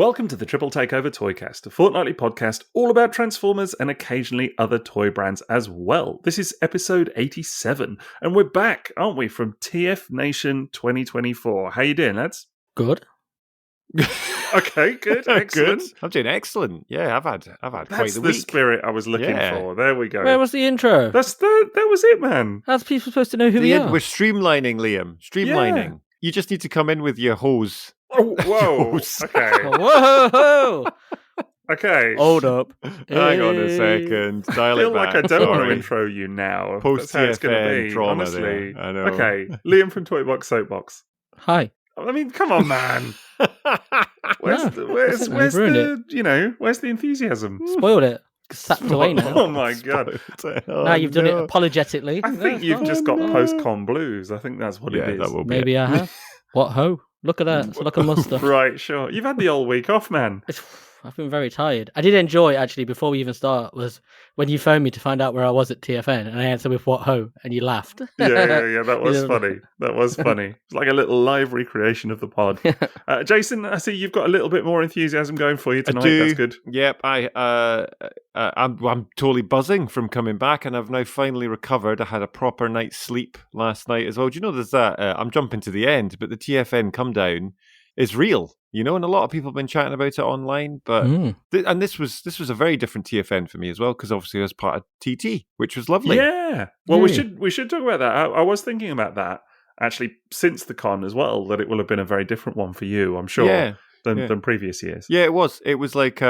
Welcome to the Triple Takeover Toycast, a fortnightly podcast all about Transformers and occasionally other toy brands as well. This is episode 87, and we're back, aren't we, from TFNation 2024. How you doing, lads? Good. Okay, good, excellent. Good. I'm doing excellent. Yeah, I've had quite That's the the week. spirit I was looking for. There we go. Where was the intro? That was it, man. How's people supposed to know who we are? We're streamlining, Liam. Streamlining. Yeah. You just need to come in with your hose. Oh, whoa. Hose. Okay. Whoa! Okay. Hold up. Hang on a second. Dial I feel it back. like I don't want to Sorry. intro you now. Post That's how it's going to TFN be, trauma honestly. there. I know. Okay, Liam from Toybox Soapbox. Hi. I mean, come on, man. Where's No, where's the enthusiasm? Spoiled it. Sapped away now. Oh my god! Now you've done it apologetically. I think you've just got post-con blues. I think that's what it is. That will be Maybe it. I have. What ho? Look at that. It's like a muster. Right, sure. You've had the all week off, man. I've been very tired. I did enjoy, actually, before we even start, was when you phoned me to find out where I was at TFN, and I answered with what ho, and you laughed. Yeah. That was Yeah. funny. That was funny. It's like a little live recreation of the pod. Jason, I see you've got a little bit more enthusiasm going for you tonight. I do. That's good. Yep, I'm totally buzzing from coming back, and I've now finally recovered. I had a proper night's sleep last night as well. Do you know there's that? I'm jumping to the end, but the TFN come down is real, and a lot of people have been chatting about it online. But and this was a very different TFN for me as well, because obviously I was part of TT, which was lovely. Yeah. Well, we should talk about that. I was thinking about that actually since the con as well. That it will have been a very different one for you, I'm sure, than previous years. Yeah, it was. It was like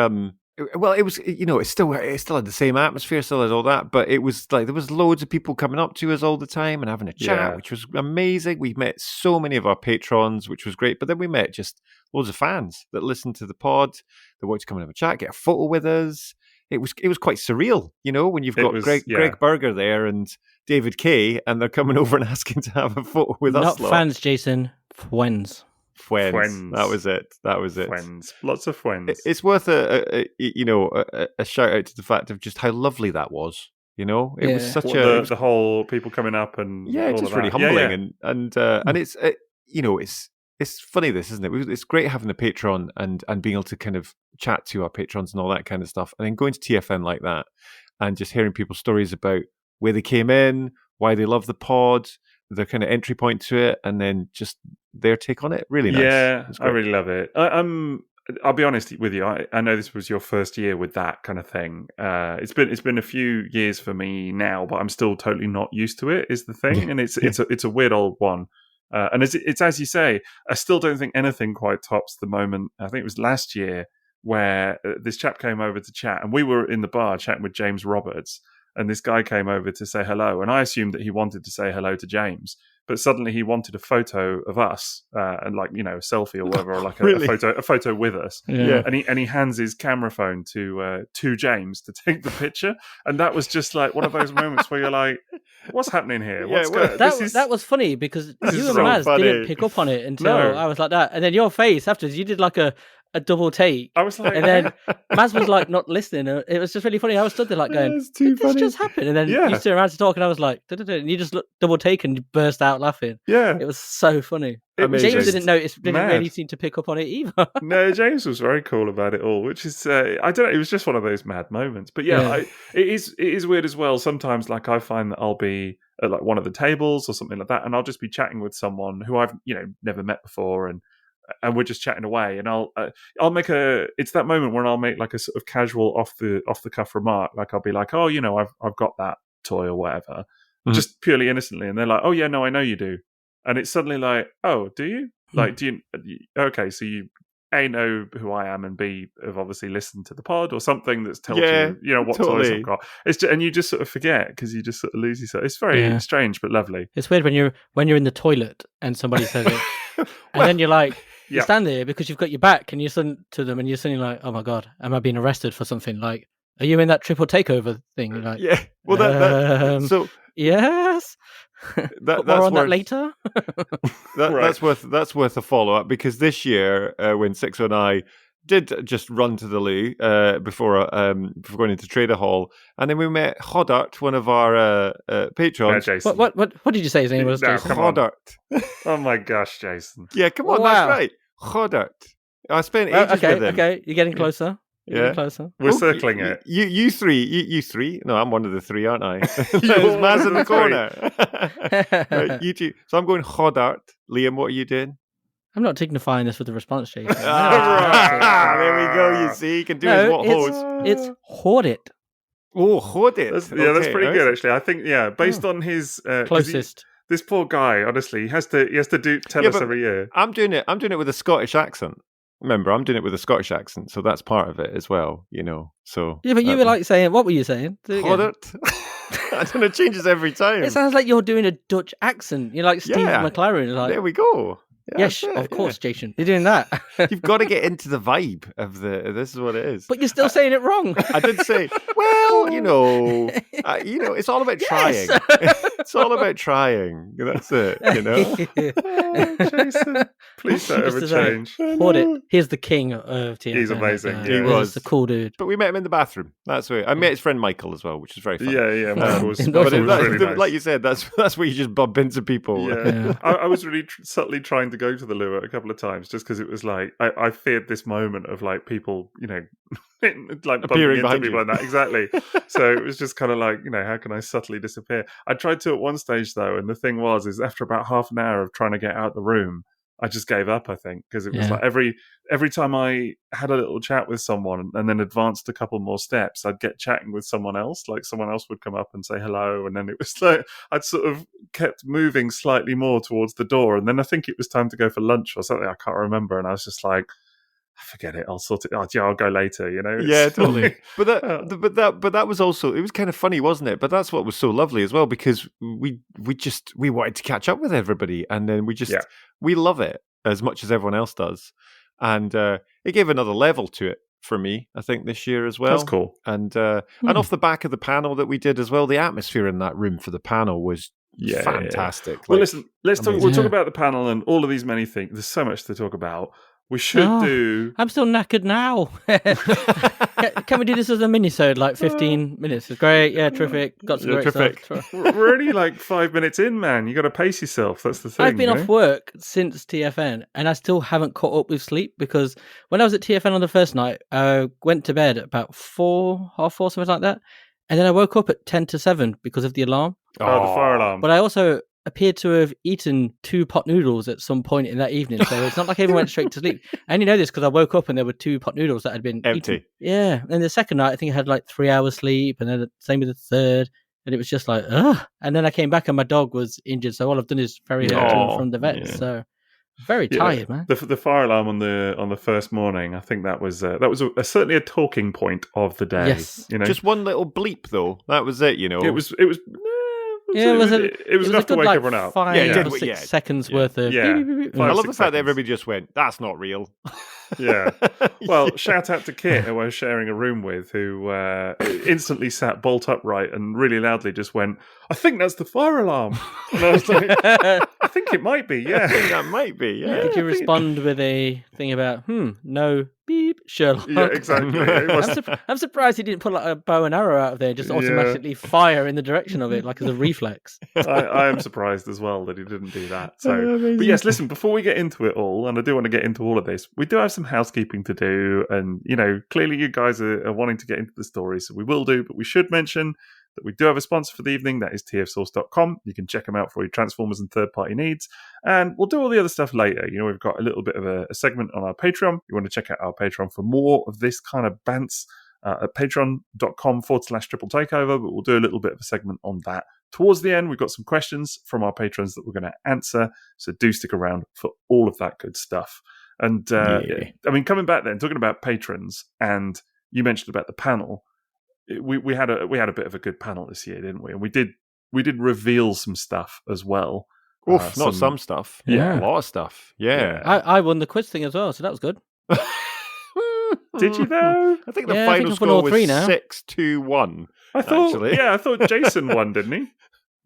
it was, it still had the same atmosphere, still had all that, but it was like there was loads of people coming up to us all the time and having a chat, which was amazing. We met so many of our patrons, which was great, but then we met just loads of fans that listened to the pod, that wanted to come and have a chat, get a photo with us. It was quite surreal, when you've got Greg Berger there and David Kay, and they're coming over and asking to have a photo with us. Not fans, Jason. Friends. Friends. That was it. Friends. Lots of friends. It's worth a shout out to the fact of just how lovely that was. It was such the whole people coming up and all just of really that. humbling and it's it's funny, this, isn't it? It's great having the patron and being able to kind of chat to our patrons and all that kind of stuff, and then going to TFN like that and just hearing people's stories about where they came in, why they love the pod, their kind of entry point to it, and then just their take on it. Really nice. Yeah, I really love it. I'll be honest with you. I know this was your first year with that kind of thing. It's been a few years for me now, but I'm still totally not used to it. Is the thing, and it's a weird old one. And it's as you say. I still don't think anything quite tops the moment. I think it was last year where this chap came over to chat, and we were in the bar chatting with James Roberts. And this guy came over to say hello, and I assumed that he wanted to say hello to James, but suddenly he wanted a photo of us, and a selfie or whatever, or like Really? a photo with us. Yeah. And he hands his camera phone to James to take the picture, and that was just like one of those moments where you're like, "What's happening here? What's going?" That was funny because you and Maz didn't pick up on it until I was like that, and then your face afterwards, you did like a double take. I was like, and then Maz was like not listening. It was just really funny. I was stood there like going, "Did this just happen?" And then you turned around to talk, and I was like, and you just double take and you burst out laughing. Yeah, it was so funny. Amazing. James didn't notice, didn't really seem to pick up on it either. No, James was very cool about it all, which is I don't know. It was just one of those mad moments. But it is weird as well. Sometimes, like I find that I'll be at like one of the tables or something like that, and I'll just be chatting with someone who I've never met before, and we're just chatting away, and I'll make it's that moment when I'll make like a sort of casual off the cuff remark, like I'll be like, oh, I've got that toy or whatever, just purely innocently, and they're like, oh yeah, no, I know you do, and it's suddenly like, oh, do you? Like, do you? Okay, so you A, know who I am, and B, have obviously listened to the pod or something that's told you what toys I've got. And you just sort of forget because you just sort of lose yourself. It's very strange but lovely. It's weird when you're in the toilet and somebody says it, and then you're like. You stand there because you've got your back, and you listen to them, and you're suddenly like, "Oh my god, am I being arrested for something?" Like, are you in that triple takeover thing? You're like, so yes. That's more on that later. That's worth a follow up, because this year when Sixo and I did just run to the loo before going into Trader Hall, and then we met Hodart, one of our patrons. What did you say his name was? No, Hodart. Oh my gosh, Jason! Yeah, come on, that's right, Hodart. I spent ages with him. Okay, you're getting closer. You're getting closer. We're circling it. You three. No, I'm one of the three, aren't I? There's Maz in the corner. Right, you two. So I'm going Hodart. Liam, what are you doing? I'm not dignifying this with the response, Jason. There we go. You see, you can do as what host. It's Hoardit. Oh, Hoardit. That's pretty good, actually. I think, based on his closest. This poor guy, honestly, he has to tell us every year. I'm doing it with a Scottish accent. Remember, I'm doing it with a Scottish accent, so that's part of it as well, So yeah, but you were saying, what were you saying? Hoardit. I don't know, it changes every time. It sounds like you're doing a Dutch accent. You're like Steve McLaren. Like, there we go. Yes, of course, Jason. You're doing that. You've got to get into the vibe of this is what it is. But you're still saying it wrong. I did say, well, it's all about trying. It's all about trying. That's it, Oh, Jason, please don't ever change. Hoardit. He's the king of TFN. He's amazing. He was a cool dude. But we met him in the bathroom. That's where I met his friend Michael as well, which is very fun. Yeah. Michael was really nice. Like you said, that's where you just bump into people. Yeah. I was really subtly trying to go to the lure a couple of times just because it was like I feared this moment of like people, like appearing bumping into behind people you. like that. Exactly. So it was just kind of like, how can I subtly disappear? I tried to at one stage though, and the thing is after about half an hour of trying to get out the room, I just gave up, I think, because it was like every time I had a little chat with someone and then advanced a couple more steps, I'd get chatting with someone else. Like someone else would come up and say hello. And then it was like I'd sort of kept moving slightly more towards the door. And then I think it was time to go for lunch or something. I can't remember. And I was just like, forget it. I'll sort it out. Yeah, I'll go later. Yeah, totally. But that was also, it was kind of funny, wasn't it? But that's what was so lovely as well, because we wanted to catch up with everybody, and then we love it as much as everyone else does, and it gave another level to it for me, I think, this year as well. That's cool. And off the back of the panel that we did as well, the atmosphere in that room for the panel was fantastic. Well, listen, let's talk. We'll talk about the panel and all of these many things. There's so much to talk about. We should do... I'm still knackered now. Can we do this as a mini-sode, like 15 minutes? It's great. Yeah, terrific. Got some great stuff. We're only like 5 minutes in, man. You got to pace yourself. That's the thing. I've been off work since TFN, and I still haven't caught up with sleep, because when I was at TFN on the first night, I went to bed at about 4, half 4, something like that. And then I woke up at 10 to 7 because of the alarm. Oh, the fire alarm. But I also appeared to have eaten 2 pot noodles at some point in that evening, so it's not like I even went straight to sleep. I only know this because I woke up and there were 2 pot noodles that had been empty. Eaten. Yeah, and the second night I think I had like 3 hours sleep, and then the same with the third, and it was just like, ugh. And then I came back and my dog was injured, so all I've done is ferry her to and from the vet. So very tired, man. The fire alarm on the first morning, I think that was certainly a talking point of the day. Yes, just one little bleep though. That was it. It was. It was enough to good, wake like, everyone up. 5 or 6 seconds worth of... I love the fact that everybody just went, that's not real. Yeah. Well, shout out to Kit, who I was sharing a room with, who instantly sat bolt upright and really loudly just went, I think that's the fire alarm. And I was like, I think it might be, yeah. I think that might be, yeah. Did you respond with a thing about, no, beep, Sherlock? Yeah, exactly. I'm surprised he didn't put like a bow and arrow out of there, just automatically fire in the direction of it, like as a reflex. I am surprised as well that he didn't do that. So, but yes, listen, before we get into it all, and I do want to get into all of this, we do have some housekeeping to do, and clearly you guys are wanting to get into the story, so we will do, but we should mention that we do have a sponsor for the evening. That is tfsource.com. You can check them out for your Transformers and third-party needs, and we'll do all the other stuff later. We've got a little bit of a segment on our Patreon. You want to check out our Patreon for more of this kind of bants at patreon.com/Triple Takeover, but we'll do a little bit of a segment on that. Towards the end, we've got some questions from our patrons that we're going to answer, so do stick around for all of that good stuff. And I mean, coming back then, talking about patrons, and you mentioned about the panel. We had a bit of a good panel this year, didn't we? And we did reveal some stuff as well. Oof, not some stuff. Yeah, a lot of stuff. Yeah. I won the quiz thing as well, so that was good. Did you though? I think the final score was 6-1. I thought. Actually. Yeah, I thought Jason won, didn't he?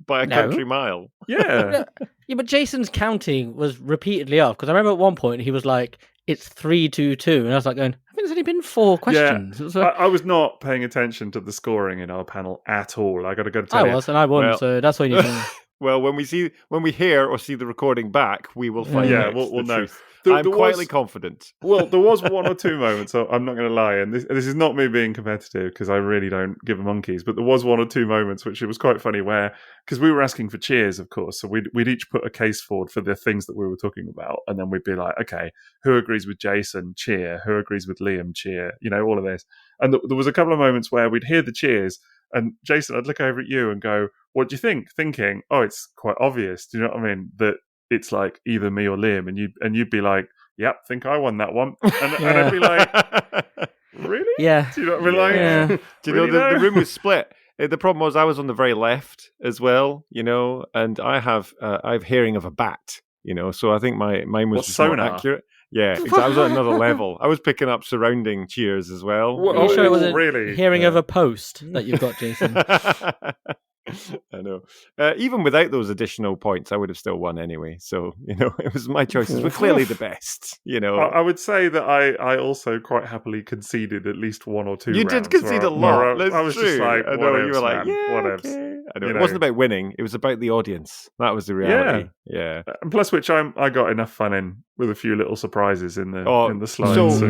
By a country mile. Yeah. Yeah, but Jason's counting was repeatedly off, because I remember at one point he was like, it's 3-2-2, and I was like going, I think there's only been 4 questions. Yeah, I was not paying attention to the scoring in our panel at all. I got to tell you. I was, and I won, so that's what you can... Well, when we hear or see the recording back, we will find out. We'll know. I'm quietly confident. Well, there was one or two moments. So I'm not going to lie, and this is not me being competitive because I really don't give a monkeys. But there was one or two moments which it was quite funny where, because we were asking for cheers, of course, so we'd each put a case forward for the things that we were talking about, and then we'd be like, okay, who agrees with Jason? Cheer. Who agrees with Liam? Cheer. All of this. And there was a couple of moments where we'd hear the cheers, and Jason, I'd look over at you and go, "What do you think?" Thinking, "Oh, it's quite obvious." Do you know what I mean? That it's like either me or Liam, and you'd be like, "Yep, think I won that one," and I'd be like, "Really? Yeah." Do you know what I mean? Like, yeah. Do you know the room was split? The problem was I was on the very left as well, and I have hearing of a bat, so I think mine was just more accurate. Yeah, exactly. I was at another level. I was picking up surrounding cheers as well. Are you sure it wasn't really hearing of a post that you've got, Jason? I know. Even without those additional points, I would have still won anyway. So, it was my choices were clearly the best, I would say that I also quite happily conceded at least one or two. You did concede a lot. I was just like, I know, you were like, whatevs. Okay. I know. It wasn't about winning. It was about the audience. That was the reality. Yeah. And plus which I got enough fun in with a few little surprises in the slides. So,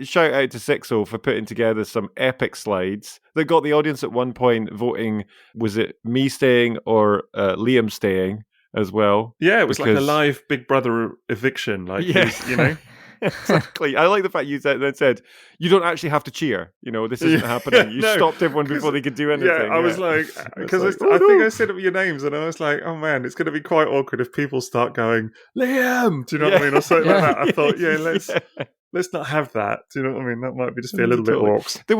shout out to Sixo for putting together some epic slides that got the audience at one point voting, was it me staying or Liam staying as well? Yeah, it was like a live Big Brother eviction. Like, Exactly. I like the fact you said, you don't actually have to cheer. This isn't happening. You stopped everyone before they could do anything. Yeah, I was like, because I think I said your names and I was like, oh man, it's going to be quite awkward if people start going, Liam, do you know what I mean? Or something like that. I thought, let's not have that. Do you know what I mean? That might just be a little bit orcs. There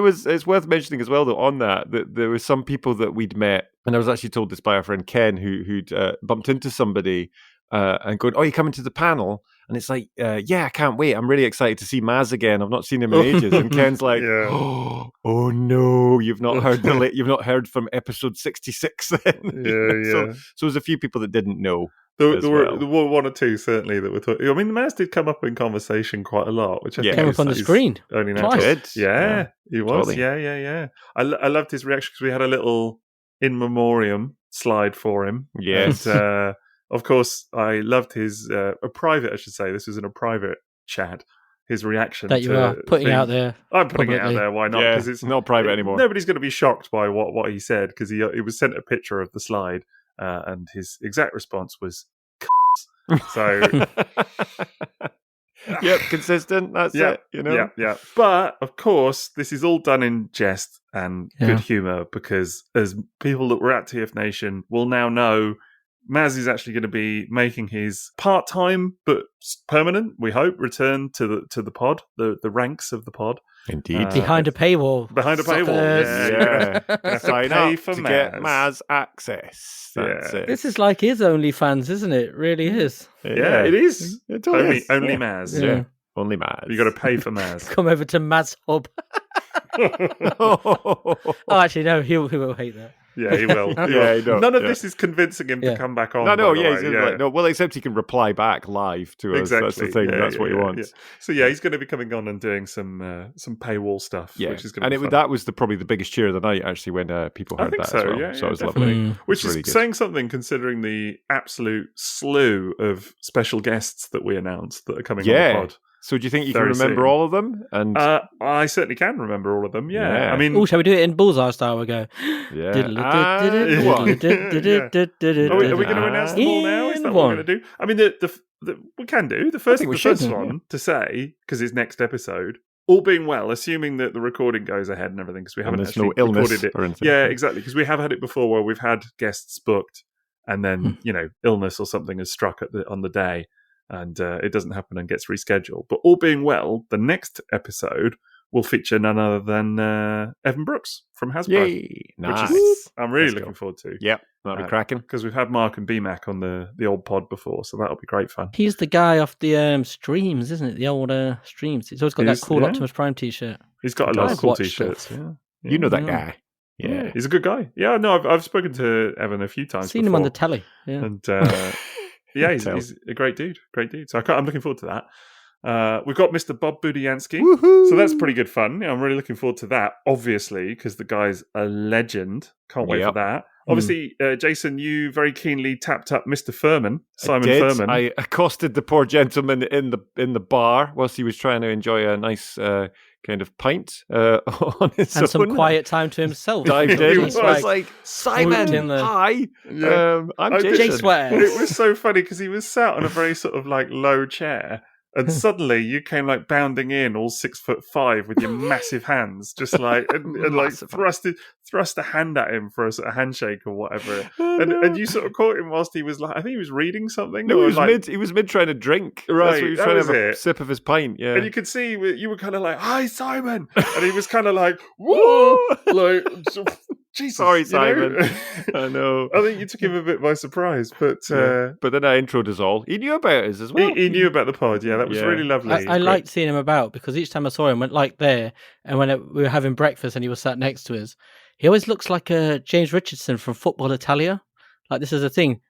was, it's worth mentioning as well, though, on that there were some people that we'd met, and I was actually told this by our friend Ken, who'd bumped into somebody and going, "Oh, you coming to the panel?" And it's like, I can't wait. I'm really excited to see Maz again. I've not seen him in ages. And Ken's like, oh no, you've not heard you've not heard from episode 66 then. So there's a few people that didn't know. There were one or two certainly that were talking. I mean, the Maz did come up in conversation quite a lot, which I think came up on the screen. Only twice. Yeah, he was. Totally. Yeah. I loved his reaction because we had a little in memoriam slide for him. Yes. And, of course, I loved his a private. I should say this was in a private chat. His reaction that you are putting out there. I'm putting it out there. Why not? Because it's not private anymore. Nobody's going to be shocked by what he said because he was sent a picture of the slide, and his exact response was, so. Yep, consistent. That's it. Yeah. But of course, this is all done in jest and good humor because as people that were at TFNation will now know, Maz is actually going to be making his part-time but permanent, we hope, return to the pod, the ranks of the pod. Indeed. Behind a paywall. Behind a paywall. Yeah. Sign up to get Maz access. That's it. This is like his OnlyFans, isn't it? It really is. Yeah, it is. It totally only Maz. Yeah. Only Maz. You got to pay for Maz. Come over to Maz Hub. Actually, no, he will hate that. Yeah, he will. None of this is convincing him to come back on. Well, except he can reply back live to us. Exactly. That's the thing. That's what he wants. So he's going to be coming on and doing some paywall stuff. Yeah, which is going to be fun. That was probably the biggest cheer of the night. Actually, when people heard that as well. Yeah, so it was definitely. lovely. Which is really saying something considering the absolute slew of special guests that we announced that are coming on the pod. So do you think you can remember all of them? And I certainly can remember all of them. Yeah. I mean, shall we do it in bullseye style? We go. Yeah. Are we going to announce them all now? Is that what we're going to do? I mean, we can do the first one to say because it's next episode. All being well, assuming that the recording goes ahead and everything, because we haven't actually recorded it. Or anything. Yeah, exactly. Because we have had it before where we've had guests booked, and then illness or something has struck on the day. And it doesn't happen and gets rescheduled. But all being well, the next episode will feature none other than Evan Brooks from Hasbro. Yay! Nice. Which I'm really looking forward to. Yep, that'll be cracking. Because we've had Mark and BMAC on the old pod before, so that'll be great fun. He's the guy off the streams, isn't it? The old streams. He's always got that cool Optimus Prime t-shirt. He's got a lot of cool t-shirts. Yeah. You know that guy. Yeah. He's a good guy. Yeah, no, I've spoken to Evan a few times Seen him on the telly. Yeah. And... yeah, he's a great dude. So I'm looking forward to that. We've got Mr. Bob Budiansky. So that's pretty good fun. I'm really looking forward to that, obviously, because the guy's a legend. Can't wait for that. Obviously, Jason, you very keenly tapped up Mr. Furman, Simon Furman. I accosted the poor gentleman in the bar whilst he was trying to enjoy a nice kind of pint on his own. And some quiet time to himself. Dived in. I was like, Simon, hi. Yeah. I'm Jason. It was so funny because he was sat on a very sort of like low chair. And suddenly you came like bounding in, all 6'5" with your massive hands, just like and like thrust a hand at him for a sort of handshake or whatever. And you sort of caught him whilst he was like, I think he was reading something. No, he was mid trying to drink. Right, he was trying to have a sip of his pint. Yeah, and you could see you were kind of like, "Hi, Simon," and he was kind of like, "Whoa!" like, Jesus, sorry, Simon. I know. I think you took him a bit by surprise, but then I introed us all. He knew about us as well. He knew about the pod. Yeah, that was really lovely. I liked seeing him about because each time I saw him, went like there, and when we were having breakfast and he was sat next to us, he always looks like James Richardson from Football Italia. Like this is a thing.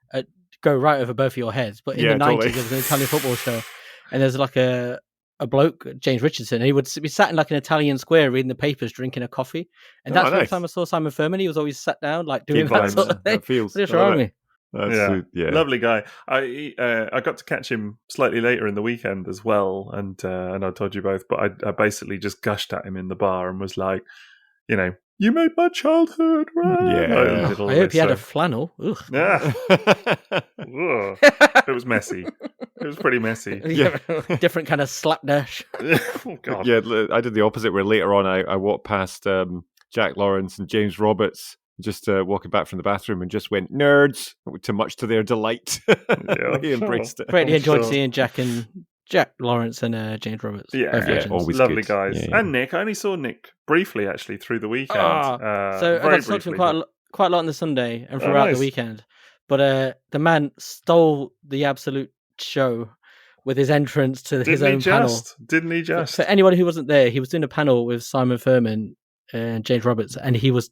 Go right over both of your heads. But in the 90s, there was an Italian football show, and there's like a bloke, James Richardson, and he would be sat in like an Italian square reading the papers, drinking a coffee. And that's the time I saw Simon Furman. He was always sat down, like doing that sort of thing. That feels. Just around me. Lovely guy. I got to catch him slightly later in the weekend as well, and I told you both, but I basically just gushed at him in the bar and was like, you made my childhood, right? Yeah. I hope he had a flannel. Ugh. Yeah. It was messy. It was pretty messy. Yeah. Different kind of slapdash. Oh, God. Yeah, I did the opposite where later on I walked past Jack Lawrence and James Roberts just walking back from the bathroom and just went, nerds, to much to their delight. He embraced it. Greatly enjoyed seeing Jack Lawrence and James Roberts. Yeah, always lovely good. guys. Yeah. And Nick. I only saw Nick briefly, actually, through the weekend. So I got to talk to him quite a lot on the Sunday and throughout the weekend. But the man stole the absolute show with his entrance to his own panel. Didn't he just? For anyone who wasn't there, he was doing a panel with Simon Furman and James Roberts, and he was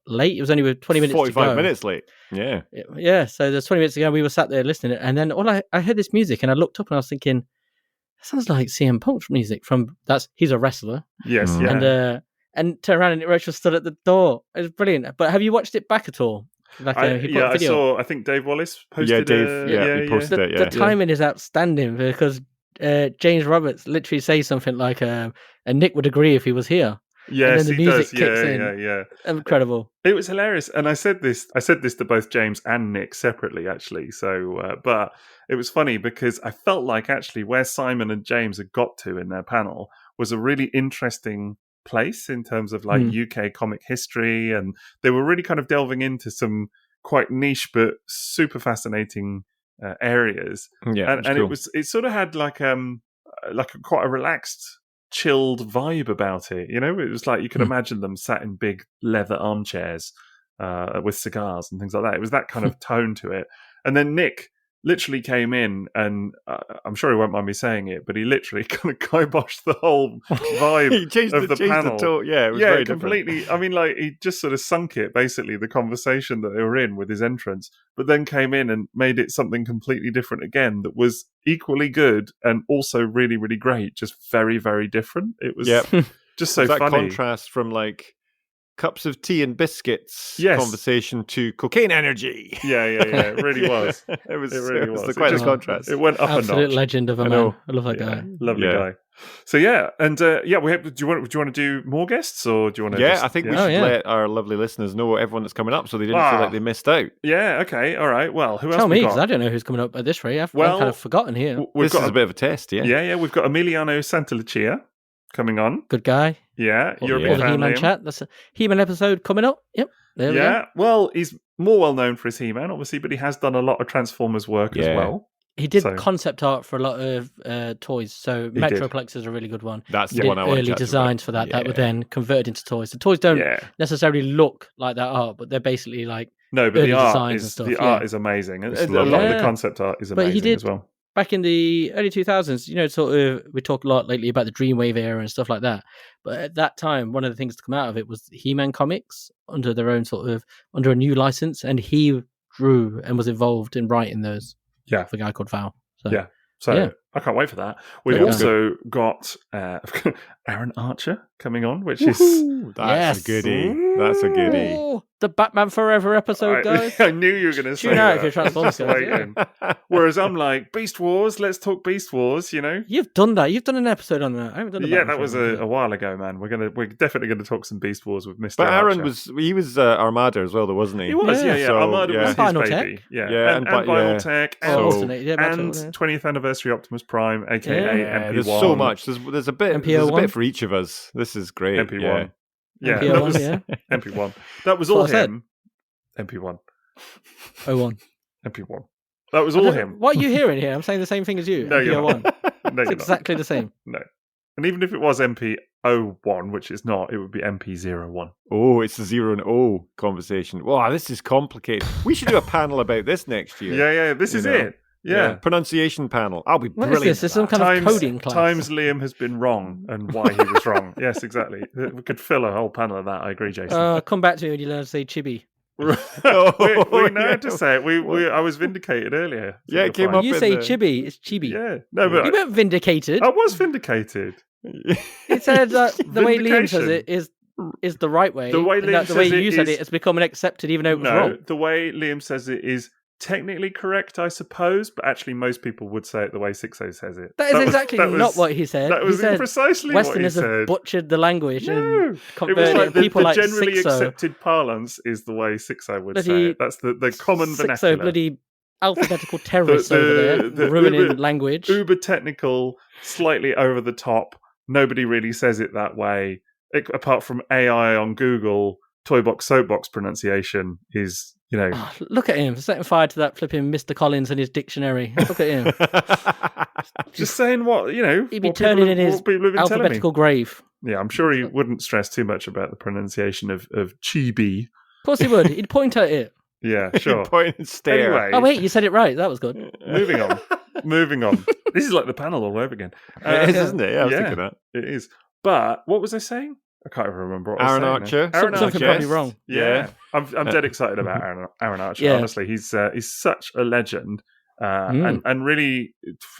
late? It was only 20 minutes 45 minutes late. Yeah. Yeah, so there's 20 minutes ago, we were sat there listening, and then I heard this music, and I looked up and I was thinking, that sounds like CM Punk's music he's a wrestler. Yes, yeah. And turned around and Rachel stood at the door. It was brilliant. But have you watched it back at all? He put a video. I saw, I think Dave Wallace posted it. He posted it, The timing is outstanding because James Roberts literally says something like, and Nick would agree if he was here. Yes, and then the music kicks in. Yeah. Incredible. It was hilarious, and I said this to both James and Nick separately, actually. So, but it was funny because I felt like actually where Simon and James had got to in their panel was a really interesting place in terms of like UK comic history, and they were really kind of delving into some quite niche but super fascinating areas. Yeah, and cool. it sort of had like quite a relaxed, chilled vibe about it. It was like you could imagine them sat in big leather armchairs with cigars and things like that. It was that kind of tone to it. And then Nick literally came in, and I'm sure he won't mind me saying it, but he literally kind of kiboshed the whole vibe of the panel. It was very completely. Different. I mean, like he just sort of sunk it, basically, the conversation that they were in with his entrance, but then came in and made it something completely different again that was equally good and also really, really great. Just very, very different. It was just so that funny. Contrast from like cups of tea and biscuits conversation to cocaine energy. Yeah. It really was. It really was. Quite a contrast. It went up Absolute a notch. Legend of a man. I love that guy. Lovely guy. So and do you want to do more guests, or do you want to? I think we should let our lovely listeners know everyone that's coming up, so they didn't feel like they missed out. Yeah. Okay. All right. Well, who else? Tell me, because I don't know who's coming up at this rate. I've kind of forgotten here. This is a bit of a test. Yeah. We've got Emiliano Santolucia coming on. Good guy. Yeah, European fan. He-Man chat. That's a He-Man episode coming up. Yep. There we go. Well, he's more well known for his He-Man, obviously, but he has done a lot of Transformers work as well. He did concept art for a lot of toys. So Metroplex is a really good one. That's the one I want to early designs for that were then converted into toys. The toys don't necessarily look like that art, but they're basically like the art is art is amazing, and a lot of the concept art is amazing as well. Back in the early 2000s, sort of, we talked a lot lately about the Dreamwave era and stuff like that. But at that time, one of the things to come out of it was He-Man comics under their own under a new license. And he drew and was involved in writing those. Yeah. For a guy called Val. So I can't wait for that. We've also got Aaron Archer coming on, which that's a goodie. That's a goodie. Ooh, the Batman Forever episode, guys. I knew you were going to say Tune out that. if you're Transformers guys. Yeah. Whereas I'm like, Beast Wars, let's talk Beast Wars, you know? You've done that. You've done an episode on that. I haven't done Yeah, that was a while ago, man. We're definitely going to talk some Beast Wars with Mr. But Aaron Archer. was Armada as well, though, wasn't he? He was, yeah. So, Armada was his Final baby. Tech. Yeah, and Biotech, and 20th anniversary Optimus Prime, aka MP1. There's so much. There's a bit. There's a bit for each of us. This is great. MP1. Yeah, MP1, MP1. That was all him. MP1. 01. MP1. That was all him. What are you hearing here? I'm saying the same thing as you. No, you're MP01. not. No, it's exactly the same. No. And even if it was MP01, which it's not, it would be MP01. Oh, it's the 0 and O conversation. Wow, this is complicated. We should do a panel about this next year. Yeah, this is it. Yeah. Pronunciation panel. I'll be brilliant. What is this? Is some kind of coding class? Times Liam has been wrong and why he was wrong. Yes, exactly. We could fill a whole panel of that. I agree, Jason. Come back to me when you learn to say chibi. we know how to say it. I was vindicated earlier. Yeah, it came up. You say chibi, it's chibi. Yeah, no, but you weren't vindicated. I was vindicated. It said that the way Liam says it is the right way. The way you said it has become accepted, even though it was wrong. The way Liam says it is technically correct, I suppose, but actually most people would say it the way Sixo says it. That is exactly not what he said. That was he said precisely Westerners what he said. have butchered the language and converted it was like people the generally Sixo. accepted parlance is the way Sixo would say it. That's the common vernacular. Sixo, bloody alphabetical terrorists over there, ruining language. Uber technical, slightly over the top. Nobody really says it that way, apart from AI on Google. Toybox Soapbox pronunciation is, look at him, setting fire to that flipping Mr. Collins and his dictionary. Look at him. Just saying what, He'd be turning in his alphabetical grave. Yeah, I'm sure he wouldn't stress too much about the pronunciation of chibi. Of course he would. He'd point at it. Yeah, sure. Point and stare. Anyway, oh, wait, you said it right. That was good. Moving on. This is like the panel all over again. It is, isn't it? Yeah, I was thinking that. It is. But what was I saying? I can't even remember what Aaron I was saying. Archer. Aaron Archer. Something probably wrong. Yeah. I'm dead excited about Aaron Archer. Yeah. Honestly, he's such a legend. And really,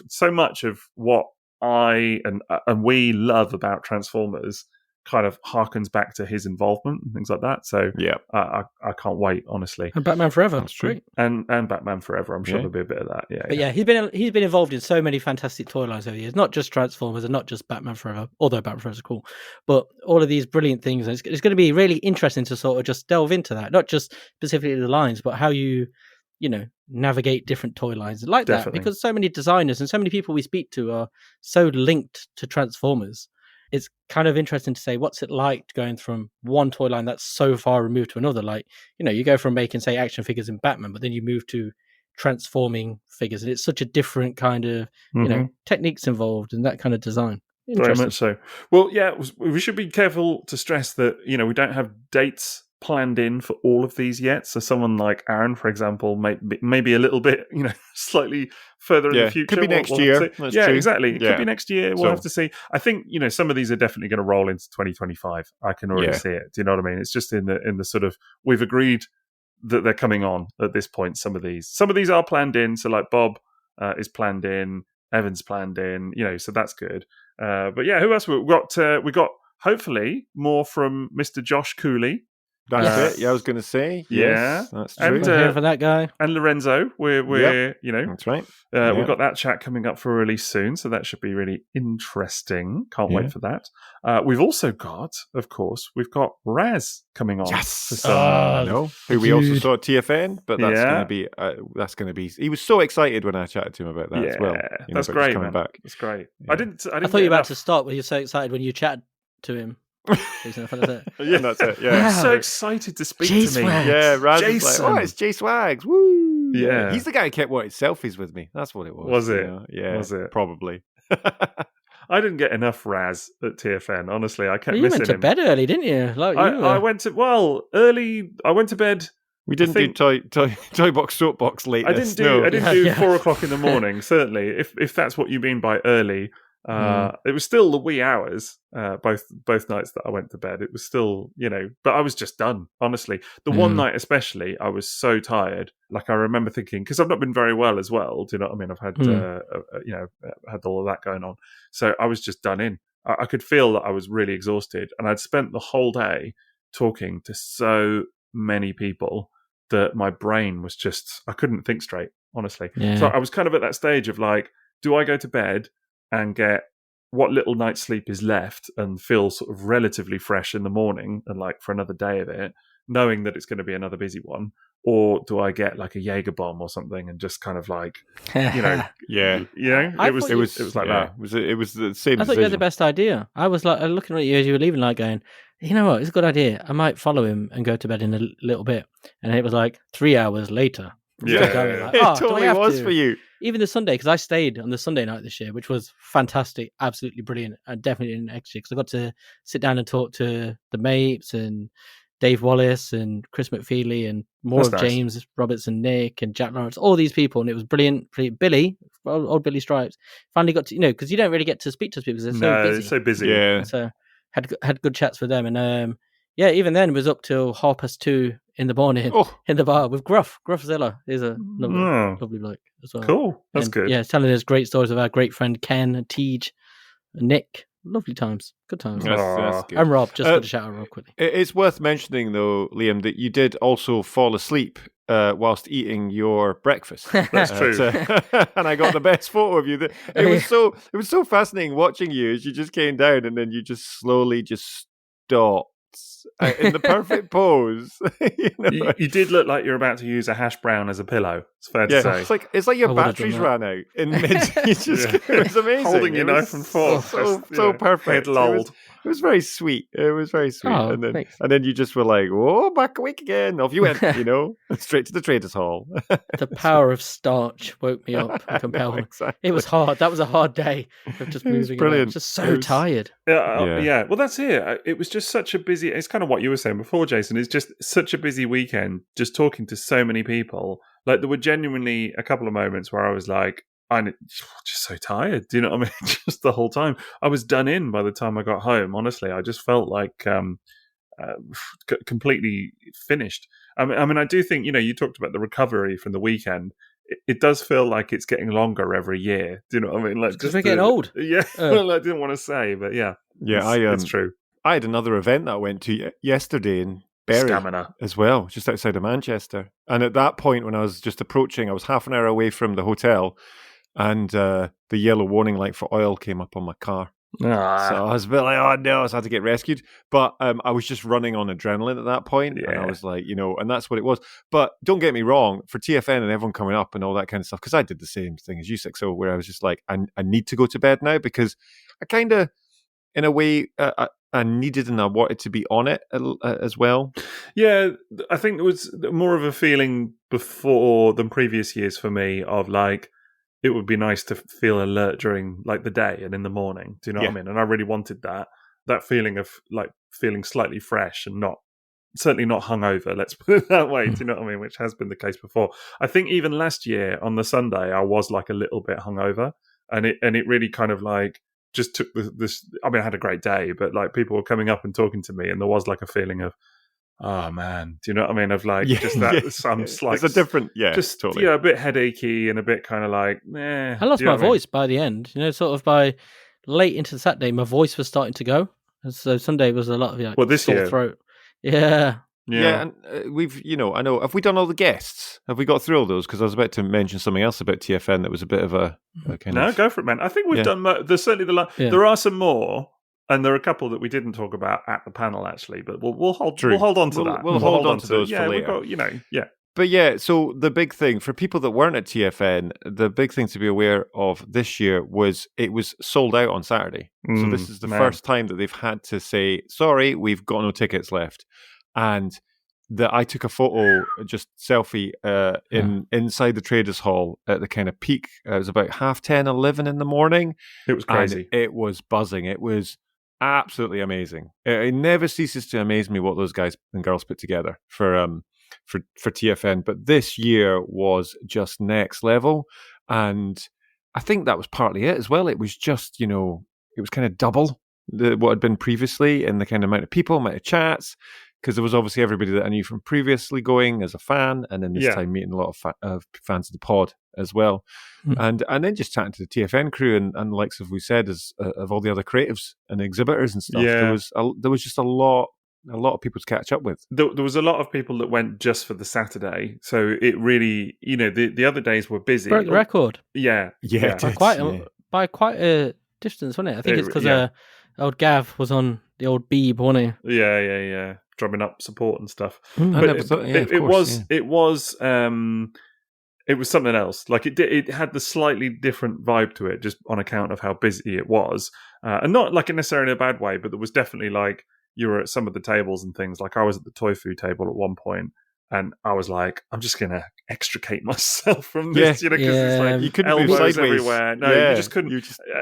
so much of what I and we love about Transformers kind of harkens back to his involvement and things like that. So yeah, I can't wait, honestly. And Batman Forever. That's true. Great. And Batman Forever. I'm sure there'll be a bit of that. Yeah. But he's been involved in so many fantastic toy lines over the years, not just Transformers and not just Batman Forever, although Batman Forever is cool, but all of these brilliant things. And it's going to be really interesting to sort of just delve into that, not just specifically the lines, but how you navigate different toy lines like that, because so many designers and so many people we speak to are so linked to Transformers. It's kind of interesting to say, what's it like going from one toy line that's so far removed to another? Like, you go from making, say, action figures in Batman, but then you move to transforming figures, and it's such a different kind of, techniques involved and that kind of design. Very much so. Well, yeah, we should be careful to stress that, we don't have dates planned in for all of these yet. So someone like Aaron, for example, maybe a little bit, slightly further in the future. Could be next year. That's true. Exactly. Could be next year. We'll have to see. I think, some of these are definitely going to roll into 2025. I can already see it. Do you know what I mean? It's just in the sort of, we've agreed that they're coming on at this point. Some of these are planned in. So like Bob is planned in, Evan's planned in, so that's good. But yeah, who else? We got hopefully more from Mr. Josh Cooley. That's it. Yeah, I was going to say. Yes, that's true. And, here for that guy. And Lorenzo, we're that's right. We've got that chat coming up for release soon, so that should be really interesting. Can't wait for that. We've also got, of course, Raz coming on. Yes, who we also saw at TFN, but that's going to be. He was so excited when I chatted to him about that as well. That's great, man. Back. That's great. Yeah. I thought you were about to start when you were so excited when you chatted to him. That's it. Yeah, he's so excited to speak to me. Yeah, Raz is like, it's J Swags. Woo! Yeah, he's the guy who kept wanting selfies with me. That's what it was. Was it? Yeah, was it? Probably. I didn't get enough Raz at TFN. Honestly, I kept missing him. You went to bed early, didn't you? I went to early. I went to bed. We didn't do toy box soapbox late. I didn't do 4 o'clock in the morning. Certainly, if that's what you mean by early. It was still the wee hours, both nights that I went to bed. It was still, but I was just done, honestly. The one night especially, I was so tired. Like, I remember thinking, because I've not been very well as well, do you know what I mean? I've had, had all of that going on. So I was just done in. I could feel that I was really exhausted, and I'd spent the whole day talking to so many people that my brain was just, I couldn't think straight, honestly. Yeah. So I was kind of at that stage of like, do I go to bed and get what little night's sleep is left and feel sort of relatively fresh in the morning and like for another day of it, knowing that it's going to be another busy one? Or do I get like a Jaeger bomb or something and just kind of like, yeah, it was like that. It was the same. I thought you had the best idea. I was like looking at you as you were leaving, like going, you know what, it's a good idea. I might follow him and go to bed in a little bit. And it was like 3 hours later. Like, it totally was for you. Even the Sunday, because I stayed on the Sunday night this year, which was fantastic, absolutely brilliant, and definitely an extra because I got to sit down and talk to the mates and Dave Wallace and Chris McFeely and more of James Roberts and Nick and Jack Lawrence, all these people, and it was brilliant. Billy, old Billy Stripes, finally got to, because you don't really get to speak to people because they're so busy. Yeah. So had good chats with them, and even then it was up till 2:30 in the morning in the bar with Gruffzilla. He's a lovely bloke as well. Cool, that's good. Yeah, telling us great stories of our great friend Ken and Tej and Nick. Lovely times. Good times. That's good. And Rob, just got to shout out Rob quickly. It's worth mentioning, though, Liam, that you did also fall asleep whilst eating your breakfast. That's true. And I got the best photo of you. It was so fascinating watching you as you just came down and then you just slowly just stopped in the perfect pose. You did look like you're about to use a hash brown as a pillow. It's fair to say. It's like your batteries ran out in mid. It was amazing. Holding your knife and fork. So perfect. It was very sweet. It was very sweet. Oh, and then you just were like, "Oh, back awake again." Off you went. Straight to the traders' hall. The power of starch woke me up and compelled me. Exactly. It was hard. That was a hard day of just moving. Brilliant. Just so tired. Yeah. Well, that's it. It was just such a busy. It's kind of what you were saying before, Jason. It's just such a busy weekend. Just talking to so many people. Like there were genuinely a couple of moments where I was like, I'm just so tired. Do you know what I mean? Just the whole time. I was done in by the time I got home. Honestly, I just felt like completely finished. I mean, I do think, you talked about the recovery from the weekend. It does feel like it's getting longer every year. Do you know what I mean? Like, because we're getting old. Yeah. Well, I didn't want to say, but yeah. Yeah, it's true. I had another event that I went to yesterday in Bury Stamina as well, just outside of Manchester. And at that point, when I was just approaching, I was half an hour away from the hotel, and the yellow warning light for oil came up on my car. So I was a bit like, oh no, I had to get rescued. But I was just running on adrenaline at that point, and I was like, and that's what it was. But don't get me wrong, for TFN and everyone coming up and all that kind of stuff, because I did the same thing as you, Sixo, where I was just like, I need to go to bed now because I kind of, in a way, I needed and I wanted to be on it as well. Yeah, I think it was more of a feeling before than previous years for me of like, it would be nice to feel alert during like the day and in the morning. Do you know what I mean? And I really wanted that feeling of like feeling slightly fresh and certainly not hungover. Let's put it that way. Do you know what I mean? Which has been the case before. I think even last year on the Sunday, I was like a little bit hungover, and it really kind of like just took this. I mean, I had a great day, but like people were coming up and talking to me, and there was like a feeling of, oh man, do you know what I mean? Of like just that some slight, it's a different, just totally, a bit headachy and a bit kind of like, I lost my voice by the end. Sort of by late into Saturday, my voice was starting to go. And so Sunday was a lot of this sore year? throat. Yeah. And we've, I know, have we done all the guests? Have we got through all those? Because I was about to mention something else about TFN that was a bit of a kind of... No, go for it, man. I think we've done... There's certainly there are some more, and there are a couple that we didn't talk about at the panel, actually, but we'll hold on to that. We'll hold on to those for later. We've got, But yeah, so the big thing, for people that weren't at TFN, the big thing to be aware of this year was it was sold out on Saturday. So this is the first time that they've had to say, sorry, we've got no tickets left. And I took a photo, just selfie, inside the Traders Hall at the kind of peak. It was about 10:30, 11 in the morning. It was crazy. And it was buzzing. It was absolutely amazing. It never ceases to amaze me what those guys and girls put together for TFN. But this year was just next level. And I think that was partly it as well. It was just, it was kind of double what had been previously in the kind of amount of people, amount of chats. because there was obviously everybody that I knew from previously going as a fan, and then this time meeting a lot of fans of the pod as well. And then just chatting to the TFN crew and likes of we said of all the other creatives and exhibitors and stuff. There was just a lot of people to catch up with. There was a lot of people that went just for the Saturday, so it really, the other days were busy. Broke the record. Yeah. By quite a distance, wasn't it? I think it's because old Gav was on the old Beeb, wasn't he? Yeah. Drumming up support and stuff. It was something else. Like it had the slightly different vibe to it, just on account of how busy it was, and not like necessarily in a bad way. But there was definitely like you were at some of the tables and things. Like I was at the toy food table at one point, and I was like, I'm just gonna extricate myself from this, because it's like you couldn't elbows move sideways everywhere. No, you just couldn't.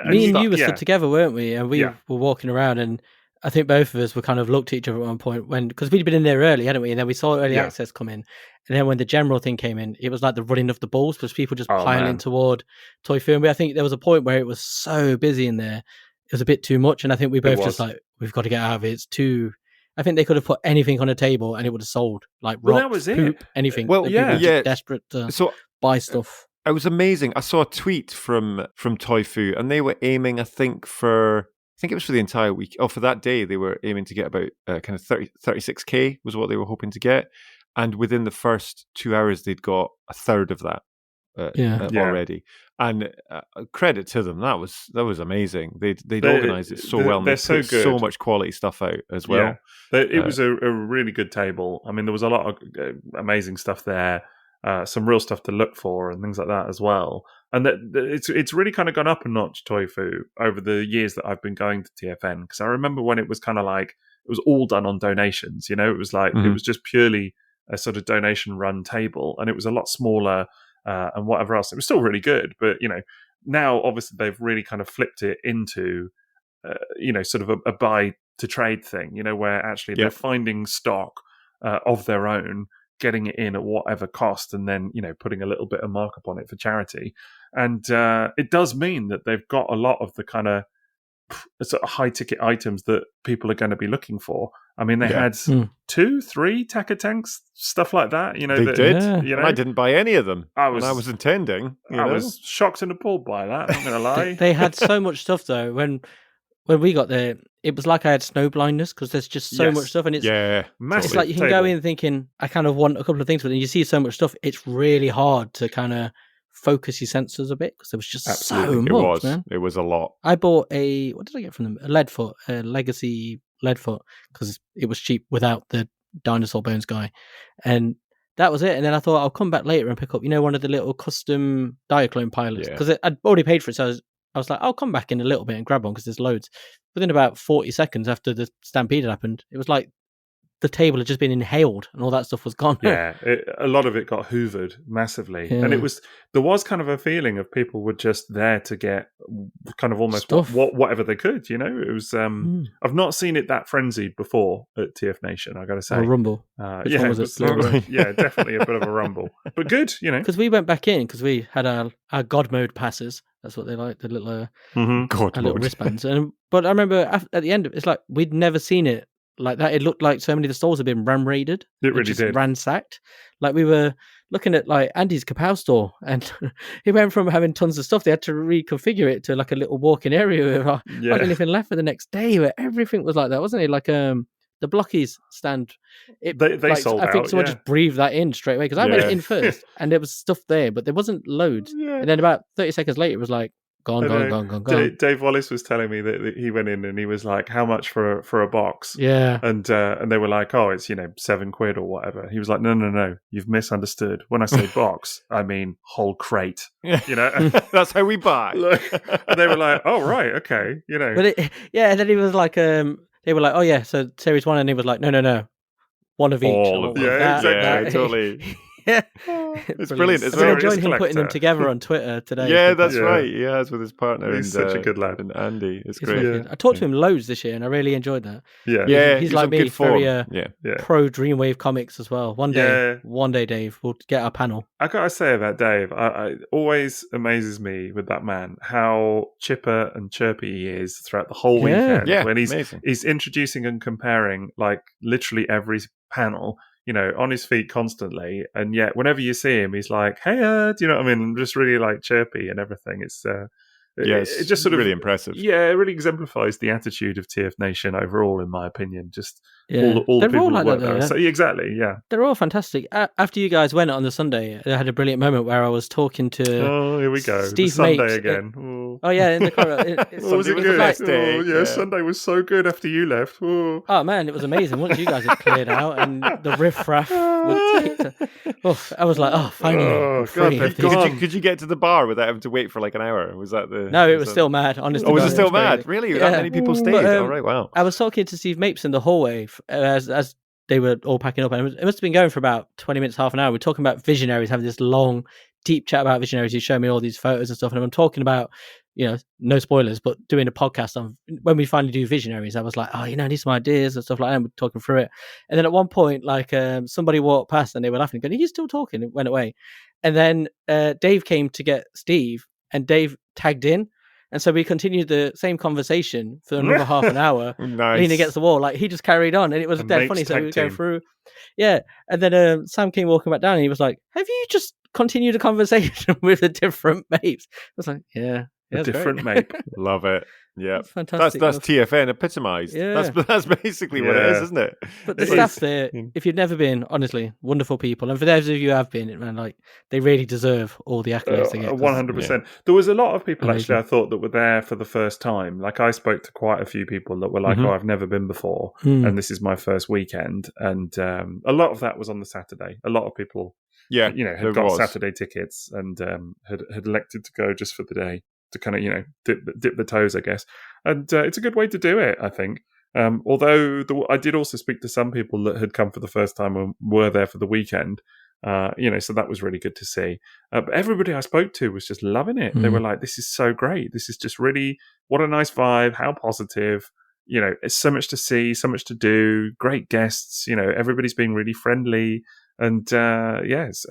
Me and you were stood together, weren't we? And we were walking around, and I think both of us were kind of looked at each other at one point because we'd been in there early, hadn't we? And then we saw early access come in. And then when the general thing came in, it was like the running of the bulls because people just piling toward Toy Food. And I think there was a point where it was so busy in there, it was a bit too much. And I think we both just like, we've got to get out of it. It's too. I think they could have put anything on a table and it would have sold, like rocks, that was poop, it. anything. Well, just desperate to buy stuff. It was amazing. I saw a tweet from Toy Food, and they were aiming, I think it was for the entire week. Oh, for that day, they were aiming to get about kind of 36K was what they were hoping to get. And within the first 2 hours, they'd got a third of that already. And credit to them, that was amazing. They'd organised it so well. And they're they so put good. So much quality stuff out as well. Yeah. It was a really good table. I mean, there was a lot of amazing stuff there. Some real stuff to look for and things like that as well. And it's really kind of gone up a notch, Toy Food, over the years that I've been going to TFN. Because I remember when it was kind of like, it was all done on donations, it was like, it was just purely a sort of donation run table. And it was a lot smaller and whatever else. It was still really good. But, now obviously they've really kind of flipped it into, sort of a buy to trade thing, where actually they're finding stock of their own, getting it in at whatever cost, and then putting a little bit of markup on it for charity. And it does mean that they've got a lot of the kind of sort of high ticket items that people are going to be looking for. I mean, they had 2-3 Taka tanks, stuff like that. They did. And I didn't buy any of them. I was intending. I was shocked and appalled by that. I'm not going to lie. They had so much stuff though. When we got there, it was like I had snow blindness because there's just so much stuff, and it's massive. It's like you can go in thinking I kind of want a couple of things, but then you see so much stuff. It's really hard to kind of focus your senses a bit because there was just so much. Man, it was a lot. I bought what did I get from them? A Leadfoot, a Legacy Leadfoot, because it was cheap without the dinosaur bones guy, and that was it. And then I thought I'll come back later and pick up, one of the little custom Diaclone pilots because I'd already paid for it, so I was like, I'll come back in a little bit and grab one because there's loads. Within about 40 seconds after the stampede had happened, it was like the table had just been inhaled and all that stuff was gone. Yeah, a lot of it got hoovered massively. Yeah. And there was kind of a feeling of people were just there to get kind of almost whatever they could, It was, I've not seen it that frenzied before at TFNation, I got to say. Or Rumble. Yeah, definitely a bit of a rumble. But good, Because we went back in because we had our God mode passes. That's what they like, the little, little wristbands. But I remember at the end, it's like we'd never seen it like that. It looked like so many of the stalls had been ram raided. It really did. Ransacked. Like we were looking at like Andy's Kapow store, and he went from having tons of stuff, they had to reconfigure it to like a little walking area with not anything left for the next day, where everything was like that, wasn't it? Like the Blockies stand. They sold out. I think someone just breathed that in straight away because I went in first and there was stuff there, but there wasn't loads. Yeah. And then about 30 seconds later, it was like gone. Dave Wallace was telling me that he went in and he was like, "How much for a box?" Yeah, and they were like, "Oh, it's £7 or whatever." He was like, "No, you've misunderstood. When I say box, I mean whole crate." That's how we buy. And they were like, "Oh, right, okay," But and then he was like, they were like, "Oh yeah, so series 1," and he was like, "No, one of each." All of exactly. That. Totally. Yeah, it's brilliant. I've been enjoying him putting them together on Twitter today. Yeah, that's right. He has with his partner. He's such a good lad. And Andy. It's great. Yeah. I talked to him loads this year, and I really enjoyed that. Yeah, he's like me, very pro Dreamwave comics as well. One day, Dave, we'll get our panel. I gotta say about Dave, I always amazes me with that man how chipper and chirpy he is throughout the whole weekend. Yeah, when he's introducing and comparing like literally every panel, on his feet constantly, and yet whenever you see him, he's like, "Hey, do you know what I mean?" Just really like chirpy and everything. It's it's just sort of really impressive. Yeah, it really exemplifies the attitude of TFNation overall, in my opinion. Just all the people all like that work that, there. So, exactly, yeah. They're all fantastic. After you guys went on the Sunday, I had a brilliant moment where I was talking to. Oh, here we go. Steve the Sunday Mapes. again. Oh yeah, in the corridor. Was it good? Next day. Sunday was so good after you left. Oh man, it was amazing. Once you guys had cleared out and the riffraff was I was like, finally. Oh God, could you get to the bar without having to wait for like an hour? Was that the? No, it was still mad. Honestly, was it still mad? Really? That many people stayed? All right, wow. I was talking to Steve Mapes in the hallway as they were all packing up, and it must have been going for about 20 minutes, half an hour. We're talking about visionaries, having this long, deep chat about visionaries. He showed me all these photos and stuff, and I'm talking about, no spoilers, but doing a podcast on when we finally do visionaries. I was like, these are my ideas and stuff like that. And we're talking through it, and then at one point, like somebody walked past and they were laughing, going, "Are you still talking?" It went away, and then Dave came to get Steve, and Dave tagged in. And so we continued the same conversation for another half an hour, leaning against the wall. Like he just carried on, and it was dead funny. So we were going through, and then Sam came walking back down, and he was like, "Have you just continued a conversation with a different mate?" I was like, "Yeah, a different mate." Love it. Yeah, fantastic. That's TFN epitomized. Yeah. That's basically what it is, isn't it? But the staff there, if you've never been, honestly, wonderful people, and for those of you who have been, man, like they really deserve all the accolades they get. 100%. There was a lot of people actually I thought that were there for the first time. Like I spoke to quite a few people that were like, "Oh, I've never been before, and this is my first weekend." And a lot of that was on the Saturday. A lot of people, had got Saturday tickets and had elected to go just for the day, to kind of, dip the toes, I guess. And it's a good way to do it, I think. Although I did also speak to some people that had come for the first time and were there for the weekend, so that was really good to see. But everybody I spoke to was just loving it. They were like, "This is so great. This is just really, what a nice vibe, how positive. It's so much to see, so much to do, great guests, everybody's being really friendly. And it's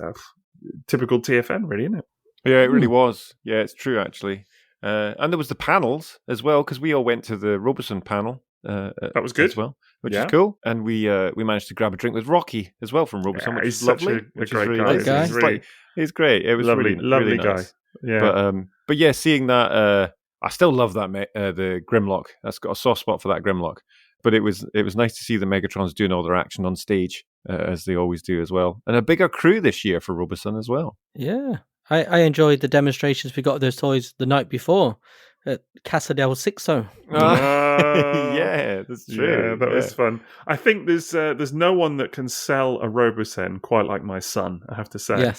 typical TFN, really, isn't it? Yeah, it really was. Yeah, it's true, actually. And there was the panels as well, because we all went to the Robosen panel. That was good as well, which is cool. And we managed to grab a drink with Rocky as well from Robosen, which is lovely. A great guy. He's great. It was lovely really guy. Nice. Yeah, but yeah, seeing that, I still love that the Grimlock. That's got a soft spot for that Grimlock. But it was nice to see the Megatrons doing all their action on stage, as they always do as well, and a bigger crew this year for Robosen as well. Yeah. I enjoyed the demonstrations we got of those toys the night before at Casa del Sixo. Yeah, that's true. Yeah, that was fun. I think there's no one that can sell a Robosen quite like my son, I have to say. Yes,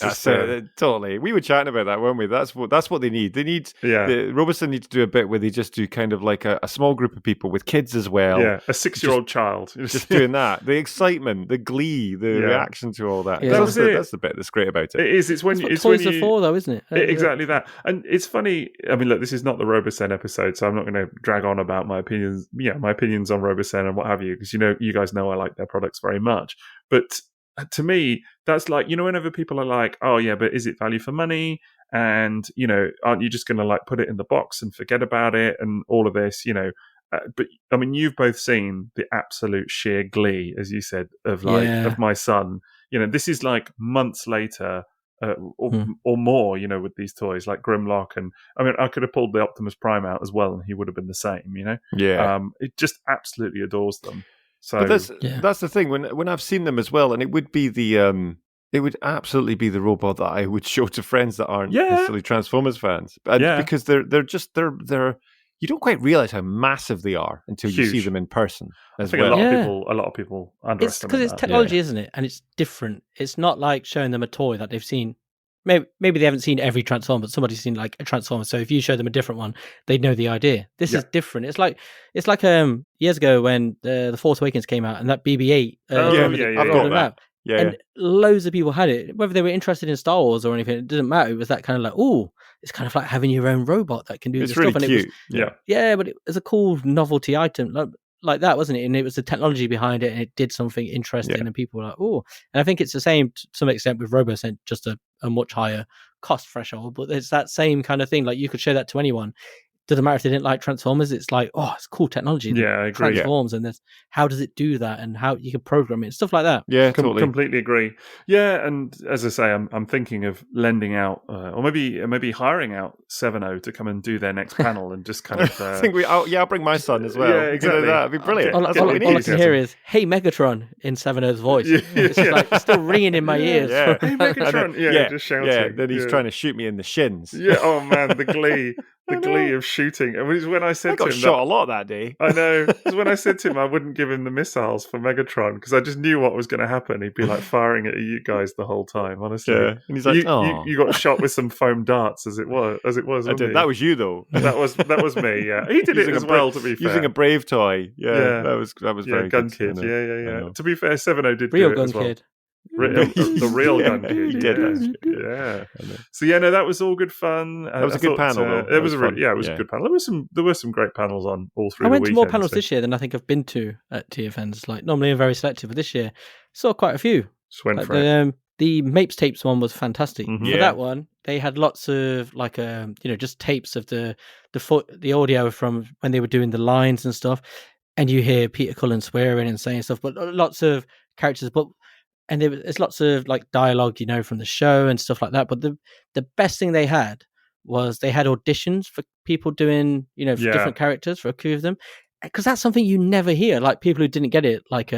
totally. We were chatting about that, weren't we? That's what they need. They need the Robosen need to do a bit where they just do kind of like a small group of people with kids as well. Yeah, a 6-year-old child just doing that. The excitement, the glee, the reaction to all that. Yeah. That's the bit that's great about it. It is. It's when it's toys are for, though, isn't it? Exactly that. And it's funny. I mean, look, this is not the Robosen episode, so I'm not going to drag on about my opinions. My opinions on Robosen and what have you, because you guys know I like their products very much. But to me, that's like, whenever people are like, "Oh yeah, but is it value for money?" And aren't you just going to like put it in the box and forget about it and all of this, but I mean, you've both seen the absolute sheer glee, as you said, of my son. This is like months later. Or more, with these toys like Grimlock, and I mean, I could have pulled the Optimus Prime out as well, and he would have been the same, Yeah, it just absolutely adores them. So but that's the thing. When I've seen them as well, and it would be it would absolutely be the robot that I would show to friends that aren't necessarily Transformers fans, because they're you don't quite realize how massive they are until you see them in person. I think a lot of people underestimate it's because it's technology, isn't it? And it's different. It's not like showing them a toy that they've seen. Maybe they haven't seen every Transformer, but somebody's seen like a Transformer. So if you show them a different one, they'd know the idea. This is different. It's like years ago when the Force Awakens came out and that BB-8. I've got that. Yeah. And loads of people had it, whether they were interested in Star Wars or anything. It doesn't matter. It was that kind of like, oh, it's kind of like having your own robot that can do this really stuff. And cute. It was, but it was a cool novelty item like that, wasn't it? And it was the technology behind it, and it did something interesting, and people were like, oh. And I think it's the same to some extent with Robosen, just a much higher cost threshold. But it's that same kind of thing. Like you could show that to anyone. Doesn't matter if they didn't like Transformers. It's like, oh, it's cool technology. Yeah, I agree. Transforms, and how does it do that, and how you can program it, stuff like that. Yeah, totally. Completely agree. Yeah, and as I say, I'm thinking of lending out, or maybe hiring out 7.0 to come and do their next panel and just kind of. I think I'll bring my son as well. Yeah, exactly. That'd be brilliant. All I can hear is "Hey Megatron" in 7.0's voice. It's just like still ringing in my ears. Yeah. Hey Megatron, just shouting. Yeah, then he's trying to shoot me in the shins. Yeah. Oh man, the glee. The glee of shooting. And it was when I said to him, shot a lot that day. I know. It was when I said to him I wouldn't give him the missiles for Megatron because I just knew what was going to happen. He'd be like firing at you guys the whole time. Honestly, and he's like, you got shot with some foam darts as it was. I did. That was you though. That was me. Yeah, he did it as well. To be fair, using a Brave toy. Yeah. That was very Gun good. Kid. Yeah. To be fair, 7.0 did real do it gun as well. kid. The real gun kid. He did. Yeah. So that was all good fun. That was a good panel. It was a good panel. There were some great panels on all through. I went to more panels this year than I think I've been to at TFNs. Like normally I'm very selective, but this year saw quite a few. Just went for it. The Mapes tapes one was fantastic. Mm-hmm. For that one, they had lots of like just tapes of the audio from when they were doing the lines and stuff, and you hear Peter Cullen swearing and saying stuff, but lots of characters, and there's lots of like dialogue, from the show and stuff like that. But the best thing they had was they had auditions for people doing, for different characters, for a few of them, because that's something you never hear. Like people who didn't get it, like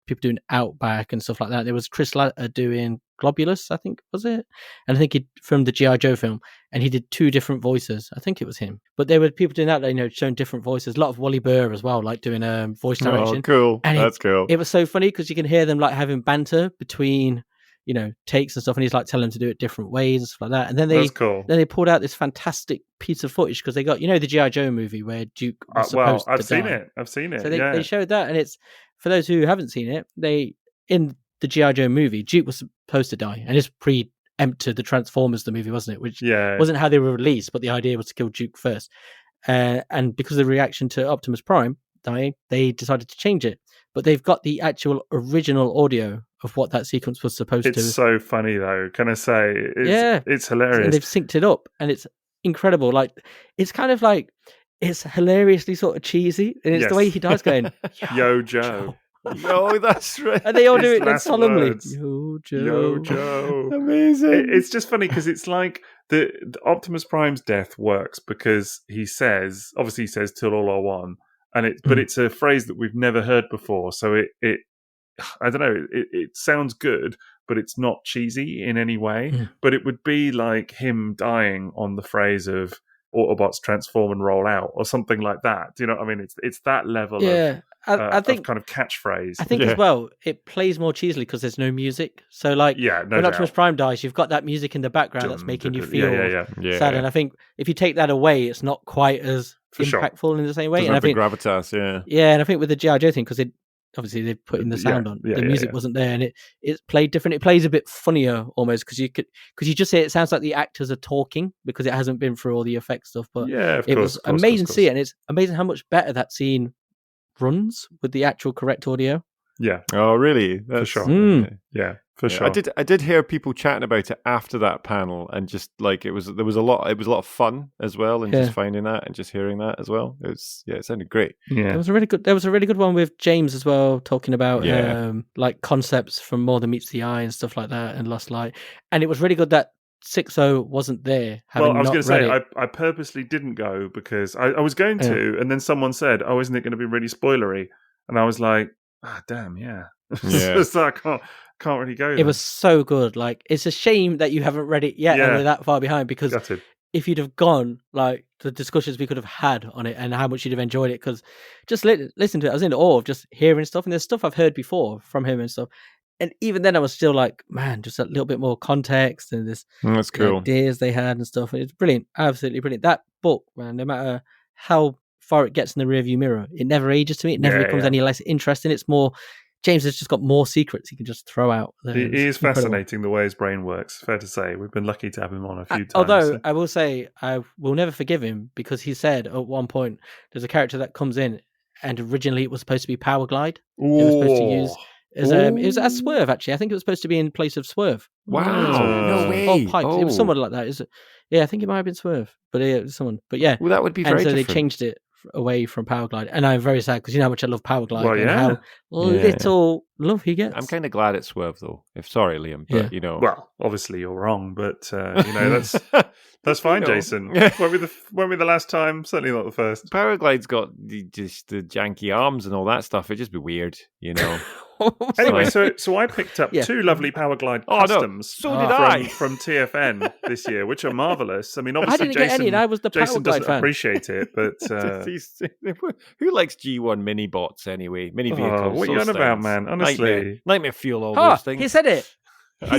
people doing Outback and stuff like that. There was Chris Latta doing Globulus, I think, was it? And I think he from the G.I. Joe film, and he did 2 different voices. I think it was him. But there were people doing that, showing different voices. A lot of Wally Burr as well, like doing voice direction. Oh, cool. And that's cool. It was so funny because you can hear them like having banter between, takes and stuff, and he's like telling them to do it different ways and stuff like that. And then they pulled out this fantastic piece of footage because they got, the G.I. Joe movie where Duke was supposed to die. I've seen it. So they showed that, and it's, for those who haven't seen it, in the G.I. Joe movie, Duke was supposed to die, and it's preempted the Transformers, the movie, wasn't it? Which wasn't how they were released, but the idea was to kill Duke first. And because of the reaction to Optimus Prime dying, they decided to change it. But they've got the actual original audio of what that sequence was supposed to. It's so funny, though, can I say? It's hilarious. And they've synced it up, and it's incredible. Like, it's kind of like, it's hilariously sort of cheesy, and it's the way he dies going, Yo, Joe. Oh, that's right. And they all do it solemnly. Words. Yo, Joe. Yo, Joe. Amazing. It's just funny because it's like the Optimus Prime's death works because he says till all are one, and but it's a phrase that we've never heard before. So it I don't know, it sounds good, but it's not cheesy in any way. Yeah. But it would be like him dying on the phrase of Autobots transform and roll out or something like that. Do you know what I mean? It's that level I think of kind of catchphrase. I think as well, it plays more cheesily because there's no music. So like when Optimus Prime dies, you've got that music in the background that's making you feel sad. And I think if you take that away, it's not quite as impactful in the same way. And I think gravitas, and I think with the G.I. Joe thing, because obviously they put in the sound on, the music wasn't there, and it played different. It plays a bit funnier almost because you just say it sounds like the actors are talking because it hasn't been through all the effects stuff. But it was amazing to see it, and it's amazing how much better that scene runs with the actual correct audio. Yeah. Oh, really? That's for sure. Yeah, for sure. I did hear people chatting about it after that panel, and just like it was a lot of fun as well, and just finding that and just hearing that as well. It sounded great. Yeah. There was a really good one with James as well, talking about like concepts from More Than Meets the Eye and stuff like that, and Lost Light. And it was really good that Sixo wasn't there. I was going to say, I purposely didn't go because I was going to, and then someone said, "Oh, isn't it going to be really spoilery?" And I was like, damn, yeah. So I can't really go there. It was so good. Like, it's a shame that you haven't read it yet and we're that far behind, because if you'd have gone, like, the discussions we could have had on it and how much you'd have enjoyed it, because just listen to it, I was in awe of just hearing stuff, and there's stuff I've heard before from him and stuff. And even then I was still like, man, just a little bit more context and this that's cool. Ideas they had and stuff. And it's brilliant. Absolutely brilliant. That book, man, no matter how far it gets in the rearview mirror, it never ages to me. It never becomes any less interesting. It's more, James has just got more secrets he can just throw out there. He is incredible. fascinating the way his brain works. Fair to say, we've been lucky to have him on a few times. Although I will say, I will never forgive him because he said at one point there's a character that comes in, and originally it was supposed to be Powerglide. It was supposed to use. It was as Swerve, actually. I think it was supposed to be in place of Swerve. Wow. No way. Oh, Pipes. It was someone like that. Yeah, I think it might have been Swerve. But it was someone. But yeah. Well, that would be very different. And so they changed it away from Powerglide. And I'm very sad because you know how much I love Powerglide. Well, and how little love he gets. I'm kind of glad it's Swerve, though. Sorry, Liam, but you know. Well, obviously you're wrong, but you know, that's fine, Jason. Won't be the last time, certainly not the first. Powerglide's got just the janky arms and all that stuff. It'd just be weird, you know. Anyway, so I picked up two lovely Powerglide customs from TFN this year, which are marvellous. I mean, obviously, I didn't get any, and I was the Jason Powerglide doesn't fan. appreciate it, but who likes G1 mini bots anyway? Mini vehicles. What are you on about, man? Honestly, nightmare fuel. All those things. He said it. I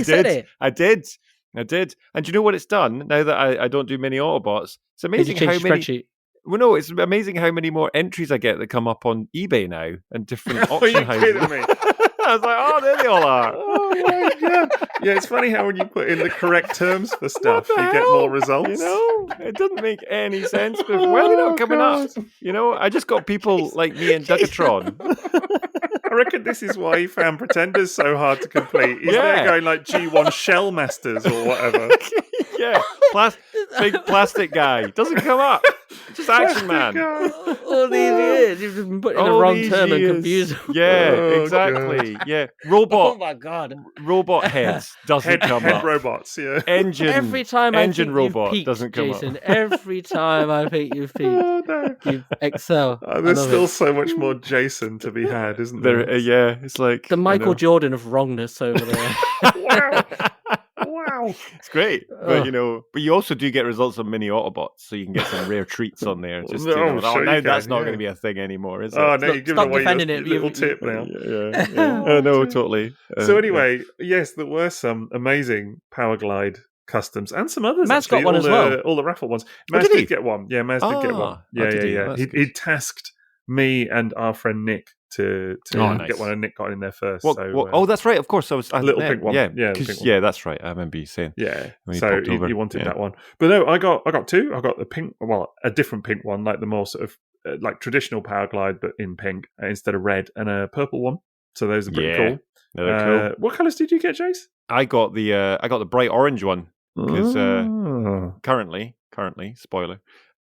did. And do you know what it's done? Now that I don't do mini Autobots, it's amazing how many. Spreadsheet? Well, no, it's amazing how many more entries I get that come up on eBay now and different auction houses. Are you kidding me? I was like, oh, there they all are. Oh my god! Yeah, it's funny how when you put in the correct terms for stuff, you get more results. You know, it doesn't make any sense. But why are they not coming up? You know, I just got people like me and Dugatron. I reckon this is why he found Pretenders so hard to complete. He's there going like G1 Shell Masters or whatever. Yeah, big plastic guy doesn't come up. Just Action Man. All these years, you've just been putting in the wrong term and confused. Yeah, exactly. God. Yeah, robot. Oh my god, robot heads doesn't come up. Head robots. Yeah. Engine. Every time engine I think robot you've peaked, doesn't come Jason, up. Every time I think you've peaked, you excel. There's still so much more Jason to be had, isn't there? Yeah, it's like the Michael Jordan of wrongness over there. Wow. It's great, but you also do get results on mini Autobots, so you can get some rare treats on there. Just now that's not going to be a thing anymore, is it? Oh no, you give away your it. Little tip now. Oh no, totally. So anyway, yes, there were some amazing Powerglide customs and some others. Maz got one as well. All the Raffle ones. Maz did get one. Yeah, Maz did get one. Yeah. He tasked me and our friend Nick to get one, and Nick got in there first. That's right. Of course, I was a little pink one. Yeah, that's right. I remember you saying. Yeah, so he wanted that one, but no, I got two. I got the pink, a different pink one, like the more sort of like traditional Powerglide, but in pink instead of red, and a purple one. So those are pretty cool. They're cool. What colours did you get, Jace? I got the bright orange one because currently, spoiler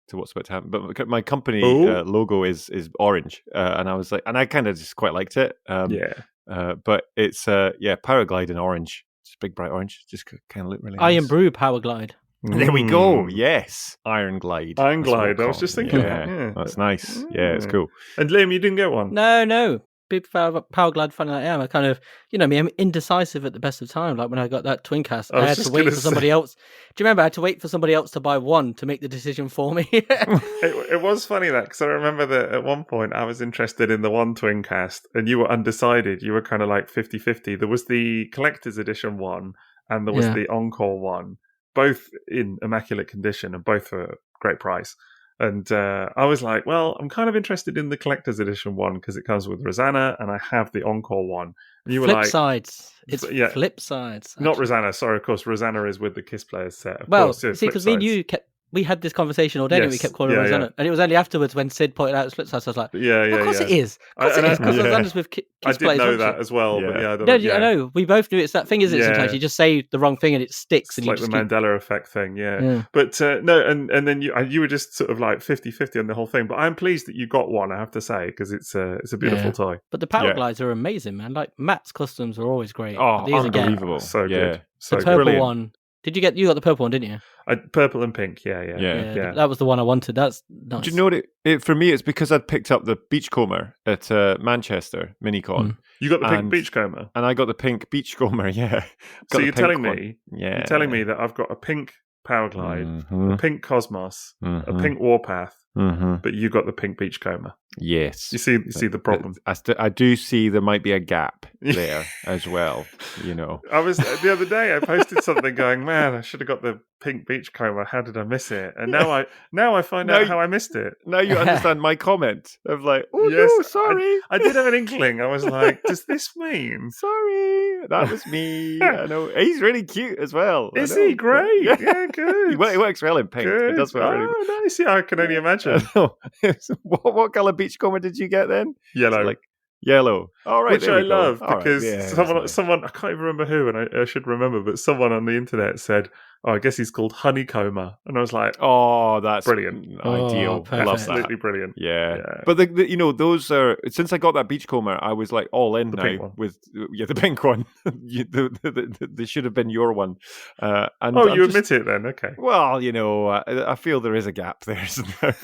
to what's about to happen, but my company logo is orange, and I was like, and I kind of just quite liked it. But it's Powerglide in orange, just big bright orange, just kind of look really nice. Iron Brew Powerglide. There we go. Yes, Iron Glide. I was just thinking. Yeah, that's nice. Yeah, it's cool. And Liam, you didn't get one? No. Big Powerglide fan I am. I kind of, me, I'm indecisive at the best of time. Like when I got that Twincast, I had to wait for somebody else. Do you remember? I had to wait for somebody else to buy one to make the decision for me. It was funny that, because I remember that at one point I was interested in the one Twincast and you were undecided. You were kind of like 50-50. There was the collector's edition one and there was the Encore one, both in immaculate condition and both for a great price. And I was like, well, I'm kind of interested in the collector's edition one because it comes with Rosanna and I have the Encore one. And you were like, sides. It's flip sides. Not Rosanna. Sorry, of course, Rosanna is with the Kiss Players set. See, because me and you we had this conversation all day and we kept calling Rosanna. And it was only afterwards when Sid pointed out split sides, I was like, of course it is. Of course it is, because Rosanna's with Kiss Players. I did know that as well, but I know. We both knew it's that thing, isn't it? Sometimes you just say the wrong thing and it sticks. It's like the Mandela effect thing, But no, and then you were just sort of like 50-50 on the whole thing. But I'm pleased that you got one, I have to say, because it's a beautiful toy. But the Powerglides are amazing, man. Like Matt's customs are always great. Oh, these unbelievable. So good. So the purple brilliant. one. You got the purple one, didn't you? Purple and pink, yeah. That was the one I wanted. That's nice. Do you know what? For me, it's because I'd picked up the Beachcomber at Manchester Minicon. You got the pink Beachcomber, and I got the pink Beachcomber. Yeah. So you're telling me that I've got a pink Powerglide, a pink Cosmos, a pink Warpath, but you got the pink Beachcomber. Yes. You see the problem. I do see there might be a gap there as well. I was the other day. I posted something going, man, I should have got the pink beachcomber. How did I miss it? And now I find out how I missed it. Now you understand my comment of like, oh Yes, no, sorry. I did have an inkling. I was like, does this mean? Sorry, that was me. I know. He's really cute as well. Is he great? Yeah, good. He works well in pink. Good. It does work really well. Nice. Yeah, I can only imagine. What colour beachcomber did you get then? Yellow. Like yellow. All right, which I love because nice. someone I can't even remember who, and I should remember, but someone on the internet said, "Oh, I guess he's called Honeycomber," and I was like, "Oh, that's brilliant, ideal, perfect. love absolutely that. brilliant." Yeah. But those are since I got that beachcomber, I was like all in The now pink one. with the pink one. They should have been your one. And you admit it then? Okay. Well, I feel there is a gap there, isn't there?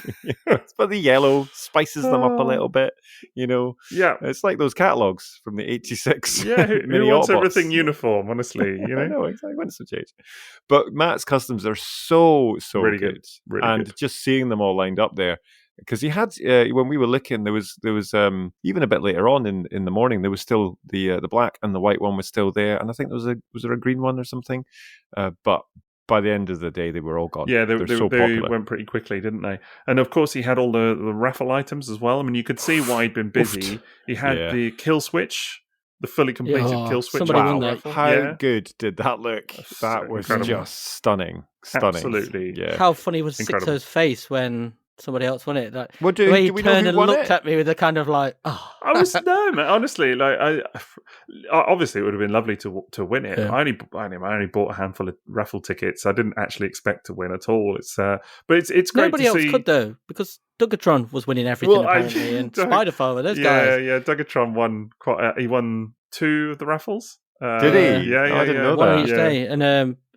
But the yellow spices them up a little bit. Yeah, it's like those catalogs from the '86. Yeah, who wants everything uniform? Honestly, I know exactly. When it's a change, but Matt's customs are so really good, really and good. Just seeing them all lined up there, because he had when we were looking, there was even a bit later on in the morning, there was still the black and the white one was still there, and I think was there a green one or something, but by the end of the day, they were all gone. Yeah, they popular. went pretty quickly, didn't they? And of course, he had all the raffle items as well. I mean, you could see why he'd been busy. He had the kill switch, the fully completed kill switch. Wow. How good did that look? That was incredible. just stunning. Absolutely. Yeah. How funny was Incredible. Sixo's face when somebody else won it? Like, Well, the way he do we know turned who and won looked it? at me with a kind of like, oh. I was no, man, honestly, like I obviously it would have been lovely to win it. Yeah. I only bought a handful of raffle tickets. I didn't actually expect to win at all. But it's great. Nobody to else see. could though, because Dugatron was winning everything Well, apparently, and Spiderfarmer, those guys. Yeah, Dugatron won he won 2 of the raffles. Did he? Yeah, I didn't know one that. each day, and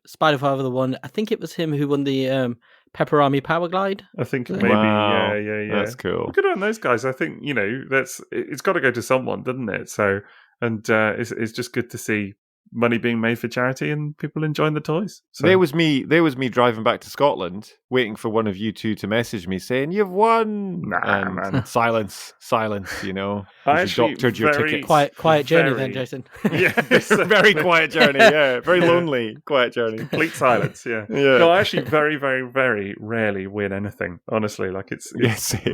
Spiderfarmer the one. I think it was him who won the Pepperami Powerglide. I think maybe. Wow. Yeah. That's cool. Good on those guys. I think it's got to go to someone, doesn't it? So, and it's just good to see money being made for charity and people enjoying the toys. So. There was me driving back to Scotland, waiting for one of you two to message me saying you've won. Nah, man. Silence. I You actually doctored your ticket. Quiet journey then, Jason. Yeah, very quiet journey. Yeah, very lonely, quiet journey. Complete silence. Yeah. No, I actually very, very, very rarely win anything. Honestly, like it's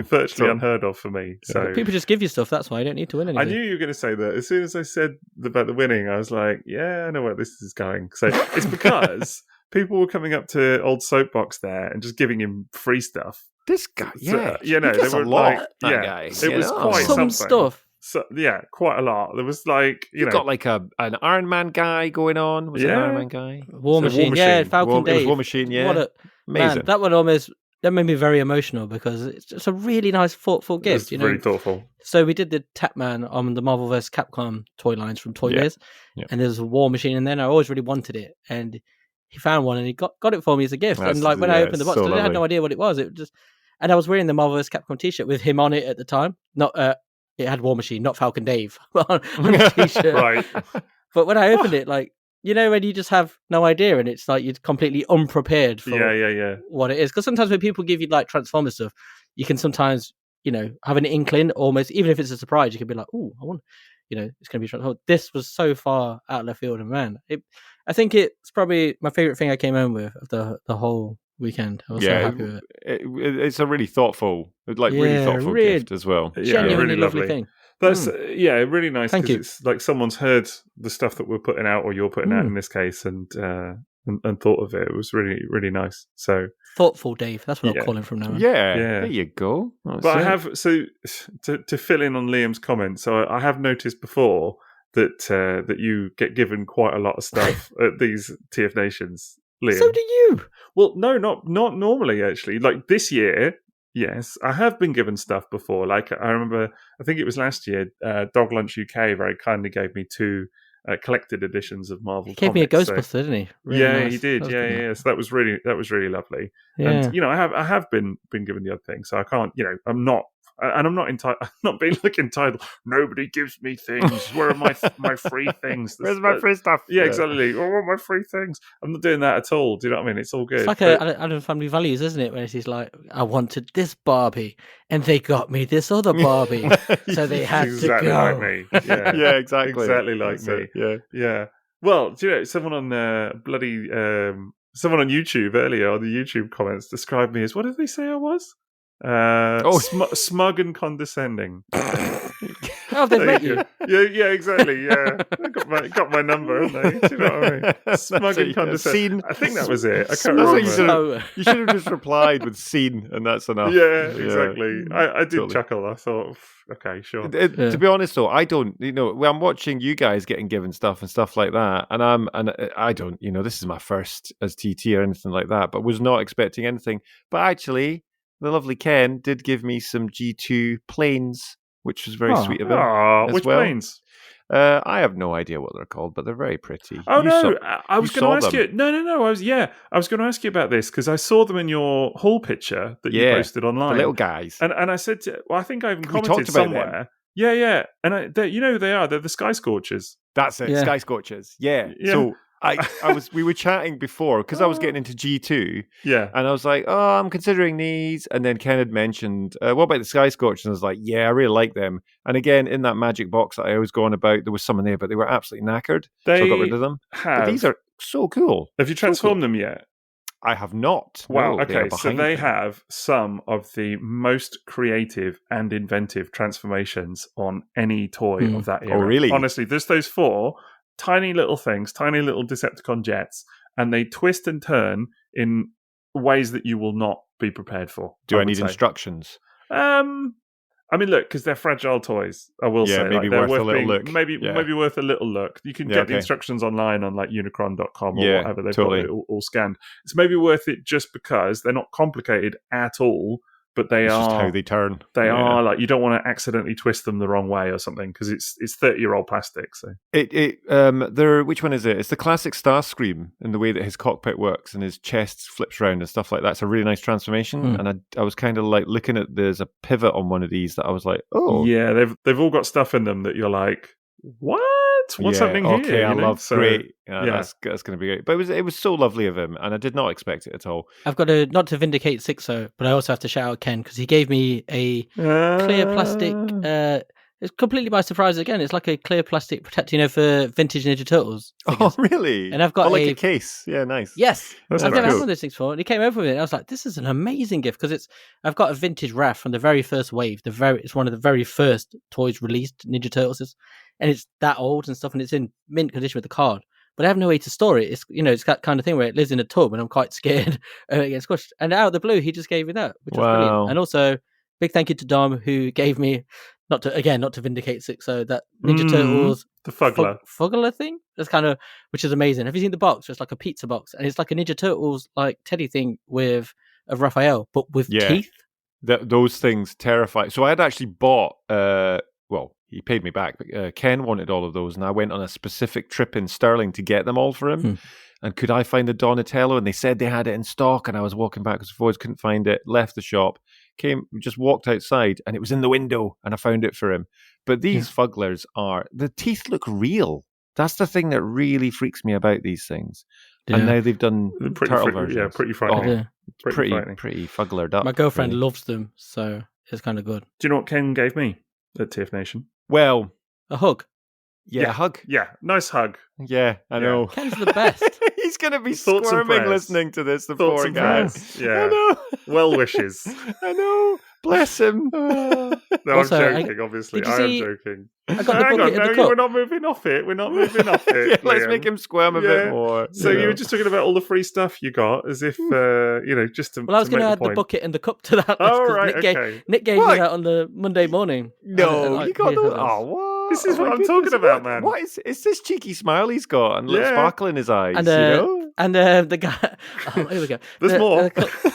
virtually unheard of for me. So people just give you stuff. That's why you don't need to win anything. I knew you were going to say that. As soon as I said about the winning, I was like, yeah, I know where this is going. So it's because people were coming up to Old Soapbox there and just giving him free stuff. This guy, So, he gets they were a lot, like, that guy. It was quite some something. stuff. So, yeah, quite a lot. There was like, You've got like an Iron Man guy going on. Was it an Iron Man guy? War Machine, yeah, Falcon Dave. It was War Machine, yeah. Amazing. Man, that one that made me very emotional because it's just a really nice, thoughtful gift. It's really thoughtful. So we did the Tapman on the Marvel vs. Capcom toy lines from Toy Biz, and there's a War Machine in there. And I always really wanted it, and he found one and he got it for me as a gift. And like when I opened the box, I had no idea what it was. And I was wearing the Marvel vs. Capcom T-shirt with him on it at the time. Not it had War Machine, not Falcon Dave on the T-shirt. Right. But when I opened it, like, when you just have no idea and it's like you're completely unprepared for what it is. Because sometimes when people give you like Transformers stuff, you can sometimes, have an inkling almost, even if it's a surprise, you can be like, oh, I want, it's going to be Transformers. This was so far out of left field, and man, I think it's probably my favorite thing I came home with of the whole weekend. I was so happy with it. It's a really thoughtful, really thoughtful gift as well. Genuinely really lovely thing. That's really nice. Thank you. It's like someone's heard the stuff that we're putting out, or you're putting out in this case, and thought of it. It was really, really nice. So thoughtful, Dave. That's what I'll call him from now on. Yeah. There you go. But I have to fill in on Liam's comment. So I have noticed before that you get given quite a lot of stuff at these TF Nations. Liam. So do you? Well, no, not normally actually. Like this year, yes, I have been given stuff before. Like I remember, I think it was last year, Dog Lunch UK very kindly gave me 2 collected editions of Marvel. He gave me a Ghostbuster, didn't he? Really nice. He did. Yeah. So that was really lovely. Yeah. And I have been given the other thing, so I can't. I'm not. And I'm not entitled. I'm not being entitled. Nobody gives me things. Where are my free things? Where's my free stuff? Yeah, exactly. I want my free things. I'm not doing that at all. Do you know what I mean? It's all good. It's like Adam Family Values, isn't it? When it's like, I wanted this Barbie, and they got me this other Barbie, so they had to go. Exactly like me. Yeah, yeah, exactly. Exactly like me. Yeah. Well, do you know someone on bloody Someone on YouTube earlier on the YouTube comments described me as, what did they say I was? Smug and condescending. Oh, they've met you. Yeah, exactly. Yeah, got my number, haven't they? Do you know what I mean? Smug and condescending. I think that was it. I can't remember. You should have just replied with "seen," and that's enough. Yeah, exactly. I did totally chuckle. I thought, okay, sure. To be honest, though, I don't. I'm watching you guys getting given stuff and stuff like that, and I don't. This is my first as TT or anything like that, but was not expecting anything. But actually, the lovely Ken did give me some G2 planes, which was very sweet of him. Which planes? I have no idea what they're called, but they're very pretty. Oh, I was going to ask you. No. I was going to ask you about this because I saw them in your haul picture that you posted online. The little guys. And I said, I think I even commented somewhere. Them. Yeah. And they're the Sky Scorchers. That's it, Sky Scorchers. Yeah. So we were chatting before because I was getting into G2. Yeah. And I was like, I'm considering these. And then Ken had mentioned, what about the Sky Scorchers? And I was like, yeah, I really like them. And again, in that magic box that I was going about, there was some in there, but they were absolutely knackered. So I got rid of them. But these are so cool. Have you transformed them yet? I have not. Wow. No, okay. So they have some of the most creative and inventive transformations on any toy of that era. Oh, really? Honestly, there's those 4 tiny little things, tiny little Decepticon jets, and they twist and turn in ways that you will not be prepared for. Do I need instructions? I mean, look, because they're fragile toys, I will say. Maybe worth a little look. Maybe worth a little look. You can get the instructions online on like unicron.com or whatever. They've got it all scanned. It's maybe worth it just because they're not complicated at all, but they are... just how they turn. They are like, you don't want to accidentally twist them the wrong way or something because it's 30-year-old plastic. So which one is it? It's the classic Starscream in the way that his cockpit works and his chest flips around and stuff like that. It's a really nice transformation. And I was kind of like looking at, there's a pivot on one of these that I was like, oh. Yeah, they've all got stuff in them that you're like, what? What's happening here? Okay, I love. Great. That's going to be great. But it was so lovely of him, and I did not expect it at all. I've got to, not to vindicate Sixo, but I also have to shout out Ken because he gave me a clear plastic. It's completely by surprise again. It's like a clear plastic protector, for vintage Ninja Turtles figures. Oh, really? And I've got like a case. Yeah, nice. Yes, I've never had one of those things before. And he came over with it. And I was like, "This is an amazing gift," because I've got a vintage Raff from the very first wave. It's one of the very first toys released Ninja Turtles, and it's that old and stuff, and it's in mint condition with the card. But I have no way to store it. It's that kind of thing where it lives in a tub, and I'm quite scared it gets squished. And out of the blue, he just gave me that, which was brilliant. And also, big thank you to Dom who gave me. Not to vindicate Sixo, that Ninja Turtles the Fuggler thing. That's kind of, which is amazing. Have you seen the box? It's like a pizza box, and it's like a Ninja Turtles like teddy thing of Raphael, but with teeth. Those things terrify. So I had actually bought. He paid me back, but Ken wanted all of those, and I went on a specific trip in Sterling to get them all for him. And could I find the Donatello? And they said they had it in stock, and I was walking backwards and forwards, couldn't find it. Left the shop. Just walked outside and it was in the window and I found it for him. But these Fugglers the teeth look real. That's the thing that really freaks me about these things. Yeah. And now they've done turtle versions. Yeah, pretty frightening. Pretty Fugglered up. My girlfriend loves them, so it's kind of good. Do you know what Ken gave me at TFNation? Well, a hug. Yeah, a hug. Yeah, nice hug. Yeah, I know. Ken's the best. He's going to be squirming listening to this, the poor guy. Yeah. I know. Well wishes. I know. Bless him. No, also, I'm joking, obviously. I am joking. I got the bucket in the cup. We're not moving off it. Yeah, let's make him squirm a bit more. So you were just talking about all the free stuff you got, as if, just to. Well, I was going to add the bucket and the cup to that. Oh, right, Nick gave me that on the Monday morning. No, you got the. Oh, what? This is what I'm talking about, man. What is this cheeky smile he's got and little sparkle in his eyes? And the guy, here we go. There's more.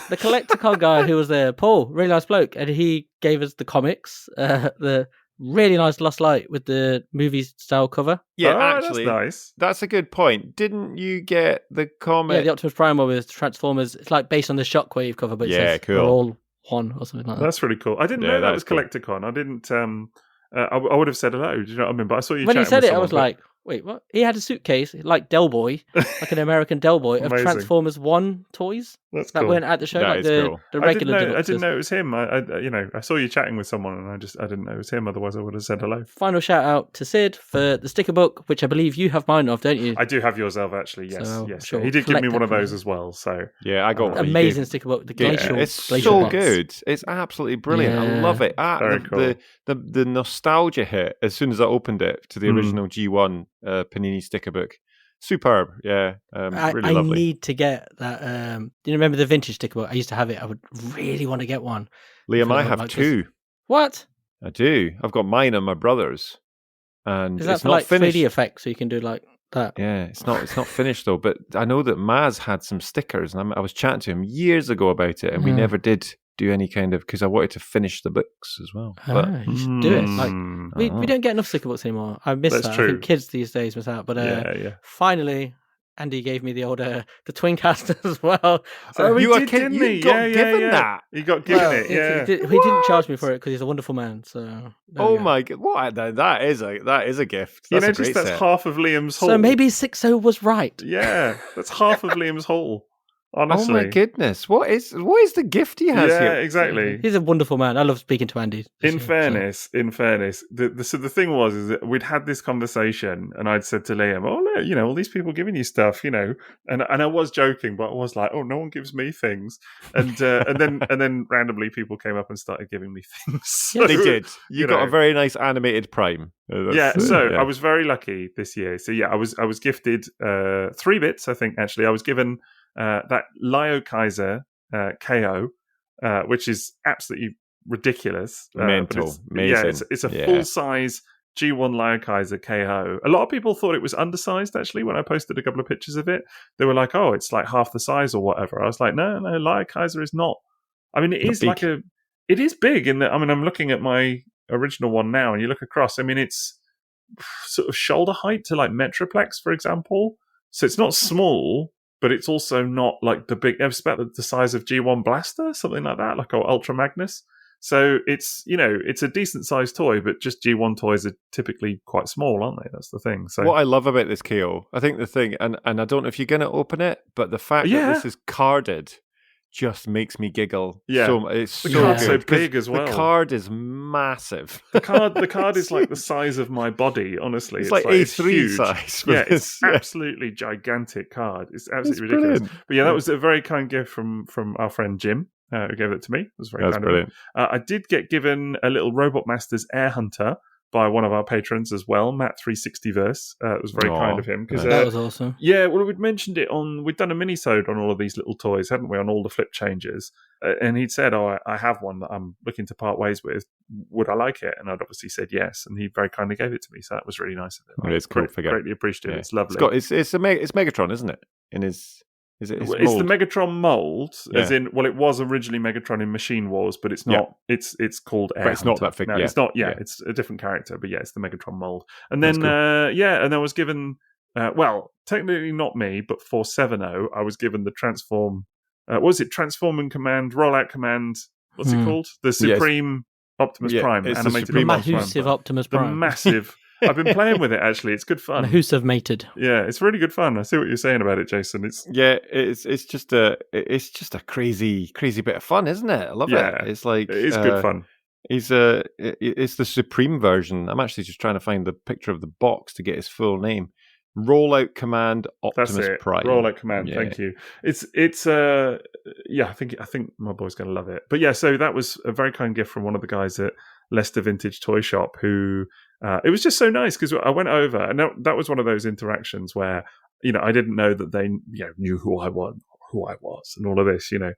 The Collecticon guy who was there, Paul, really nice bloke, and he gave us the comics, the really nice Lost Light with the movie style cover. Yeah, actually, that's nice. That's a good point. Didn't you get the comic? Yeah, the Optimus Prime one with Transformers. It's like based on the Shockwave cover, but it says cool. We're all one or something like that. That's really cool. I didn't know that was Collecticon. I didn't. I would have said hello. Do you know what I mean? But I saw you. When you said it, I was like, Wait, what? He had a suitcase like Del Boy, like an American Del Boy of Transformers 1 toys. That's that cool. weren't at the show, That like is the cool. the regular. I didn't know it was him. I saw you chatting with someone, and I didn't know it was him. Otherwise, I would have said hello. Final shout out to Sid for the sticker book, which I believe you have mine of, don't you? I do have yours of actually. Yes, So, yes. sure, He did give me one of collect it those as well. So yeah, I got one. amazing sticker book. The glacial. It's glacial so box. good. It's absolutely brilliant. I love it. Very cool. The nostalgia hit as soon as I opened it to the original G1 Panini sticker book. Superb, yeah. Really I lovely. need to get that. Do you remember the vintage sticker book? I used to have it. I would really want to get one. Liam, I have two. What? I do. I've got mine and my brother's, and Is that it's for not like finished. 3D effects, so you can do like that? Yeah, it's not finished though. But I know that Maz had some stickers, and I was chatting to him years ago about it, and we never did do any kind of, because I wanted to finish the books as well. But you should do it. Like we don't get enough sticker books anymore. I miss that. True. I think kids these days miss out. But finally, Andy gave me the old the Twinecast as well. So you got given that. You got given it. Yeah, he didn't charge me for it because he's a wonderful man. So my god, what? That is a gift. That's that's half of Liam's haul. So maybe Sixo was right. Yeah, that's half of Liam's haul. Honestly. Oh my goodness! What is the gift he has here? Yeah, exactly. He's a wonderful man. I love speaking to Andy. In fairness, the thing was is that we'd had this conversation, and I'd said to Liam, "Oh, look, all these people giving you stuff, and I was joking, but I was like, oh, no one gives me things, and then randomly people came up and started giving me things. So, they did. You got a very nice animated Prime. I was very lucky this year. So I was gifted 3 bits. I think actually I was given. That Lio Kaiser KO, which is absolutely ridiculous. Mental, amazing. Yeah, it's a full-size G1 Lio Kaiser KO. A lot of people thought it was undersized, actually, when I posted a couple of pictures of it. They were like, oh, it's like half the size or whatever. I was like, no, Lio Kaiser is not. I mean, it is big. It is big. I'm looking at my original one now, and you look across, it's sort of shoulder height to like Metroplex, for example. So it's not small, but it's also not like the big. It's about the size of G1 Blaster, something like that, like Ultra Magnus. So it's it's a decent sized toy, but just G1 toys are typically quite small, aren't they? That's the thing. So what I love about this KO, I think the thing, and I don't know if you're going to open it, but the fact that this is carded just makes me giggle. Yeah, it's the so card's good. so big as well. The card is massive. The card is like the size of my body. Honestly, it's like A3 size. Yeah, it's absolutely gigantic card. It's absolutely ridiculous. Brilliant. But that was a very kind gift from our friend Jim, who gave it to me. It was very kind brilliant. of him. I did get given a little Robot Masters Air Hunter by one of our patrons as well, Matt360verse. It was very kind of him. That was awesome. Yeah, well, we'd mentioned it we'd done a mini-sode on all of these little toys, hadn't we, on all the flip changes. And he'd said, I have one that I'm looking to part ways with. Would I like it? And I'd obviously said yes. And he very kindly gave it to me. So that was really nice of him. It's cool. Greatly appreciated. Yeah. It's lovely. It's Megatron, isn't it? It's the Megatron mold, as in, it was originally Megatron in Machine Wars, but it's not. Yeah. It's called Air. But it's not that figure. No, it's not. Yeah, it's a different character, but it's the Megatron mold. And then, cool. And I was given. Technically not me, but for 7.0, I was given the Transform. What was it? Transform and Command, Rollout Command. What's it called? The Supreme Optimus Prime animated. The massive Optimus Prime. The massive. I've been playing with it actually. It's good fun. Mahusive mated. Yeah, it's really good fun. I see what you're saying about it, Jason. It's just a crazy bit of fun, isn't it? I love it. It's like it is good fun. It's the Supreme version. I'm actually just trying to find the picture of the box to get his full name. Rollout Command Optimus Prime. Rollout Command. Yeah. Thank you. It's I think my boy's going to love it. But yeah, so that was a very kind gift from one of the guys at Leicester Vintage Toy Shop who. It was just so nice because I went over and that was one of those interactions where I didn't know that they knew who I was and all of this, who I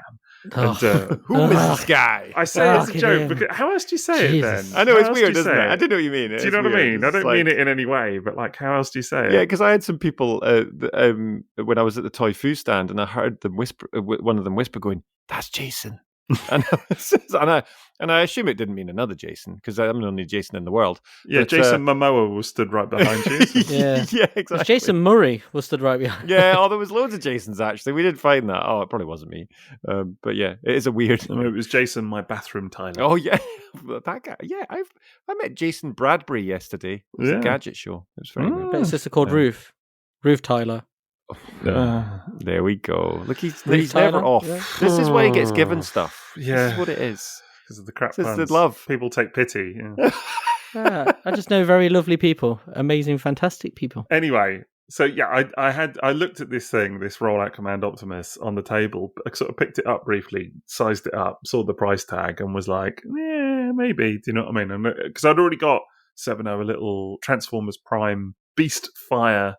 am. And who is this guy? I say it as a joke because how else do you say it then? I know it's weird, isn't it? I didn't know what you mean. Do you know what I mean? I don't mean it in any way, but like how else do you say it? Yeah, because I had some people when I was at the Toy Foo stand and I heard them whisper, one of them whisper, going, "That's Jason." And I assume it didn't mean another Jason, because I'm the only Jason in the world. Yeah, but, Jason Momoa was stood right behind you. So. Yeah, exactly. Jason Murray was stood right behind. Yeah, there was loads of Jasons, actually. We did find that. Oh, it probably wasn't me. But yeah, it is a weird... It was Jason, my bathroom Tyler. Oh, yeah. That guy. Yeah, I met Jason Bradbury yesterday. It was a gadget show. It was very weird. But it's just called Ruth Tyler. There we go. Look, he's Tyler. never off. Yeah. This is why he gets given stuff. Yeah. This is what it is. Because of the crap puns. This is love. People take pity. Yeah. I just know very lovely people. Amazing, fantastic people. Anyway, so yeah, I looked at this Rollout Command Optimus on the table. I sort of picked it up briefly, sized it up, saw the price tag, and was like, yeah, maybe. Do you know what I mean? Because I'd already got 7.0, a little Transformers Prime Beast Fire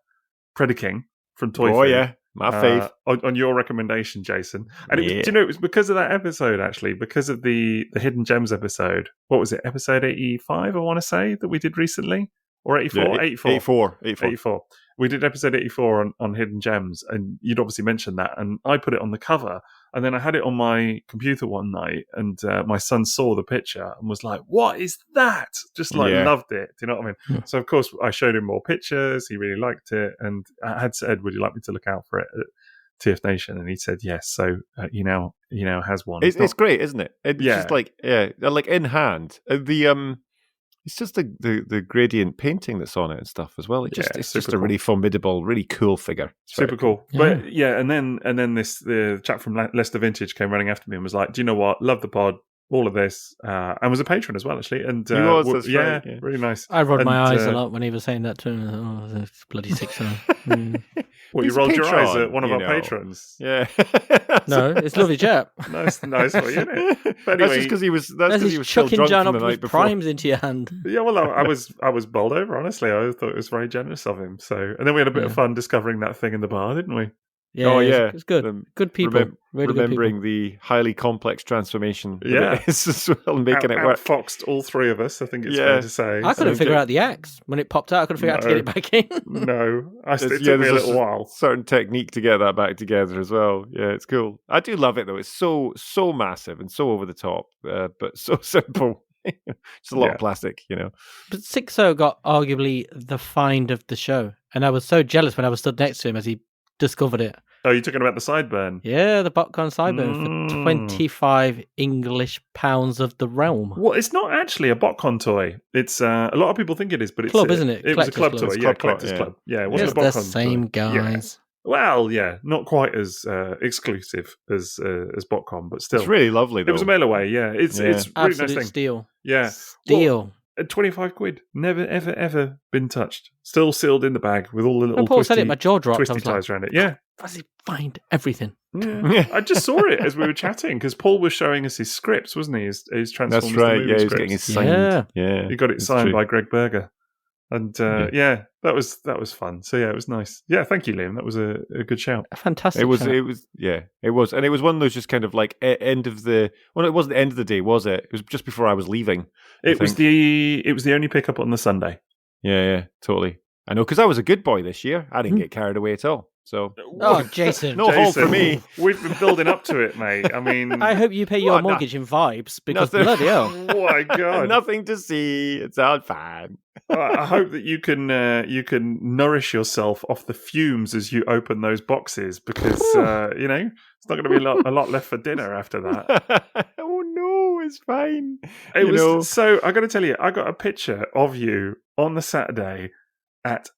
Predaking from Toy Food. Oh, yeah. My fave. On your recommendation, Jason. And do you know, it was because of that episode, actually, because of the Hidden Gems episode. What was it? Episode 85, I want to say, that we did recently? Or 84? Yeah, 84. 84. We did episode 84 on Hidden Gems, and you'd obviously mentioned that, and I put it on the cover, and then I had it on my computer one night, and my son saw the picture and was like, what is that? Just loved it. Do you know what I mean? So, of course, I showed him more pictures. He really liked it, and I had said, would you like me to look out for it at TFNation? And he said yes. So he now has one. It's great, isn't it? It's just like in hand. It's just the gradient painting that's on it and stuff as well. It's just a really formidable, really cool figure. Super cool. But and then the chap from Leicester Vintage came running after me and was like, "Do you know what? Love the pod, all of this," and was a patron as well, actually. And he was, that's right. Yeah, really nice. I rolled my eyes a lot when he was saying that to him. Oh, the bloody Sixo. Well, you rolled your eyes at one of our patrons. Yeah. No, it's lovely chap. nice for you, isn't it? But anyway, that's just because he was. That's because he was still chucking drunk John from the night before. Primes into your hand. Yeah, well, I was bowled over. Honestly, I thought it was very generous of him. So, and then we had a bit of fun discovering that thing in the bar, didn't we? Yeah, it's good. Good people. Remembering good people. the highly complex transformation. Yeah, it's as well, making it work. Foxed all three of us. I think it's fair to say. I couldn't figure out the axe when it popped out. I couldn't figure out how to get it back in. No, it took me a little while. Certain technique to get that back together as well. Yeah, it's cool. I do love it though. It's so massive and so over the top, but so simple. Just a lot of plastic, But Sixo got arguably the find of the show, and I was so jealous when I was stood next to him as he discovered it. Oh, you're talking about the sideburn? Yeah, the Botcon sideburn for 25 English pounds of the realm. Well, it's not actually a Botcon toy. It's a lot of people think it is, but it's club, isn't it? It was a club toy. Yeah, Collector's Club. Yeah, it wasn't a Botcon toy. The same guys. Yeah. Well, yeah, not quite as exclusive as Botcon, but still, it's really lovely. Though. It was a mail away. Yeah, it's really absolute nice thing. Steal. Yeah, steal. At 25 quid, never ever been touched. Still sealed in the bag with all the little Paul said it, my jaw dropped. Twisty ties around it. Yeah, does he find everything? Yeah. I just saw it as we were chatting because Paul was showing us his scripts, wasn't he? His Transformers. That's right. Yeah, he was getting his signed. Yeah, he got it signed by Greg Berger. And that was fun. So yeah, it was nice. Yeah, thank you, Liam. That was a good shout. A fantastic. It was. Shout. It was, and it was one of those just kind of like end of the. Well, it wasn't the end of the day, was it? It was just before I was leaving. It was the only pickup on the Sunday. Yeah, totally. I know because I was a good boy this year. I didn't get carried away at all. So, Jason, no hold for me. We've been building up to it, mate. I mean, I hope you pay your mortgage in vibes because bloody hell, oh my god, nothing to see. It's all fine. I hope that you can nourish yourself off the fumes as you open those boxes because it's not going to be a lot left for dinner after that. Oh no, it's fine. So I got to tell you, I got a picture of you on the Saturday at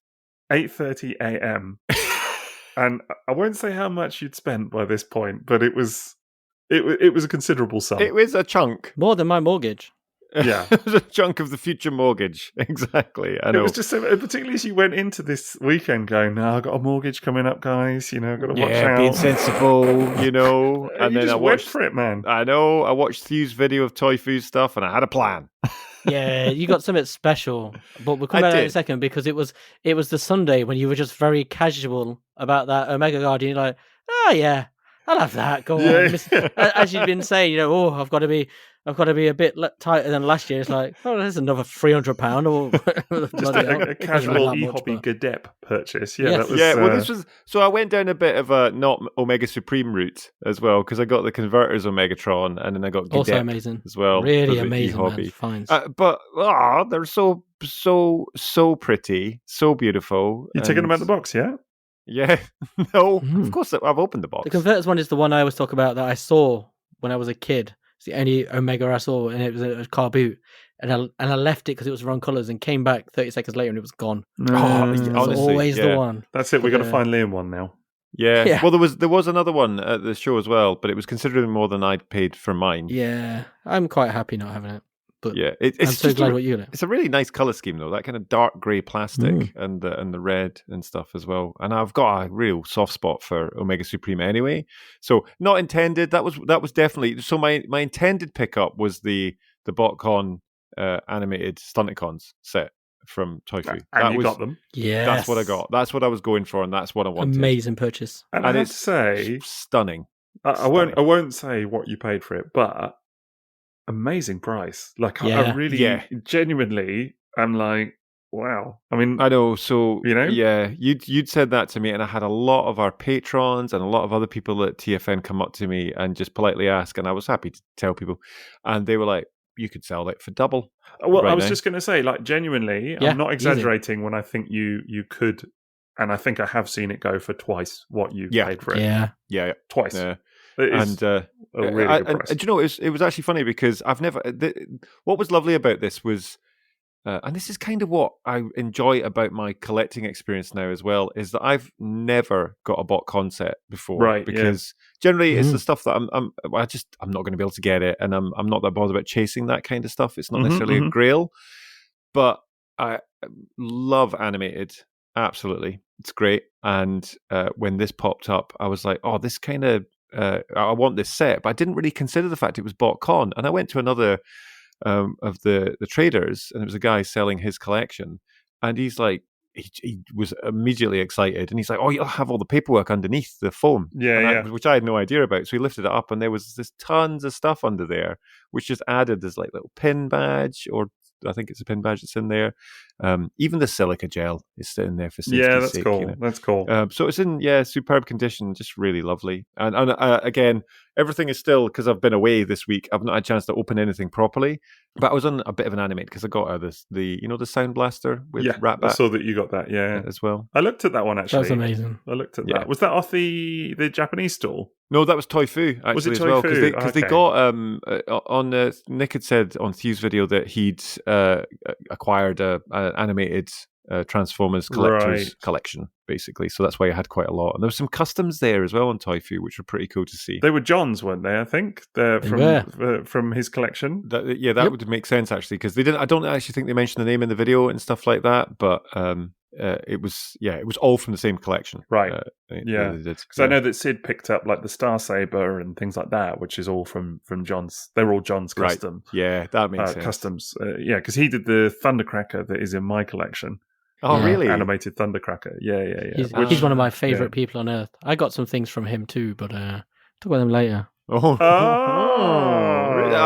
8:30 a.m. And I won't say how much you'd spent by this point, but it was a considerable sum. It was a chunk. More than my mortgage. Yeah. It was a chunk of the future mortgage. Exactly. I know. It was just so, particularly as you went into this weekend going, no, I've got a mortgage coming up, guys. I've got to watch out. Being sensible, And then I went for it, man. I know. I watched Thu's video of Toy Food stuff and I had a plan. Yeah, you got something special, but we'll come back to that in a second because it was the Sunday when you were just very casual about that Omega Guardian. You're like, oh yeah, I'll have that. Go on, as you've been saying, I've got to be I've got to be a bit tighter than last year. It's like, oh, there's another £300 or just a casual e-hobby Gadep purchase. Yeah, yes. that was. Well, this was so. I went down a bit of a not Omega Supreme route as well because I got the converters Omegatron and then I got Gadep also amazing as well. Really amazing, man. Finds. But they're so pretty, so beautiful. You're taking them out of the box, yeah? Yeah, no, of course I've opened the box. The converters one is the one I always talk about that I saw when I was a kid. It's the only Omega I saw, and it was a car boot. And I left it because it was the wrong colours and came back 30 seconds later and it was gone. Honestly, always the one. That's it. We've got to find Liam one now. Yeah. Well, there was another one at the show as well, but it was considerably more than I'd paid for mine. Yeah, I'm quite happy not having it. But yeah, I'm so glad what you got. It's a really nice color scheme though, that kind of dark grey plastic and the red and stuff as well. And I've got a real soft spot for Omega Supreme anyway. So not intended. That was definitely so. My intended pickup was the BotCon animated stunticons set from Toyfu. And you got them. Yeah, that's what I got. That's what I was going for, and that's what I wanted. Amazing purchase. And I have to say, stunning. I won't say what you paid for it, but amazing price. Like I really, genuinely, I'm like, wow. I mean, I know. So you know, you'd said that to me, and I had a lot of our patrons and a lot of other people at TFN come up to me and just politely ask, and I was happy to tell people, and they were like, "You could sell it for double." Well, I was just going to say, like, genuinely, I'm not exaggerating when I think you could, and I think I have seen it go for twice what you paid for it. Yeah, twice. Yeah. And a really good price. And you know, it was actually funny because I've never. What was lovely about this was, and this is kind of what I enjoy about my collecting experience now as well, is that I've never got a BotCon set before, right? Because generally it's the stuff that I'm not going to be able to get it, and I'm not that bothered about chasing that kind of stuff. It's not necessarily a grail, but I love animated. Absolutely, it's great. And when this popped up, I was like, oh, this kind of. I want this set, but I didn't really consider the fact it was BotCon. And I went to another of the traders, and it was a guy selling his collection, and he's like, he was immediately excited, and he's like, oh, you'll have all the paperwork underneath the foam, which I had no idea about. So he lifted it up, and there was this tons of stuff under there, which just added this like little pin badge, or I think it's a pin badge that's in there. Even the silica gel is sitting there for safety's that's sake, cool. You know? That's cool. So it's in superb condition, just really lovely. And again, everything is still, because I've been away this week, I've not had a chance to open anything properly. But I was on a bit of an animate because I got the Sound Blaster with Ratbat. I saw that you got that, as well. I looked at that one actually. That's amazing. I looked at that. Was that off the Japanese stall? No, that was Toyfu actually. Was it as well, because they got on Nick had said on Thew's video that he'd acquired an animated Transformers collector's collection, basically. So that's why I had quite a lot. And there were some customs there as well on Toyfu, which were pretty cool to see. They were John's, weren't they? I think they're from his collection. That would make sense actually, because they didn't. I don't actually think they mentioned the name in the video and stuff like that, but it was all from the same collection, right? Because I know that Sid picked up like the Star Saber and things like that, which is all from John's. They're all John's custom. Right. Yeah, that makes sense. Customs. Because he did the Thundercracker that is in my collection. Oh, really? Animated Thundercracker. Yeah. He's one of my favorite people on earth. I got some things from him too, but talk about them later. Oh.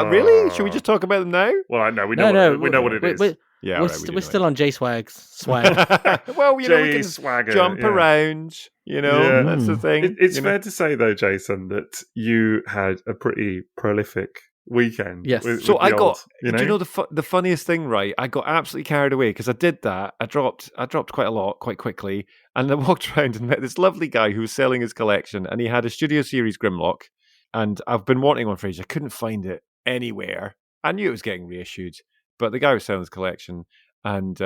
Really? Should we just talk about them now? Well, no, we know what it is. We're still on J Swag's swag. Well, we can swagger, jump around. That's the thing. It's fair to say, though, Jason, that you had a pretty prolific weekend. Yes. So I got. Do you know the funniest thing? Right, I got absolutely carried away because I did that. I dropped quite a lot quite quickly, and I walked around and met this lovely guy who was selling his collection, and he had a Studio Series Grimlock, and I've been wanting one for ages. I couldn't find it anywhere. I knew it was getting reissued, but the guy was selling his collection, and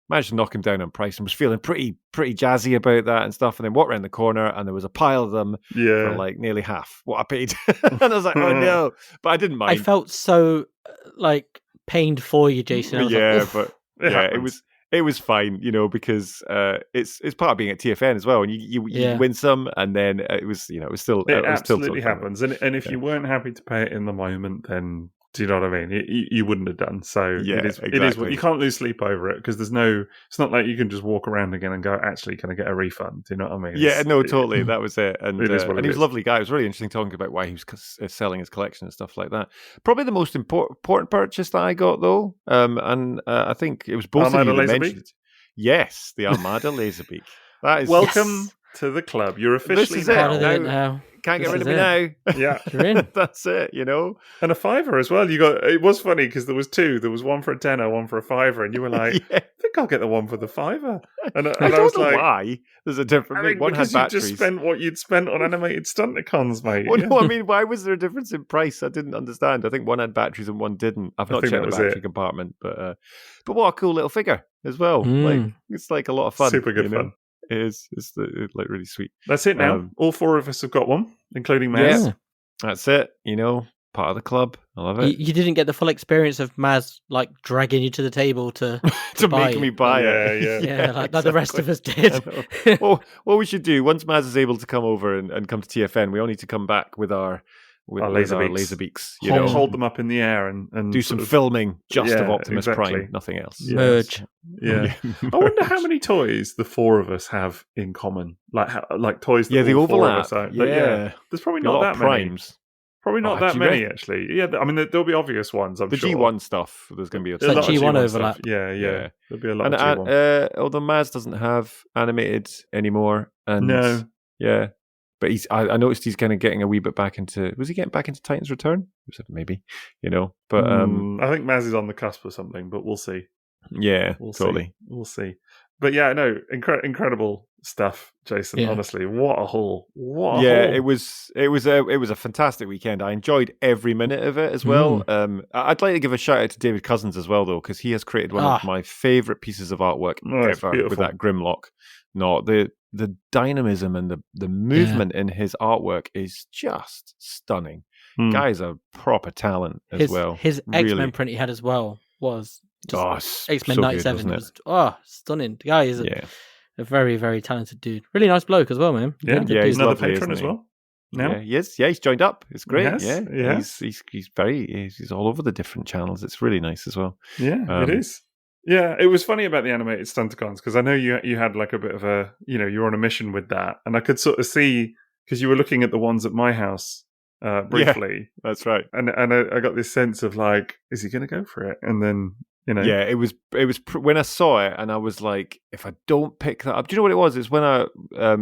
managed to knock him down on price, and was feeling pretty jazzy about that and stuff. And then walked around the corner, and there was a pile of them for like nearly half what I paid. And I was like, oh no, but I didn't mind. I felt so pained for you, Jason. It was fine, because it's part of being at TFN as well, and you win some, and then it was still absolutely happens. And if you weren't happy to pay it in the moment, then Do you know what I mean? You wouldn't have done. So Yeah, it is. exactly. It is. You can't lose sleep over it because there's no. It's not like you can just walk around again and go, actually, can I get a refund? Do you know what I mean? Yeah, no, totally. That was it. And it is what and it he was is. a lovely guy. It was really interesting talking about why he was selling his collection and stuff like that. Probably the most important purchase that I got, though, and I think it was both Armada of you that Laserbeak? mentioned it. Yes, the Armada Laserbeak. That is Welcome to the club. You're officially This is it. Part of now. it now. Can't This get rid is of me now. Yeah. You're in. That's it, you know. And a fiver as well. It was funny because there was two. There was one for a tenner, one for a fiver, and you were like, Yeah. I think I'll get the one for the fiver. And I I don't was know like, why there's a difference. I mean, One had because you batteries. just spent what you'd spent on animated stunticons, mate. Well, Yeah. no, I mean, why was there a difference in price? I didn't understand. I think one had batteries and one didn't. I've not think checked that the was battery it. compartment, but what a cool little figure as well. Like it's like a lot of fun. Super good you know? fun. It is. It's like really sweet. That's it now. All four of us have got one, including Maz. Yeah. That's it. You know, part of the club. I love it. You didn't get the full experience of Maz like dragging you to the table to buy make it. me buy it. Yeah, like the rest of us did. Well, what we should do once Maz is able to come over and come to TFN, we all need to come back with our laser beaks. You know, hold them up in the air and do some filming of Optimus exactly. Prime, nothing else. Yes. Merge. Yeah. I wonder how many toys the four of us have in common. Like toys that the all four of overlap. us own. Yeah. There's probably A not lot that of many. primes. Probably not that many, actually. Yeah, I mean, there'll be obvious ones, I'm the sure. G1 stuff, there's going to be It's like G1 overlap. Stuff. Yeah. There'll be a lot of G1. Although Maz doesn't have animated anymore. And no. Yeah. But I noticed he's kind of getting a wee bit back into... Was he getting back into Titan's Return? Maybe, you know. But I think Maz is on the cusp or something, but we'll see. Yeah, we'll totally. See. We'll see. But yeah, no, incredible stuff, Jason. Yeah. Honestly, what a haul! What a haul. It was a fantastic weekend. I enjoyed every minute of it as well. I'd like to give a shout out to David Cousins as well, though, because he has created one of my favorite pieces of artwork ever with that Grimlock. No, the dynamism and the movement in his artwork is just stunning. Guy's a proper talent as well. His really. X-Men print he had as well was X-Men so 97 good, was stunning. The guy is a very, very talented dude. Really nice bloke as well, man. Yeah, he's another patron as well. Now? Yeah, he's joined up. It's great. Yes, He's all over the different channels. It's really nice as well. Yeah, it is. Yeah, it was funny about the animated Stunticons because I know you had like a bit of a, you're on a mission with that, and I could sort of see because you were looking at the ones at my house briefly. Yeah, that's right. And I got this sense of like, is he going to go for it? And then yeah, it was when I saw it, and I was like, if I don't pick that up, do you know what it was? It's when I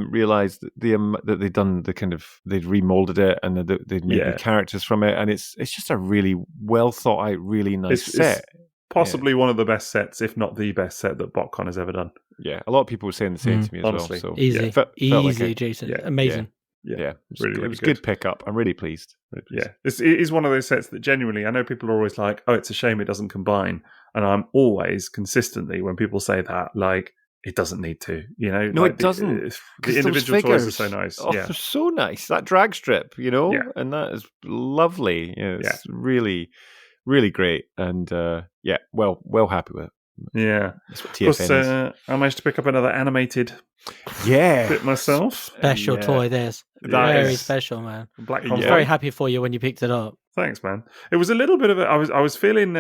realized that they'd remolded it and they'd made the characters from it, and it's just a really well thought out, really nice set. It's possibly one of the best sets, if not the best set that BotCon has ever done. Yeah, a lot of people were saying the same to me as honestly. well. So easy, felt like Jason, amazing. Yeah, it was good pickup. I'm really pleased. Yeah, it is one of those sets that genuinely, I know people are always like, oh, it's a shame it doesn't combine. And I'm always consistently, when people say that, like, it doesn't need to, No, like it doesn't. The individual toys are so nice. Oh, they're so nice. That drag strip, and that is lovely. It's really, really great. And well happy with it. Yeah. That's what TFN is. I managed to pick up another animated bit myself. Special toy, this. Very special, man. Black I was very happy for you when you picked it up. Thanks, man. It was a little bit of I was feeling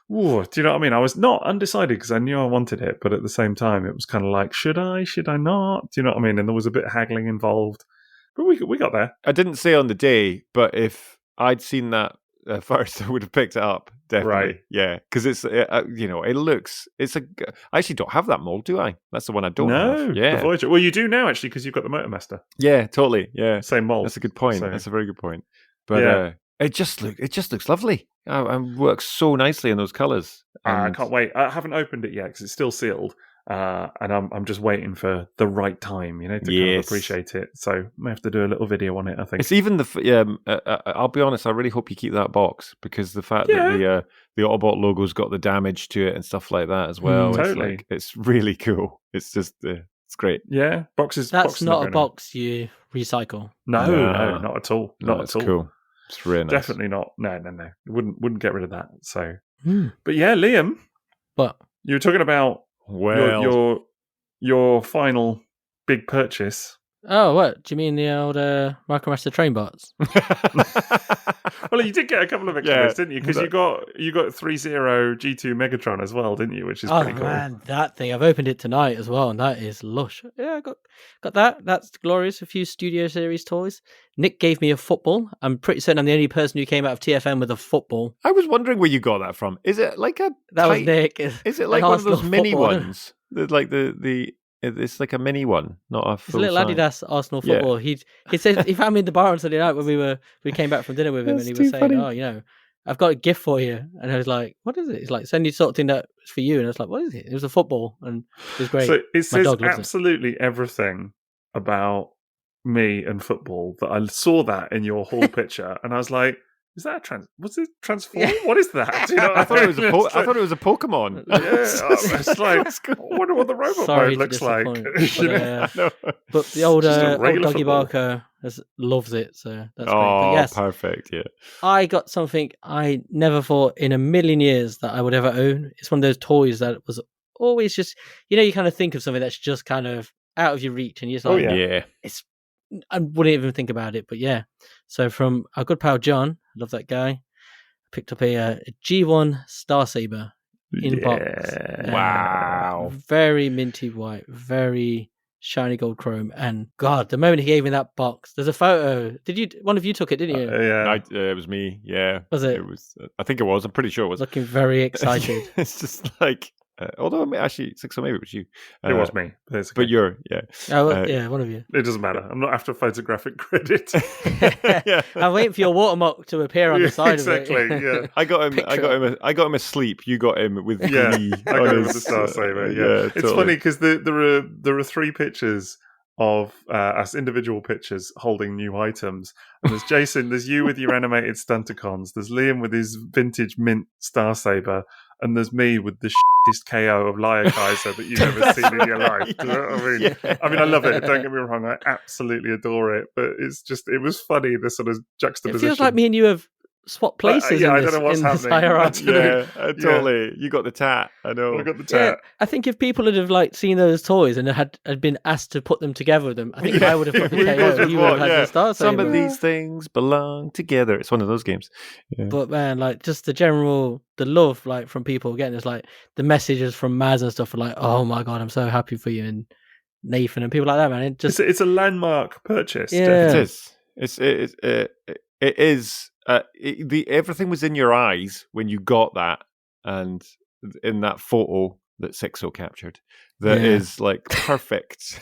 do you know what I mean? I was not undecided because I knew I wanted it, but at the same time it was kind of like, should I not? Do you know what I mean? And there was a bit of haggling involved. But we got there. I didn't say on the day, but if I'd seen that first, I would have picked it up. Definitely, right? Yeah, because it's it looks. I actually don't have that mold, do I? That's the one I don't have. Yeah, the Voyager. Well, you do now actually because you've got the Motormaster. Yeah, totally. Yeah, same mold. That's a good point. That's a very good point. But it just looks lovely. And works so nicely in those colours. I can't wait. I haven't opened it yet because it's still sealed. And I'm just waiting for the right time, to kind of appreciate it. So I may have to do a little video on it, I think. It's even I'll be honest, I really hope you keep that box because the fact that the Autobot logo's got the damage to it and stuff like that as well. Totally. It's really cool. It's just it's great. Yeah, boxes. That's not a box you recycle. No, not at all. Not at all. Cool. It's really nice. Definitely not. No. Wouldn't get rid of that. So, but yeah, Liam. What? You were talking about your final big purchase. Oh, what? Do you mean the old Micromaster train bots? Well, you did get a couple of extra bits, didn't you? Because you got 3.0 G2 Megatron as well, didn't you? Which is pretty cool. Man, that thing! I've opened it tonight as well, and that is lush. Yeah, I got that. That's glorious. A few Studio Series toys. Nick gave me a football. I'm pretty certain I'm the only person who came out of TFN with a football. I was wondering where you got that from. Is it like a? That was Nick. Is it like one of those mini ones? Like the it's like a mini one, not a full. It's a little Adidas Arsenal football. Yeah. He said he found me in the bar on Sunday night when we came back from dinner with him, and he was saying, funny. "Oh, I've got a gift for you." And I was like, "What is it?" He's like, "Send you something that's for you." And I was like, "What is it?" It was a football, and it was great. So it says absolutely everything about me and football that I saw that in your whole picture, and I was like, "Is that was it transform? Yeah. What is that?" Do you know I thought it was I thought it was a Pokemon. Yeah, it's like I wonder what the robot mode looks like. But the old Doggy Barker loves it, so that's great. But yes, perfect. Yeah, I got something I never thought in a million years that I would ever own. It's one of those toys that was always just you kind of think of something that's just kind of out of your reach, and you're just like, it's. I wouldn't even think about it, but yeah. So from our good pal John, love that guy, I picked up a G1 Star Saber in box. Wow. Very minty white, very shiny gold chrome. And God, the moment he gave me that box, there's a photo. One of you took it, didn't you? Yeah. It was me. Yeah. Was it? It was. I think it was. I'm pretty sure it was. Looking very excited. It's just like. Although actually, Sixo, maybe it was you. It was me, basically. But you're, one of you. It doesn't matter. I'm not after photographic credit. I'm waiting for your watermark to appear on the side of it. Exactly. Yeah. I got him asleep. You got him with me. I got him with the Star Saber. Yeah. It's totally funny because there are 3 pictures of us individual pictures holding new items. And there's Jason, there's you with your animated stunticons, there's Liam with his vintage mint Star Saber, and there's me with the shittest KO of Liar Kaiser that you've ever seen in your life. Do you know what I mean? Yeah. I mean, I love it. Don't get me wrong. I absolutely adore it. But it was funny, the sort of juxtaposition. It feels like me and you have swapped places I don't know what's happening. Yeah, totally. You got the tat. I know. I got the tat. Yeah, I think if people had seen those toys and had been asked to put them together with them, I think I would have put the KO. You would have had the Star Saber. Some of these things belong together. It's one of those games. Yeah. But man, just the love from people getting this, the messages from Maz and stuff are oh my God, I'm so happy for you, and Nathan and people like that, man. It's a landmark purchase. Yeah. It is. It is. Everything was in your eyes when you got that, and in that photo that Sixo captured, that is perfect,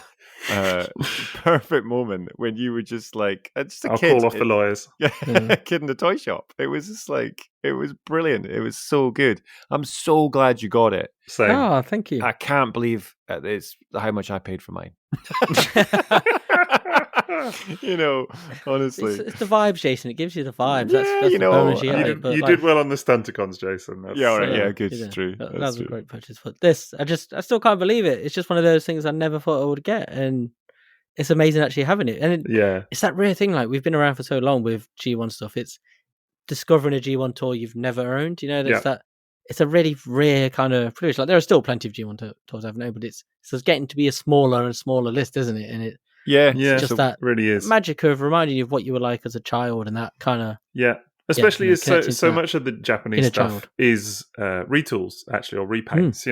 perfect moment when you were just just a I'll kid. Call off the lawyers. A kid in the toy shop. It was just it was brilliant. It was so good. I'm so glad you got it. Same. Oh, thank you. I can't believe it's how much I paid for mine. Honestly, it's the vibes, Jason. It gives you the vibes. That's the bonus you did well on the stunticons, Jason. Good. It's true. That was a great purchase. But this, I still can't believe it. It's just one of those things I never thought I would get, and it's amazing actually having it. And it's that rare thing. We've been around for so long with G1 stuff. It's discovering a G1 toy you've never owned. That. It's a really rare kind of privilege. There are still plenty of G1 toys I've known, but it's getting to be a smaller and smaller list, isn't it? And it's just that really is magic of reminding you of what you were like as a child, and that kind of especially as so much of the Japanese stuff is retools actually, or repaints.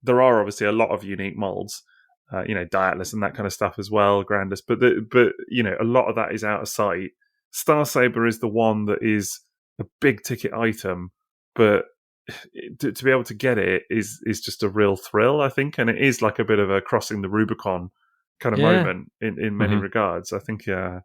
There are obviously a lot of unique molds, Diatless and that kind of stuff as well, Grandis, but a lot of that is out of sight. Star Saber is the one that is a big ticket item, but to be able to get it is just a real thrill, I think, and it is a bit of a crossing the Rubicon kind of moment in many regards. I think I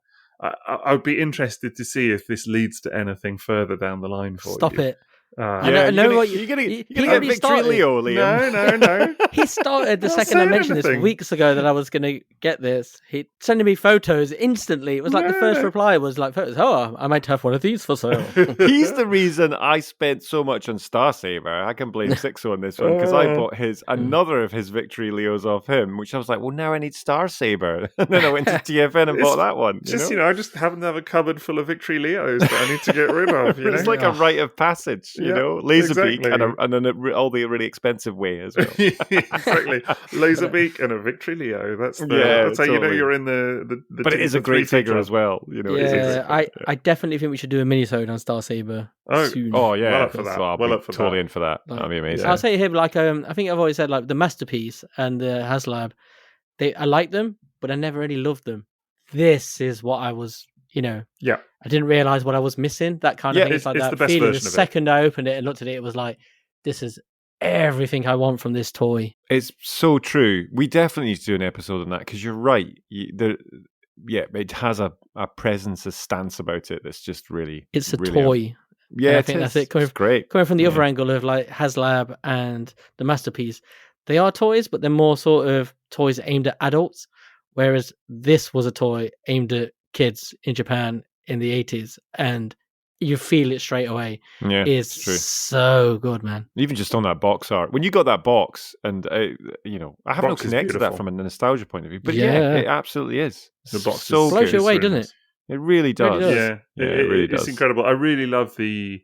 would be interested to see if this leads to anything further down the line for you. Stop it. I know what you're gonna get Victory Leo, Liam. No. He started the second I mentioned this weeks ago that I was going to get this. He sending me photos instantly. It was the first reply was photos. Oh, I might have one of these for sale. He's the reason I spent so much on Star Saber. I can blame Sixo on this one because I bought another of his Victory Leos off him, which I was well, now I need Star Saber. And then I went to TFN and bought that one. I just happen to have a cupboard full of Victory Leos that I need to get rid of. It's like a rite of passage. Laserbeak, and then all the really expensive way as well. Exactly, Laserbeak and a Victory Leo. That's how totally. You're in the but it is a great figure as well. I definitely think we should do a mini-sode on Star Saber soon. Oh yeah, well up for that. I'll be totally in for that. That'd be amazing. I'll say him I think I've always said the Masterpiece and the HasLab. I like them, but I never really loved them. This is what I was, I didn't realize what I was missing. That kind of thing. It's like that feeling. The second I opened it and looked at it, it was like, this is everything I want from this toy. It's so true. We definitely need to do an episode on that because you're right. It has a presence, a stance about it that's just really. It's a really toy. I think that's it. It's great. Coming from the other angle of HasLab and the Masterpiece, they are toys, but they're more sort of toys aimed at adults, whereas this was a toy aimed at kids in Japan in the 80s, and you feel it straight away. Yeah, it's so good, man. Even just on that box art, when you got that box, and I have no connection to that from a nostalgia point of view, but it absolutely is. The box so blows you away, doesn't it? It really does. Yeah, it really does. It's incredible. I really love the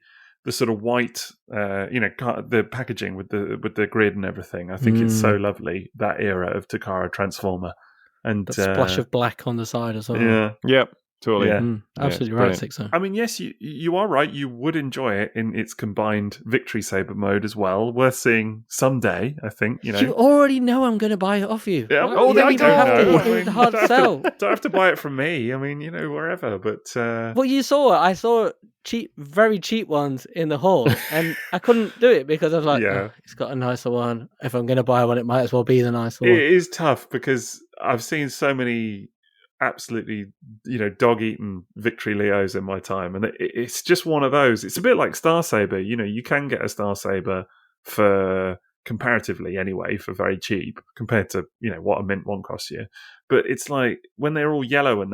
sort of white, the packaging with the grid and everything. I think it's so lovely, that era of Takara Transformer. And the splash of black on the side as well. Yeah. Yep. Totally. Yeah. Absolutely right, Sixo. I mean, yes, you are right. You would enjoy it in its combined Victory Saber mode as well. Worth seeing someday, I think. You already know I'm going to buy it off you. Yeah. I don't have to hard sell. Don't have to buy it from me. I mean, wherever. But well, I saw cheap, very cheap ones in the hall, and I couldn't do it because I was like, it's got a nicer one. If I'm going to buy one, it might as well be the nicer one. It is tough because I've seen so many absolutely dog-eaten Victory Leos in my time, and it's just one of those. It's a bit like Star Saber. You can get a Star Saber for comparatively anyway for very cheap compared to what a mint one costs you, but it's like when they're all yellow and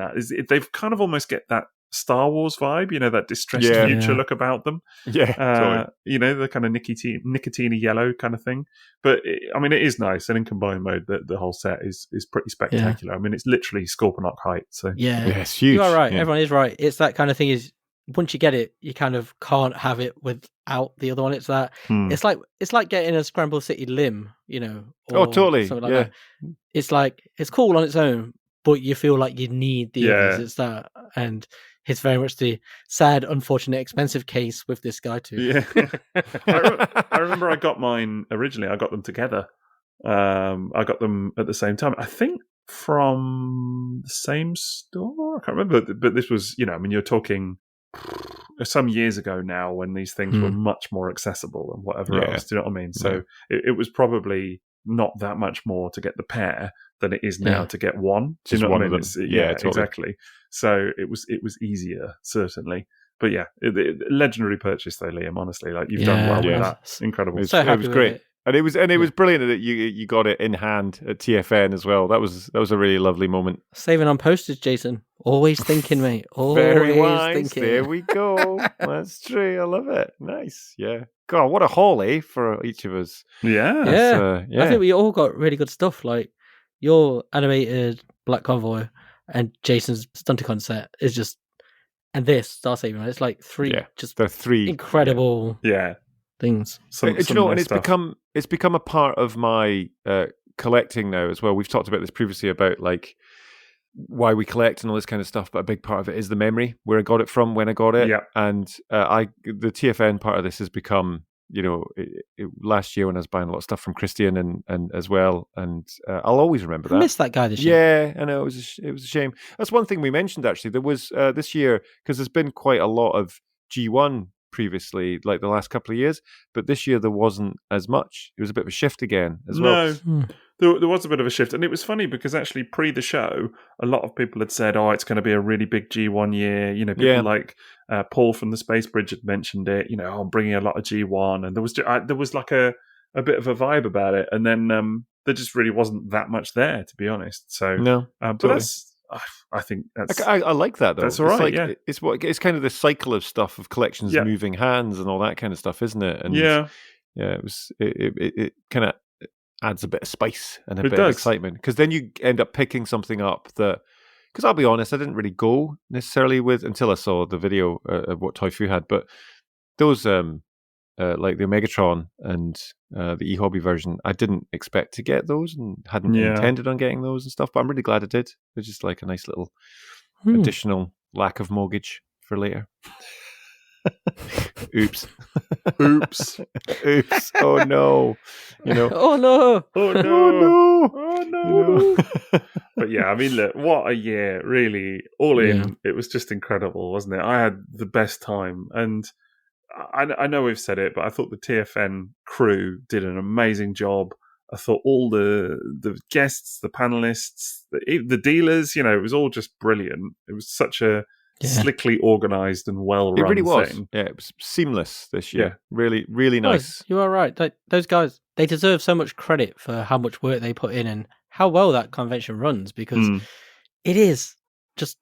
they've kind of almost get that Star Wars vibe, that distressed future look about them. Yeah, the kind of nicotine yellow kind of thing. But it is nice, and in combined mode, the whole set is pretty spectacular. I mean, it's literally Scorponok height. So it's huge. You are right. Everyone is right. It's that kind of thing. Is once you get it, you kind of can't have it without the other one. It's that. It's like getting a Scramble City limb. Or totally. Something like that. It's like it's cool on its own, but you feel like you need the others. It's that and. It's very much the sad, unfortunate, expensive case with this guy too. Yeah, I remember I got mine originally. I got them together. I got them at the same time. I think from the same store. I can't remember, but this was, you're talking some years ago now when these things were much more accessible and whatever else. Do you know what I mean? So it was probably not that much more to get the pair than it is now to get one. Do you know what I mean? Totally. Exactly. So it was easier, certainly. But legendary purchase though, Liam. Honestly, you've done well with that. Incredible. It was great. And it was brilliant that you got it in hand at TFN as well. That was a really lovely moment. Saving on postage, Jason. Always thinking, mate. Always Very wise. Thinking. There we go. That's true. I love it. Nice. Yeah. God, what a haul, for each of us. Yeah. I think we all got really good stuff. Like your animated Black Convoy and Jason's Stunticon set is just, and this Star Saber. It's like they're three incredible. Things. And it's become a part of my collecting now as well. We've talked about this previously about why we collect and all this kind of stuff, but a big part of it is the memory where I got it from, when I got it. And the TFN part of this has become, last year when I was buying a lot of stuff from Christian and as well, and I'll always remember that. I missed that guy this year. Yeah, I know, it was a shame. That's one thing we mentioned actually. There was this year, because there's been quite a lot of G1 previously, like the last couple of years, but this year there wasn't as much. It was a bit of a shift again as well. There was a bit of a shift, and it was funny because actually pre the show, a lot of people had said, "Oh, it's going to be a really big G1 year." People like Paul from the Space Bridge had mentioned it. I'm bringing a lot of G1, and there was like a bit of a vibe about it, and then there just really wasn't that much there, to be honest. So but that's. I think that's. I like that though. That's all right. It's kind of the cycle of stuff of collections moving hands and all that kind of stuff, isn't it? And it kind of adds a bit of spice and a bit of excitement, because then you end up picking something up that. Because I'll be honest, I didn't really go necessarily with until I saw the video of what Toy Fu had, but those like the Omegatron and the eHobby version, I didn't expect to get those and hadn't intended on getting those and stuff, but I'm really glad I did. They're just like a nice little additional lack of mortgage for later. Oops. Oops. Oops. Oh no. Oh no. Oh no. Oh no. Oh no. But yeah, I mean, look, what a year, really. All in, it was just incredible, wasn't it? I had the best time. And I know we've said it, but I thought the TFN crew did an amazing job. I thought all the guests, the panelists, the dealers, it was all just brilliant. It was such a slickly organised and well-run It really was. thing. Yeah, it was seamless this year. Yeah. Really, really nice. You are right. Those guys, they deserve so much credit for how much work they put in and how well that convention runs, because it is just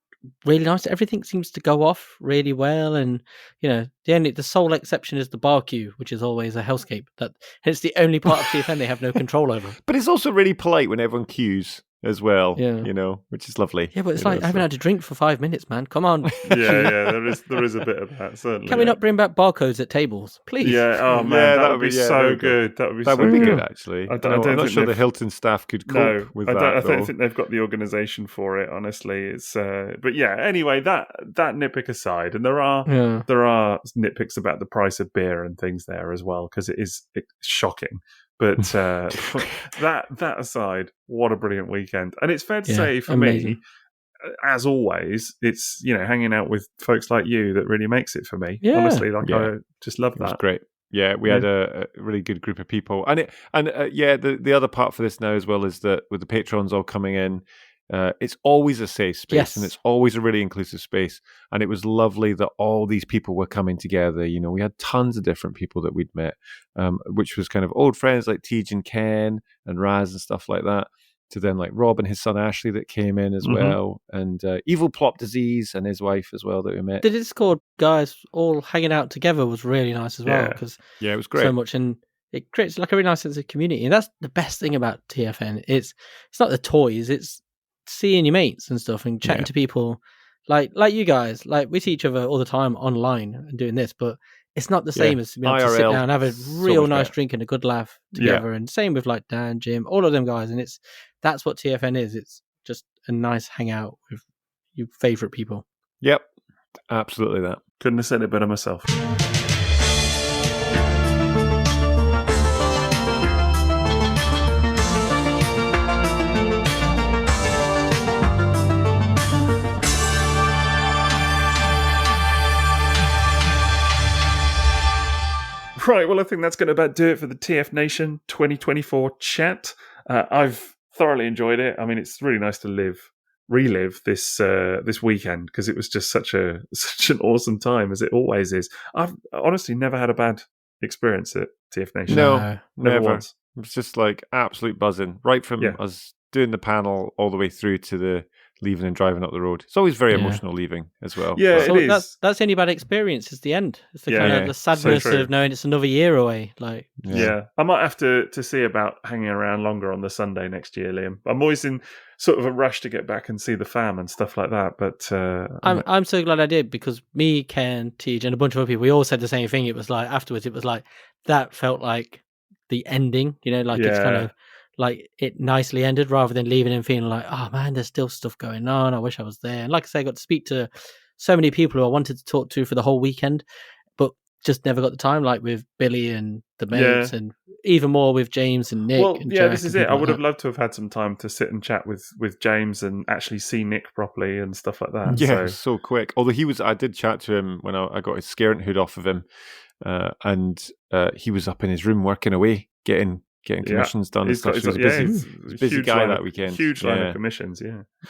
really nice. Everything seems to go off really well, and the sole exception is the bar queue, which is always a hellscape. It's the only part of TFN they have no control over. But it's also really polite when everyone queues as well, which is I haven't had a drink for 5 minutes, man. Come on. there is a bit of that, certainly. Can we not bring back barcodes at tables, please? Yeah, oh man, that would be so good. That would be good, actually. I'm not sure the Hilton staff could cope with that. I don't think they've got the organisation for it, honestly. It's but yeah, anyway, that nitpick aside, and there are nitpicks about the price of beer and things there as well, because it's shocking. But that aside, what a brilliant weekend. And it's fair to say, for me, as always, it's hanging out with folks like you that really makes it for me. Honestly, I just love that. It was great. Yeah, we had a really good group of people. And the other part for this now as well is that with the patrons all coming in, it's always a safe space, and it's always a really inclusive space. And it was lovely that all these people were coming together. We had tons of different people that we'd met, which was kind of old friends like Tej and Ken and Raz and stuff like that, to then like Rob and his son Ashley that came in as well, and Evil Plop Disease and his wife as well that we met. The Discord guys all hanging out together was really nice as well, because it was great. So much, and it creates like a really nice sense of community, and that's the best thing about TFN. It's not the toys, it's seeing your mates and stuff and chatting to people like you guys. Like, we see each other all the time online and doing this, but it's not the same as being able to sit down and have a real nice drink and a good laugh together. And same with like Dan, Jim, all of them guys. And that's what TFN is. It's just a nice hangout with your favourite people. Yep, absolutely that. Couldn't have said it better myself. Right, well, I think that's going to about do it for the TFNation 2024 chat. I've thoroughly enjoyed it. I mean, it's really nice to relive this weekend, because it was just such an awesome time, as it always is. I've honestly never had a bad experience at TFNation. No, never once. It was just like absolute buzzing, right from us doing the panel all the way through to the leaving and driving up the road. It's always very emotional leaving as well. Yeah, it is. That's the only bad experience, is the end. It's the kind of the sadness of knowing it's another year away. Like, I might have to see about hanging around longer on the Sunday next year, Liam. I'm always in sort of a rush to get back and see the fam and stuff like that. But I'm so glad I did, because me, Ken, Tej, and a bunch of other people, we all said the same thing. It was like afterwards, it was like that felt like the ending. It's kind of like it nicely ended, rather than leaving and feeling like, oh man, there's still stuff going on. I wish I was there. And like I say, I got to speak to so many people who I wanted to talk to for the whole weekend, but just never got the time, like with Billy and the mates, and even more with James and Nick. Well, and Jack, this is it. I would have like loved to have had some time to sit and chat with James and actually see Nick properly and stuff like that. Yeah, so quick. Although I did chat to him when I got his scarent hood off of him, and he was up in his room working away, getting commissions done. He's a busy guy that weekend. Huge line of commissions,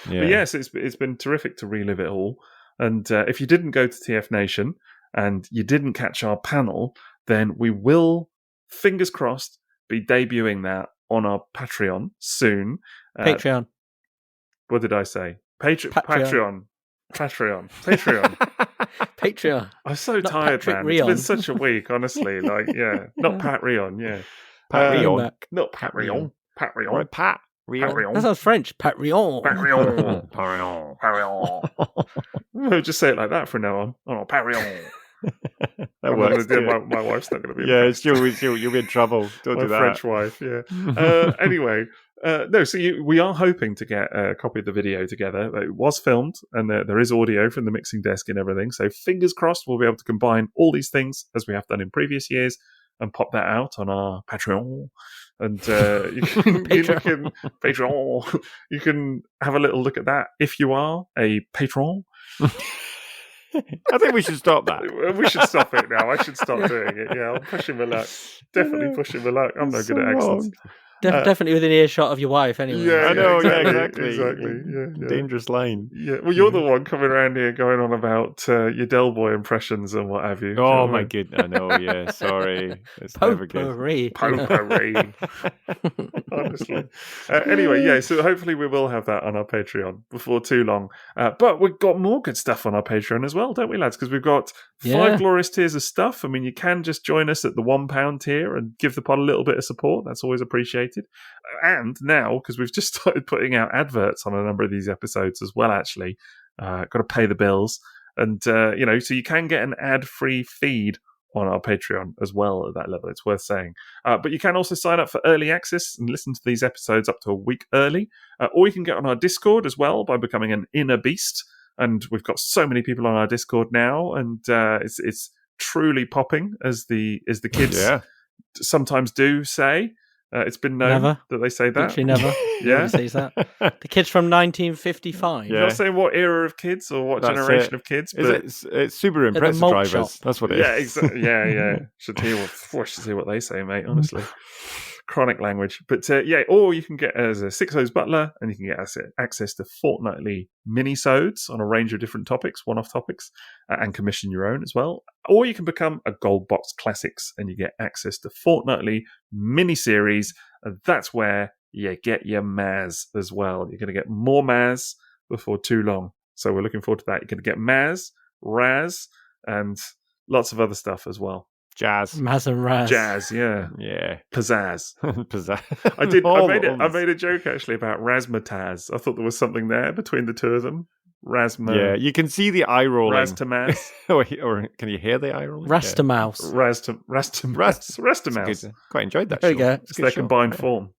But yes, it's been terrific to relive it all. And if you didn't go to TFNation and you didn't catch our panel, then we will, fingers crossed, be debuting that on our Patreon soon. Patreon. What did I say? Patreon. Patreon. I'm so tired, Patrick man. Rion. It's been such a week, honestly. Not Pat Rion, Pat Rion. Not Pat Rion. Pat Rion. Right, Pat Rion. That sounds French. Pat Rion. Pat Rion. Pat Rion. Pat Rion. We'll just say it like that from now on. Oh, Pat Rion. That works. My wife's not going to be. Yeah, you'll be in trouble. Don't do that. My French wife. Yeah. Anyway. No, so we are hoping to get a copy of the video together. It was filmed, and there is audio from the mixing desk and everything. So fingers crossed, we'll be able to combine all these things as we have done in previous years and pop that out on our Patreon. And Patreon. You can have a little look at that if you are a patron. I think we should stop that. We should stop it now. I should stop doing it. Yeah, I'm pushing my luck. Definitely pushing my luck. I'm no good at accents. Definitely within earshot of your wife, anyway. Yeah, I know. Exactly. Yeah. Dangerous line. Yeah. Well, you're the one coming around here going on about your Del Boy impressions and what have you. Oh my goodness! I know. Yeah. Sorry. It's never good. Potpourri. Honestly. Anyway, yeah. So hopefully we will have that on our Patreon before too long. But we've got more good stuff on our Patreon as well, don't we, lads? Because we've got 5 glorious tiers of stuff. I mean, you can just join us at the £1 tier and give the pod a little bit of support. That's always appreciated. And now, because we've just started putting out adverts on a number of these episodes as well, actually, got to pay the bills. And, so you can get an ad-free feed on our Patreon as well at that level. It's worth saying. But you can also sign up for early access and listen to these episodes up to a week early. Or you can get on our Discord as well by becoming an inner beast. And we've got so many people on our Discord now, and it's truly popping, as the kids sometimes do say. It's been known that they say that. Literally never. Yeah. Says that. The kids from 1955. You're not saying what era of kids or what generation of kids, but it's Subaru Impreza drivers. Shop. That's what it is. Yeah, exactly. Yeah. Should hear what they say, mate. Honestly, chronic language. But or you can get as a Sixo's butler, and you can get access to fortnightly mini-sodes on a range of different topics, one-off topics, and commission your own as well. Or you can become a Gold Box Classics, and you get access to fortnightly mini-series, and that's where you get your Maz as well. You're going to get more Maz before too long. So we're looking forward to that. You're going to get Maz, Raz, and lots of other stuff as well. Jazz. Maz and Raz. Jazz, yeah. Yeah. Pizzazz. Pizzazz. I made a joke actually about razzmatazz. I thought there was something there between the two of them. Yeah, you can see the eye rolling. Raztamaz. or can you hear the eye rolling? Rastamouse. Rastamouse. Quite enjoyed that there show. You go. It's their combined form.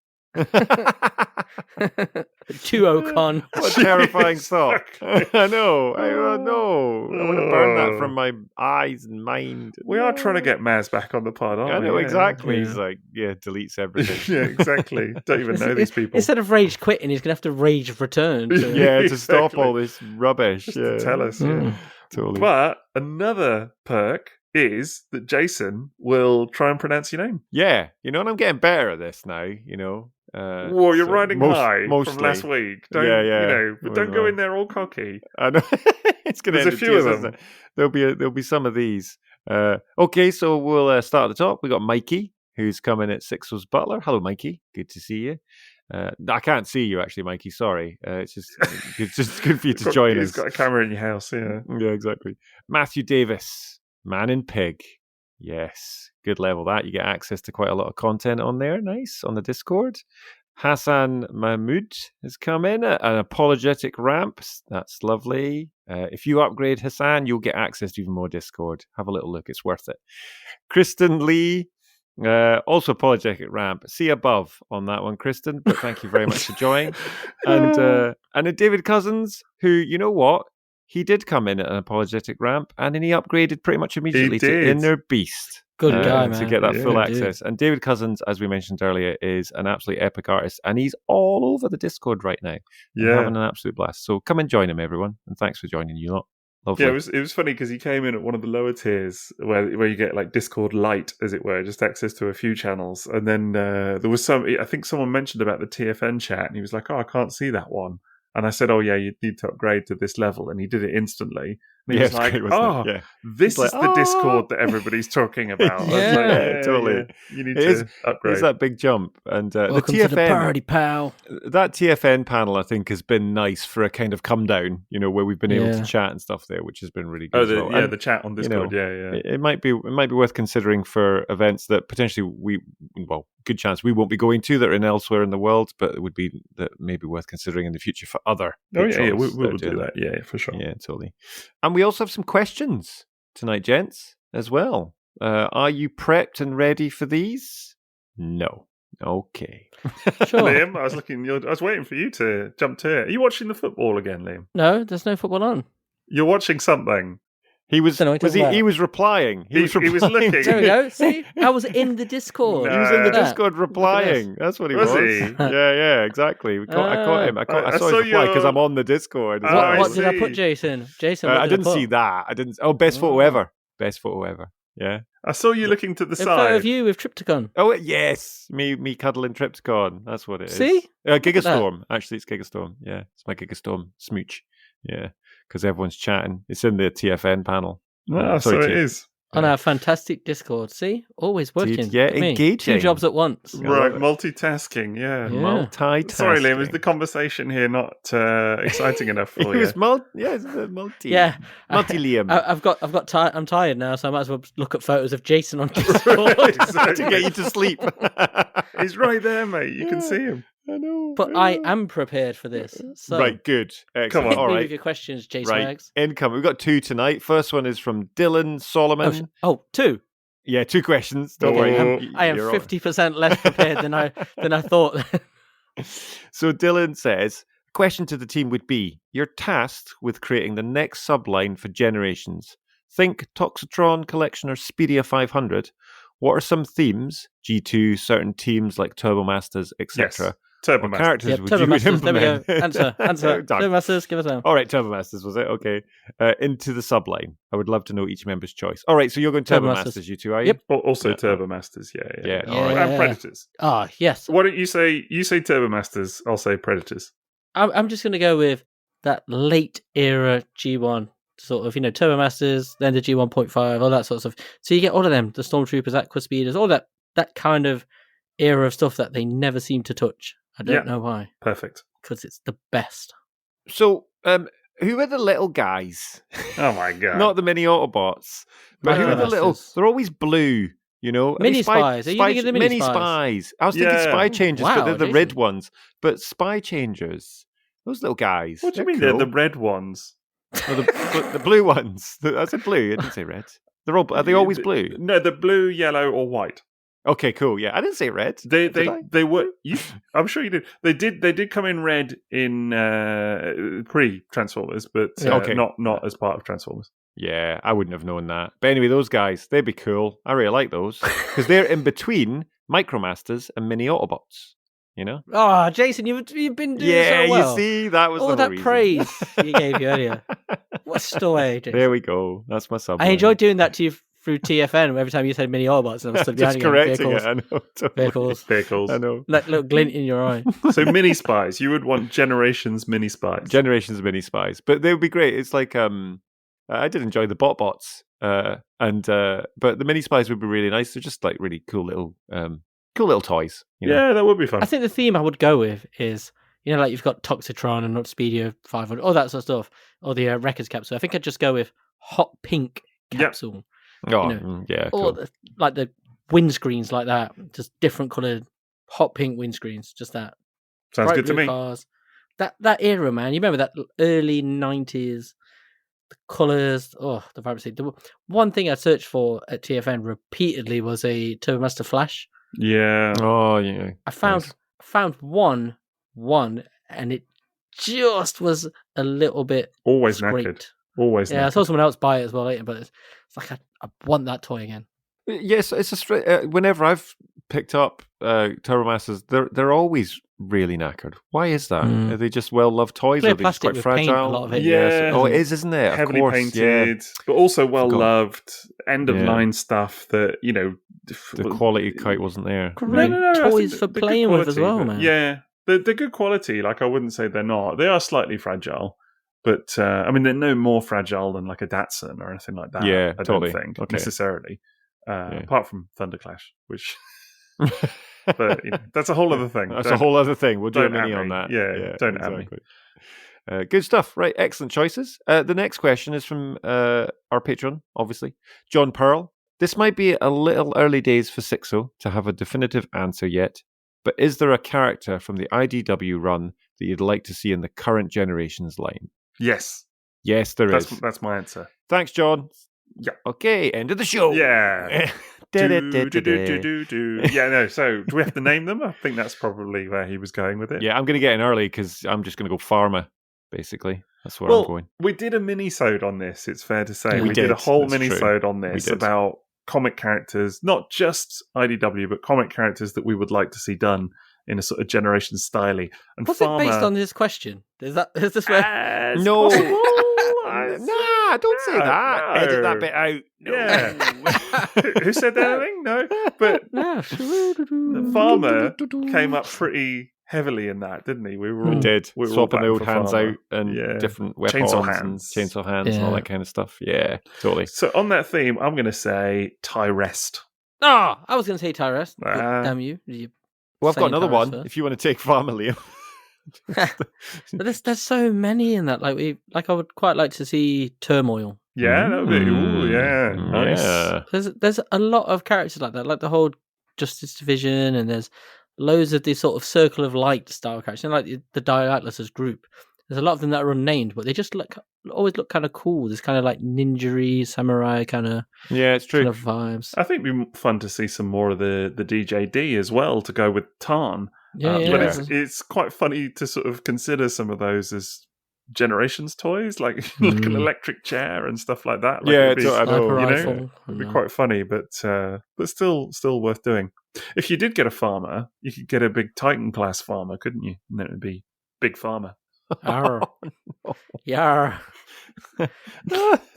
Duocon. What a terrifying thought. I know. I want to burn that from my eyes and mind. We are trying to get Maz back on the pod, aren't we? I know, exactly. Yeah. He's like, deletes everything. Yeah, exactly. Don't even know these people. Instead of rage quitting, he's going to have to rage return. To stop all this rubbish. To tell us. Totally. But another perk is that Jason will try and pronounce your name. Yeah, and I'm getting better at this now, Well, you're riding high mostly. from last week. But don't go in there all cocky. I know. It's going to end a few of them. There'll be some of these. Okay, so we'll start at the top. We got Mikey, who's coming at Sixo's butler. Hello, Mikey. Good to see you. I can't see you actually, Mikey. Sorry. It's just good for you to join us. You've got a camera in your house. Yeah. Yeah, exactly. Matthew Davis, Man in Pig. Yes, good level that. You get access to quite a lot of content on there. Nice. On the Discord. Hassan Mahmood has come in at an apologetic ramp. That's lovely. If you upgrade Hassan, you'll get access to even more Discord. Have a little look. It's worth it. Kristen Lee, also apologetic ramp. See above on that one, Kristen. But thank you very much for joining. And then David Cousins, who, you know what? He did come in at an apologetic ramp, and then he upgraded pretty much immediately to Inner Beast. Good guy, man. To get that full access. And David Cousins, as we mentioned earlier, is an absolutely epic artist, and he's all over the Discord right now. Yeah. Having an absolute blast. So come and join him, everyone. And thanks for joining, you lot. Lovely. Yeah, it was funny because he came in at one of the lower tiers where you get like Discord Lite, as it were, just access to a few channels. And then there was I think someone mentioned about the TFN chat, and he was like, I can't see that one. And I said, you need to upgrade to this level. And he did it instantly. And he was like, this is the Discord that everybody's talking about. Totally. You need to upgrade. It's that big jump. And welcome the TFN, to the party, pal. That TFN panel, I think, has been nice for a kind of come down, where we've been able to chat and stuff there, which has been really good. The chat on Discord, It might be worth considering for events that potentially good chance we won't be going to that are elsewhere in the world, but it would be that maybe worth considering in the future for other patrons. We'll do that. Yeah, for sure. Yeah, totally. And we also have some questions tonight, gents, as well. Are you prepped and ready for these? No. Okay. Sure. Liam, I was waiting for you to jump to it. Are you watching the football again, Liam? No, there's no football on. You're watching something. He was replying. He was looking. There we go. See? I was in the Discord. No. He was in the Discord replying. That's what he was. Yeah, exactly. I caught him. I saw his reply because I'm on the Discord. What did I put, Jason? I didn't see that. Best photo ever. Best photo ever. Yeah. I saw you looking to the side. A photo of you with Tripticon. Oh, yes. Me cuddling Tripticon. That's what it is. See? Gigastorm. Actually, it's Gigastorm. Yeah. It's my Gigastorm smooch. Yeah. Because everyone's chatting. It's in the TFN panel. So it is. On our fantastic Discord. See? Always working. Yeah, engaging. 2 jobs at once. Right, multitasking, yeah. Multitasking. Sorry, Liam, is the conversation here not exciting enough for you? It's multi. Yeah. Multi-Liam. I'm tired now, so I might as well look at photos of Jason on Discord. To get you to sleep. He's right there, mate. You can see him. I know. But I am prepared for this. So right, good. Excellent. Come on. hit me with your questions, Jason. Right, income. We've got 2 tonight. First one is from Dylan Solomon. 2. Yeah, 2 questions. Don't worry. I am 50% less prepared than I thought. So Dylan says, question to the team would be, you're tasked with creating the next subline for Generations. Think Toxitron Collection or Speedia 500. What are some themes, G2, certain teams like Turbomasters, etc.? Yes. Turbomasters. Characters would you Turbomasters, there we go. implement? Answer. Turbomasters, give us a... All right, Turbomasters, was it? Okay. Into the subline. I would love to know each member's choice. All right, so you're going Turbomasters, you two, are you? Yep. Also Turbomasters, yeah. All right. And Predators. Yes. Why don't you say Turbomasters, I'll say Predators. I'm just going to go with that late era G1 sort of, Turbomasters, then the G1.5, all that sort of stuff. So you get all of them, the Stormtroopers, Aqua Speeders, all that kind of era of stuff that they never seem to touch. I don't know why. Perfect. Because it's the best. So, who are the little guys? Oh my god! Not the mini Autobots, but who are the little? They're always blue. Mini spies. Are you thinking the mini spies? I was thinking spy changers, but they're the red ones. But spy changers, those little guys. What do you mean they're the red ones? The blue ones. I said blue. I didn't say red. Are they always blue? No, the blue, yellow, or white. Okay, cool. Yeah, I didn't say red. They were. I'm sure you did. They did come in red in pre-Transformers, but not as part of Transformers. Yeah, I wouldn't have known that. But anyway, those guys, they'd be cool. I really like those because they're in between Micromasters and Mini Autobots. Oh, Jason, you've been doing so well. You see, that was all that reason. praise you gave you earlier. What's the way, Jason? There we go. That's my sub. I enjoyed doing that to you through TFN every time you said Mini Autobots and I stood behind just you. Correcting it. I know. Totally. Vehicles. I know. That little glint in your eye. So mini spies. You would want Generations mini spies. Generations mini spies, but they would be great. It's like I did enjoy the bots, but the mini spies would be really nice. They're just like really cool little toys. Yeah, that would be fun. I think the theme I would go with is, like you've got Toxitron and Speedia 500, all that sort of stuff, or the Wreckers capsule. I think I'd just go with hot pink capsule. Yep. Or cool. the windscreens like that, just different coloured hot pink windscreens. Just that. Sounds good to me. Cars. That era, man. You remember that early 90s, the colours, the vibrancy. The one thing I searched for at TFN repeatedly was a Turbomaster Flash. Yeah. Oh, yeah. I found one, and it just was a little bit always scraped. knackered. Always. Yeah, knackered. I saw someone else buy it as well later, but it's like I want that toy again. Yes, it's a straight. Whenever I've picked up Turbomasters, they're always really knackered. Why is that? Are they just well-loved toys? Clear or are they just quite plastic with fragile? paint, a lot of it. Yeah. Oh, it is, isn't it? Heavily of course, painted, but also well-loved. End-of-line stuff that, the quality quite wasn't there. Great toys for playing with as well, man. Yeah, they're good quality. Like, I wouldn't say they're not. They are slightly fragile. But, they're no more fragile than like a Datsun or anything like that. Yeah, I totally. don't think, Okay. necessarily. Apart from Thunderclash, which... But that's a whole other thing. That's a whole other thing. We'll do a mini at on me. that. Yeah, don't at me. Good stuff. Right, excellent choices. The next question is from our patron, obviously, John Pearl. This might be a little early days for Sixo to have a definitive answer yet, but is there a character from the IDW run that you'd like to see in the current Generations line? Yes. Yes, there is. That's my answer. Thanks, John. Yeah. Okay, end of the show. Yeah. Yeah, no. So, do we have to name them? I think that's probably where he was going with it. I'm going to get in early because I'm just going to go pharma, basically. That's where I'm going. We did a mini-sode on this, it's fair to say. Yeah, we did a whole That's mini-sode on this about comic characters, not just IDW, but comic characters that we would like to see done in a sort of generation styley. And was it based on this question? Is this where? No. Nah, don't say that. No. Edit that bit out. No. Yeah. Who said anything? No. But the farmer came up pretty heavily in that, didn't he? We were swapping the old hands farmer. out and different weapons, chainsaw hands, and all that kind of stuff. Yeah, totally. So on that theme, I'm going to say Tyrest. Oh, I was going to say Tyrest. Damn you! Well, I've got another one. First. If you want to take farmer, Liam. But there's so many in that. I would quite like to see Turmoil. Yeah, that would be. Nice. There's a lot of characters like that, like the whole Justice Division, and there's loads of these sort of Circle of Light style characters, like the Dire Atlas's group. There's a lot of them that are unnamed, but they just always look kind of cool. There's kind of like ninja-y, samurai kind of it's true kind of vibes. I think it'd be fun to see some more of the DJD as well to go with Tarn. But it's quite funny to sort of consider some of those as Generations toys, like an electric chair and stuff like that. Like it'd be quite funny, but still worth doing. If you did get a farmer, you could get a big Titan class farmer, couldn't you? And then it would be Big Farmer. Arr. Yar.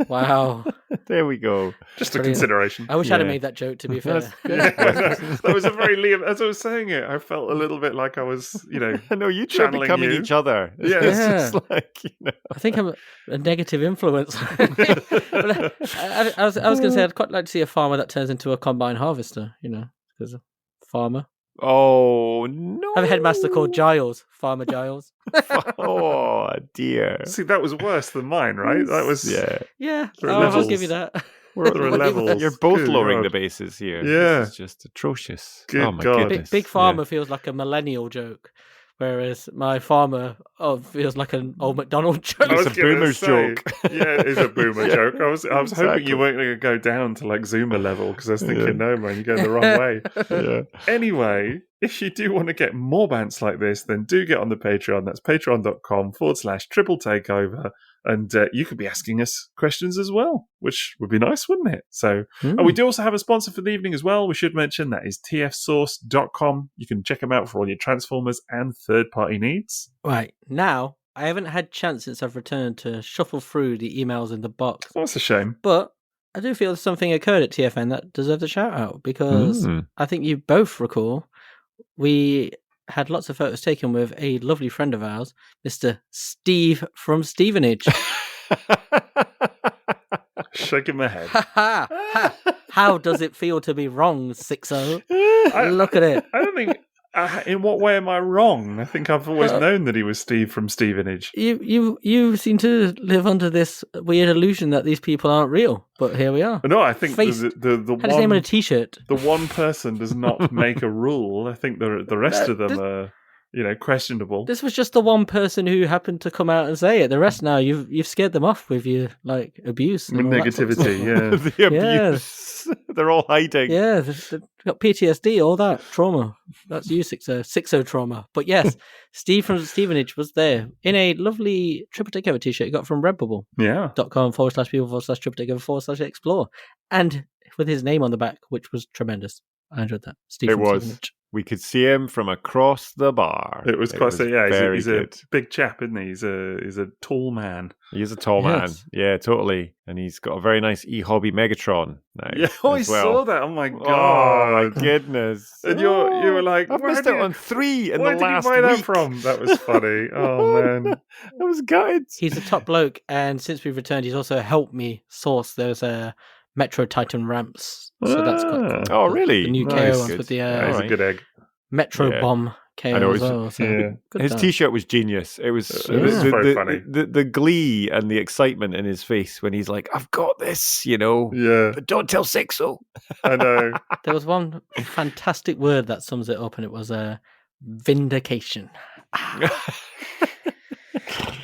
Wow. There we go. Just a consideration. I wish I'd have made that joke, to be fair. That was a very Liam. As I was saying it, I felt a little bit like I was, I know you two are becoming each other. It's just like, I think I'm a negative influence. But I was going to say I'd quite like to see a farmer that turns into a combine harvester, because a farmer. Oh, no. I have a headmaster called Giles, Farmer Giles. Oh, dear. See, that was worse than mine, right? That was... Yeah, I'll give you that. We're at levels. You're both lowering the bases here. Yeah. This is just atrocious. Good oh, my God. goodness. Big Farmer feels like a millennial joke. Whereas my farmer feels like an old McDonald joke. It's a boomer's joke. Yeah, it is a boomer joke. I was hoping you weren't going to go down to like Zoomer level because I was thinking, no, man, you're going the wrong way. Anyway, if you do want to get more bants like this, then do get on the Patreon. That's patreon.com/Triple Takeover. And you could be asking us questions as well, which would be nice, wouldn't it? So, and we do also have a sponsor for the evening as well. We should mention that is tfsource.com. You can check them out for all your Transformers and third-party needs. Right. Now, I haven't had chance since I've returned to shuffle through the emails in the box. Well, that's a shame. But I do feel something occurred at TFN that deserves a shout-out because I think you both recall we had lots of photos taken with a lovely friend of ours, Mr. Steve from Stevenage. Shaking my head. How does it feel to be wrong, Sixo? Look at it. I don't think... in what way am I wrong? I think I've always known that he was Steve from Stevenage. You seem to live under this weird illusion that these people aren't real, but here we are. No, I think the had his name on a T-shirt. The one person does not make a rule. I think the rest of them are, questionable. This was just the one person who happened to come out and say it. The rest now you've scared them off with your abuse and negativity. Yeah, the abuse. They're all hiding. Yeah, they've got PTSD, all that trauma. That's you, Sixo trauma. But yes, Steve from Stevenage was there in a lovely Triple Takeover T-shirt he got from Redbubble. Yeah. .com/people/Triple Takeover/explore, and with his name on the back, which was tremendous. I enjoyed that. Steve from Stevenage. We could see him from across the bar. It was quite he's a big chap, isn't he? He's a tall man. He is a tall man. Yeah, totally. And he's got a very nice e-hobby Megatron now. Yeah, I saw that. Oh my God. Oh my goodness. And you were like, I've missed out on 3 in the last week. Where did you buy that from? That was funny. Oh man. I was gutted. He's a top bloke, and since we've returned, he's also helped me source those Metro Titan ramps. So that's quite cool. Oh, really? The new KO ones with the he's a good egg. Metro Bomb KO as well. So his T-shirt was genius. It was very funny. The glee and the excitement in his face when he's like, "I've got this," Yeah. But don't tell Sixo. I know. There was one fantastic word that sums it up, and it was vindication.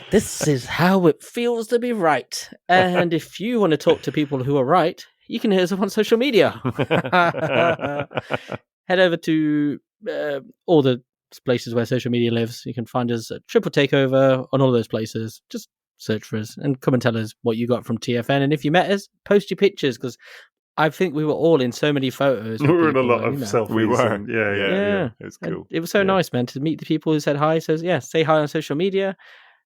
This is how it feels to be right. And if you want to talk to people who are right, you can hit us up on social media. Head over to all the places where social media lives. You can find us at Triple Takeover on all those places. Just search for us and come and tell us what you got from TFN. And if you met us, post your pictures, because I think we were all in so many photos. We were in a lot of selfies. We were. And, yeah. It was cool. And it was so nice, man, to meet the people who said hi. So yeah, say hi on social media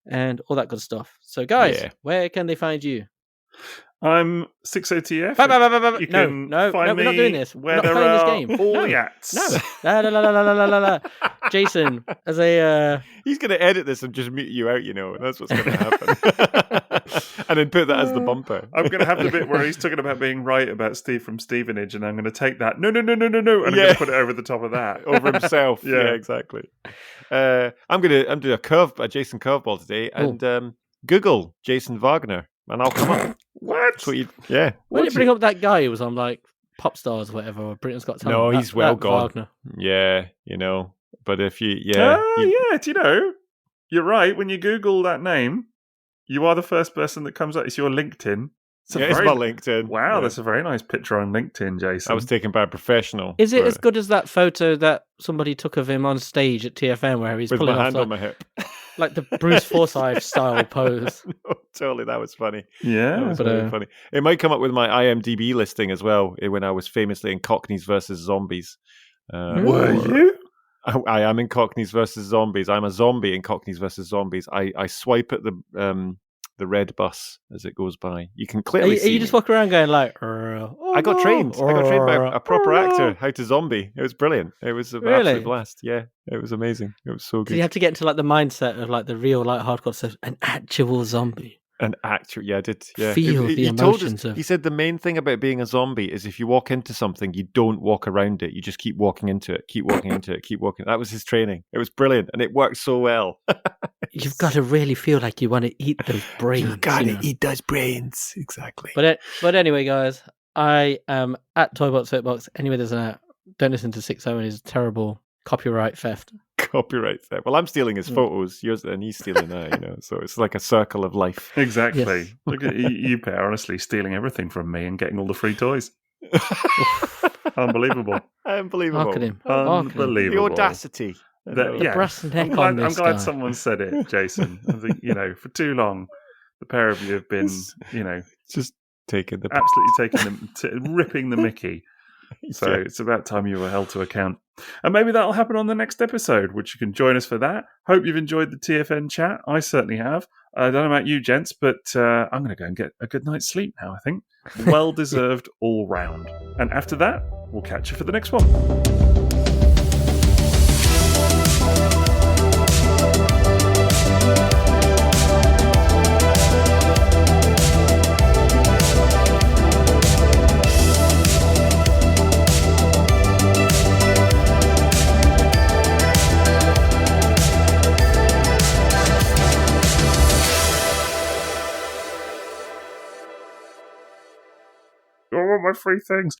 and all that good stuff. So guys, where can they find you? I'm Sixo TF. You can no, find we're not doing this. Where we're not playing this game. All the acts. No. Jason, as a he's going to edit this and just mute you out. That's what's going to happen. And then put that as the bumper. I'm going to have the bit where he's talking about being right about Steve from Stevenage, and I'm going to take that. No, and I'm going to put it over the top of that, over himself. Yeah, exactly. I'm doing a Jason curveball today, and Google Jason Wagner. And I'll come up. What? Why did you bring up that guy who was on like Pop Stars or whatever, or Britain's Got Talent? No, he's well gone. Wagner. Yeah, But if you, you're right. When you Google that name, you are the first person that comes up. It's your LinkedIn. It's my LinkedIn. Wow, that's a very nice picture on LinkedIn, Jason. I was taken by a professional. Is it as good as that photo that somebody took of him on stage at TFN where he's with pulling my off hand on my hip? Like the Bruce Forsyth style pose. No, totally, that was funny. Yeah, that was very funny. It might come up with my IMDb listing as well when I was famously in Cockneys versus Zombies. Were you? I am in Cockneys versus Zombies. I'm a zombie in Cockneys versus Zombies. I swipe at the red bus as it goes by. You can clearly see. You just walk around going like, I got trained by a proper actor how to zombie. It was brilliant. It was an absolute blast. Yeah, it was amazing. It was so good. So you have to get into like the mindset of like the real like hardcore stuff. An actual zombie. An actual, I did. Yeah, feel the emotions. He said the main thing about being a zombie is if you walk into something, you don't walk around it. You just keep walking into it. Keep walking into it. Keep walking. That was his training. It was brilliant, and it worked so well. You've got to really feel like you want to eat those brains. You've got to eat those brains. Exactly. But anyway, guys, I am at Toybox Soapbox. Anyway, there's an app. Don't listen to Sixo and his terrible copyright theft. Copyright theft. Well, I'm stealing his photos, yours, and he's stealing that. So it's like a circle of life. Exactly. Yes. Look at you, pair, honestly stealing everything from me and getting all the free toys. Unbelievable. Marketing. Unbelievable. The audacity. The brass neck on this I'm glad someone said it, Jason. I think, for too long, the pair of you have been, just ripping the Mickey. So it's about time you were held to account. And maybe that'll happen on the next episode, which you can join us for that. Hope you've enjoyed the TFN chat. I certainly have. I don't know about you, gents, but I'm going to go and get a good night's sleep now, I think. Well-deserved all round. And after that, we'll catch you for the next one. I want my free things.